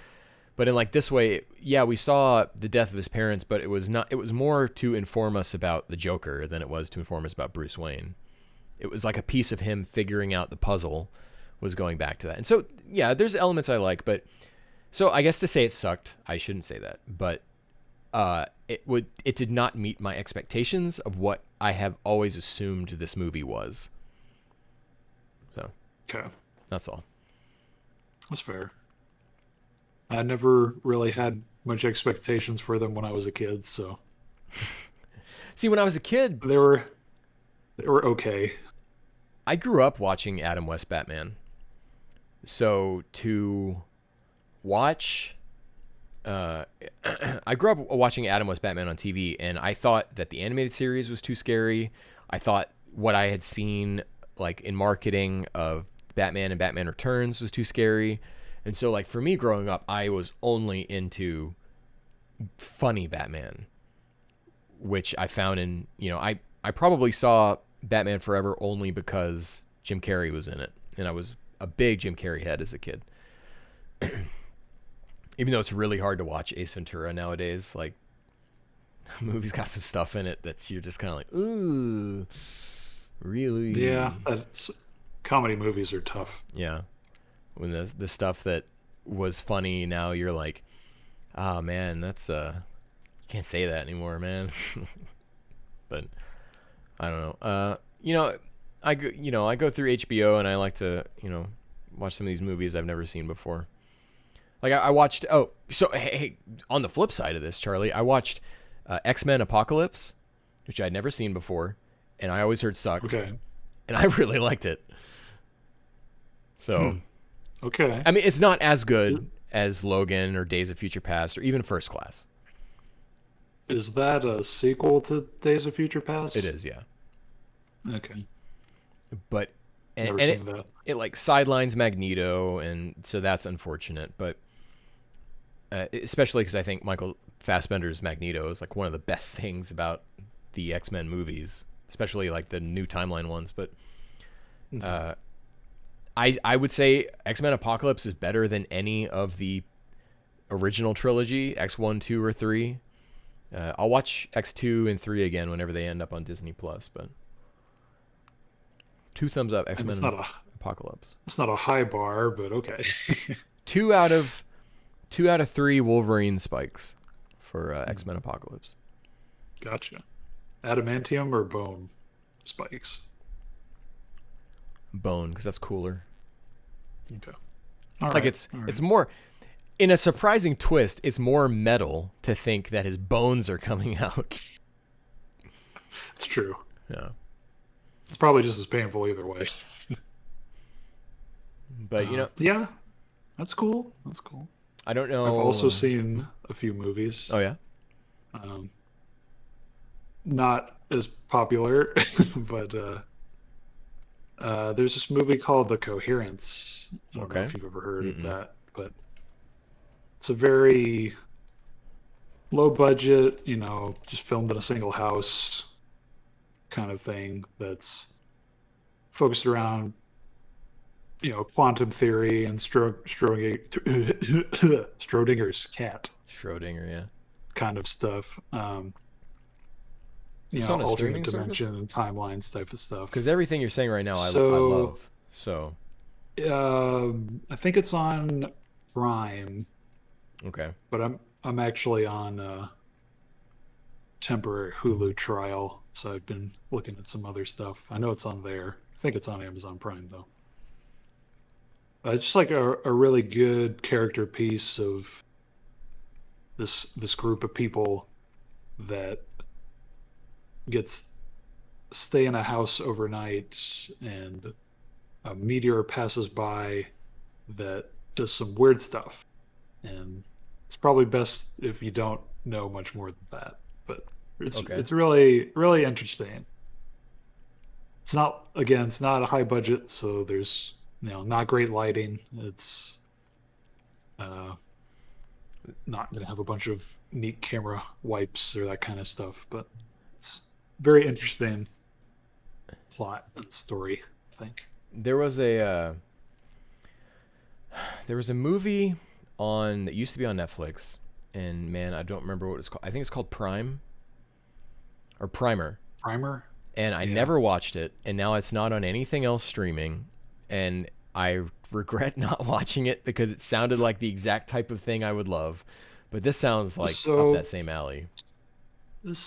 But in like this way, yeah, we saw the death of his parents, but it was more to inform us about the Joker than it was to inform us about Bruce Wayne. It was like a piece of him figuring out the puzzle was going back to that. And so yeah, there's elements I like, but so I guess to say it sucked, I shouldn't say that, but it did not meet my expectations of what I have always assumed this movie was. So, Okay. that's all. That's fair. I never really had much expectations for them when I was a kid, so See, when I was a kid, they were okay. I grew up watching Adam West Batman. So to watch I grew up watching Adam West Batman on TV, and I thought that the animated series was too scary. I thought what I had seen like in marketing of Batman and Batman Returns was too scary. And so like for me growing up, I was only into funny Batman, which I found in, I probably saw Batman Forever only because Jim Carrey was in it. And I was a big Jim Carrey head as a kid. Even though it's really hard to watch Ace Ventura nowadays, like the movie's got some stuff in it that's you're just kind of like, ooh, really? Yeah, comedy movies are tough. Yeah. When the stuff that was funny now you're like, oh man, that's you can't say that anymore, man. But I don't know. I go through HBO and I like to, watch some of these movies I've never seen before. Like I watched. Oh, so hey, on the flip side of this, Charlie, I watched X-Men Apocalypse, which I'd never seen before, and I always heard sucked. Okay. And I really liked it. So, okay. I mean, it's not as good as Logan or Days of Future Past or even First Class. Is that a sequel to Days of Future Past? It is, yeah. Okay. But Never seen that. It like sidelines Magneto, and so that's unfortunate. But especially because I think Michael Fassbender's Magneto is like one of the best things about the X-Men movies, especially like the new timeline ones. But I would say X-Men Apocalypse is better than any of the original trilogy, X1, 2, or 3. I'll watch X2 and 3 again whenever they end up on Disney Plus. But 2 thumbs up, X-Men Apocalypse. It's not a high bar, but okay. 2 out of 3 Wolverine spikes for X-Men Apocalypse. Gotcha. Adamantium or bone spikes? Bone, because that's cooler. Okay. It's more, in a surprising twist, it's more metal to think that his bones are coming out. It's true. Yeah. It's probably just as painful either way. But yeah, that's cool. That's cool. I don't know. I've also seen a few movies. Oh yeah. Not as popular, but there's this movie called The Coherence. I don't know if you've ever heard of that, but it's a very low budget, just filmed in a single house kind of thing that's focused around quantum theory and Schrodinger's cat. Schrodinger, yeah. Kind of stuff. Is this on a alternate streaming service? dimension and timelines type of stuff. Because everything you're saying right now, I So love. So, I think it's on Prime, okay. but I'm actually on temporary Hulu trial, so I've been looking at some other stuff. I know it's on there. I think it's on Amazon Prime though. It's just like a really good character piece of this group of people that gets stay in a house overnight, and a meteor passes by that does some weird stuff, and it's probably best if you don't know much more than that. But Okay. it's really interesting. It's not a high budget, so there's not great lighting. It's uh, not gonna have a bunch of neat camera wipes or that kind of stuff, but it's very interesting plot and story, I think. There was a movie on that used to be on Netflix, and man, I don't remember what it's called. I think it's called Prime or Primer. Primer? And I Yeah. never watched it, and now it's not on anything else streaming, and I regret not watching it because it sounded like the exact type of thing I would love. But this sounds like up So that same alley.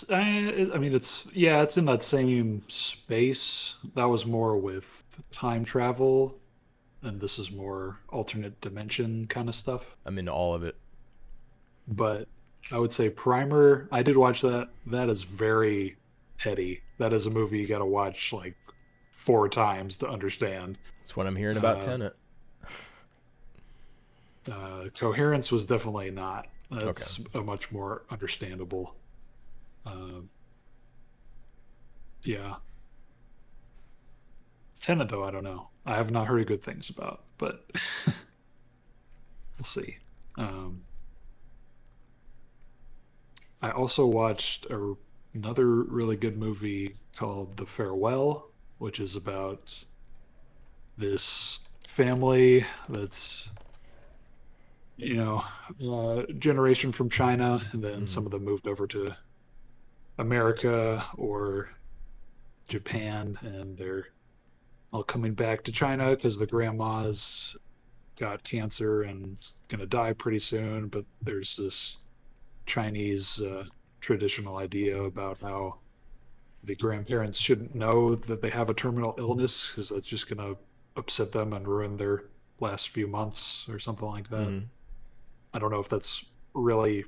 I mean, it's in that same space. That was more with time travel, and this is more alternate dimension kind of stuff. I'm into all of it. But I would say Primer, I did watch that. That is very heady. That is a movie you got to watch like 4 times to understand. That's what I'm hearing about Uh, Tenet. Coherence was definitely not. Okay. That's a much more understandable. Uh, yeah. Tenet, though, I don't know. I have not heard good things about, but we'll see. Um, I also watched another really good movie called The Farewell, which is about this family that's, generation from China, and then Hmm. some of them moved over to America or Japan, and they're all coming back to China because the grandma's got cancer and is gonna die pretty soon. But there's this Chinese traditional idea about how the grandparents shouldn't know that they have a terminal illness because that's just gonna upset them and ruin their last few months or something like that. Hmm. I don't know if that's really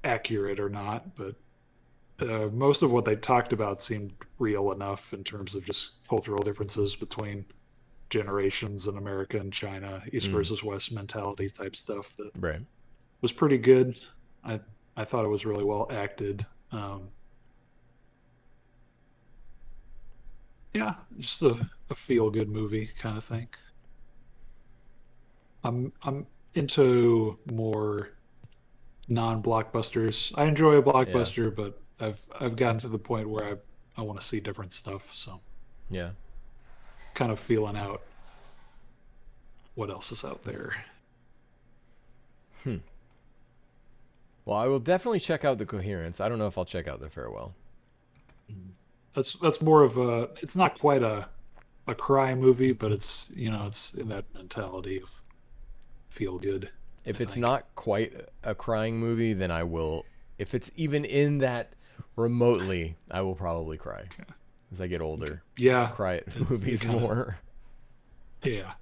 accurate or not, but most of what they talked about seemed real enough in terms of just cultural differences between generations in America and China, East Mm. versus West mentality type stuff that Right. was pretty good. I I thought it was really well acted. Yeah, just a feel good movie kind of thing. I'm into more non blockbusters. I enjoy a Yeah. blockbuster, but I've gotten to the point where I want to see different stuff. So Yeah. kind of feeling out what else is out there. Hmm. Well, I will definitely check out the Coherence. I don't know if I'll check out the Farewell. Mm. That's more of a. It's not quite a cry movie, but it's in that mentality of feel good. I If it's think. not quite a crying movie, then I will. If it's even in that remotely, I will probably cry Okay. as I get Okay. older. I Yeah, cry at it movies kind of. more. Yeah.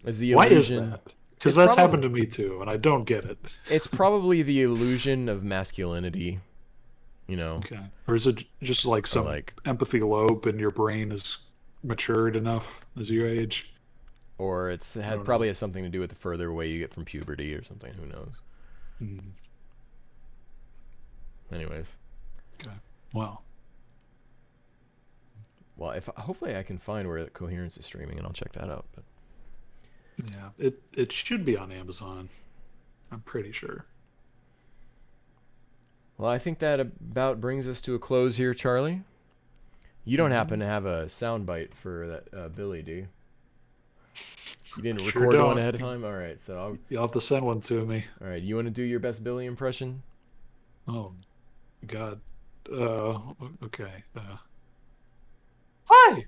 As the Why is illusion. that? Because It's that's probably happened to me too, and I don't get it. it's probably the illusion of masculinity, you know, Okay. Or is it just like or some like, empathy lobe in your brain is matured enough as you age? or it's I had don't know. probably has something to do with the further away you get from puberty or something. Who knows? Hmm. Anyways, Okay. Wow. well, if hopefully I can find where Coherence is streaming and I'll check that out. But Yeah. It should be on Amazon. I'm pretty sure. well, I think that about brings us to a close here, Charlie. You don't Hmm. happen to have a soundbite for that Billy, do you? You didn't Sure record one don't. ahead of time. All right, so You'll have to send one to me. all right. You want to do your best Billy impression? Oh God. Okay. Hi.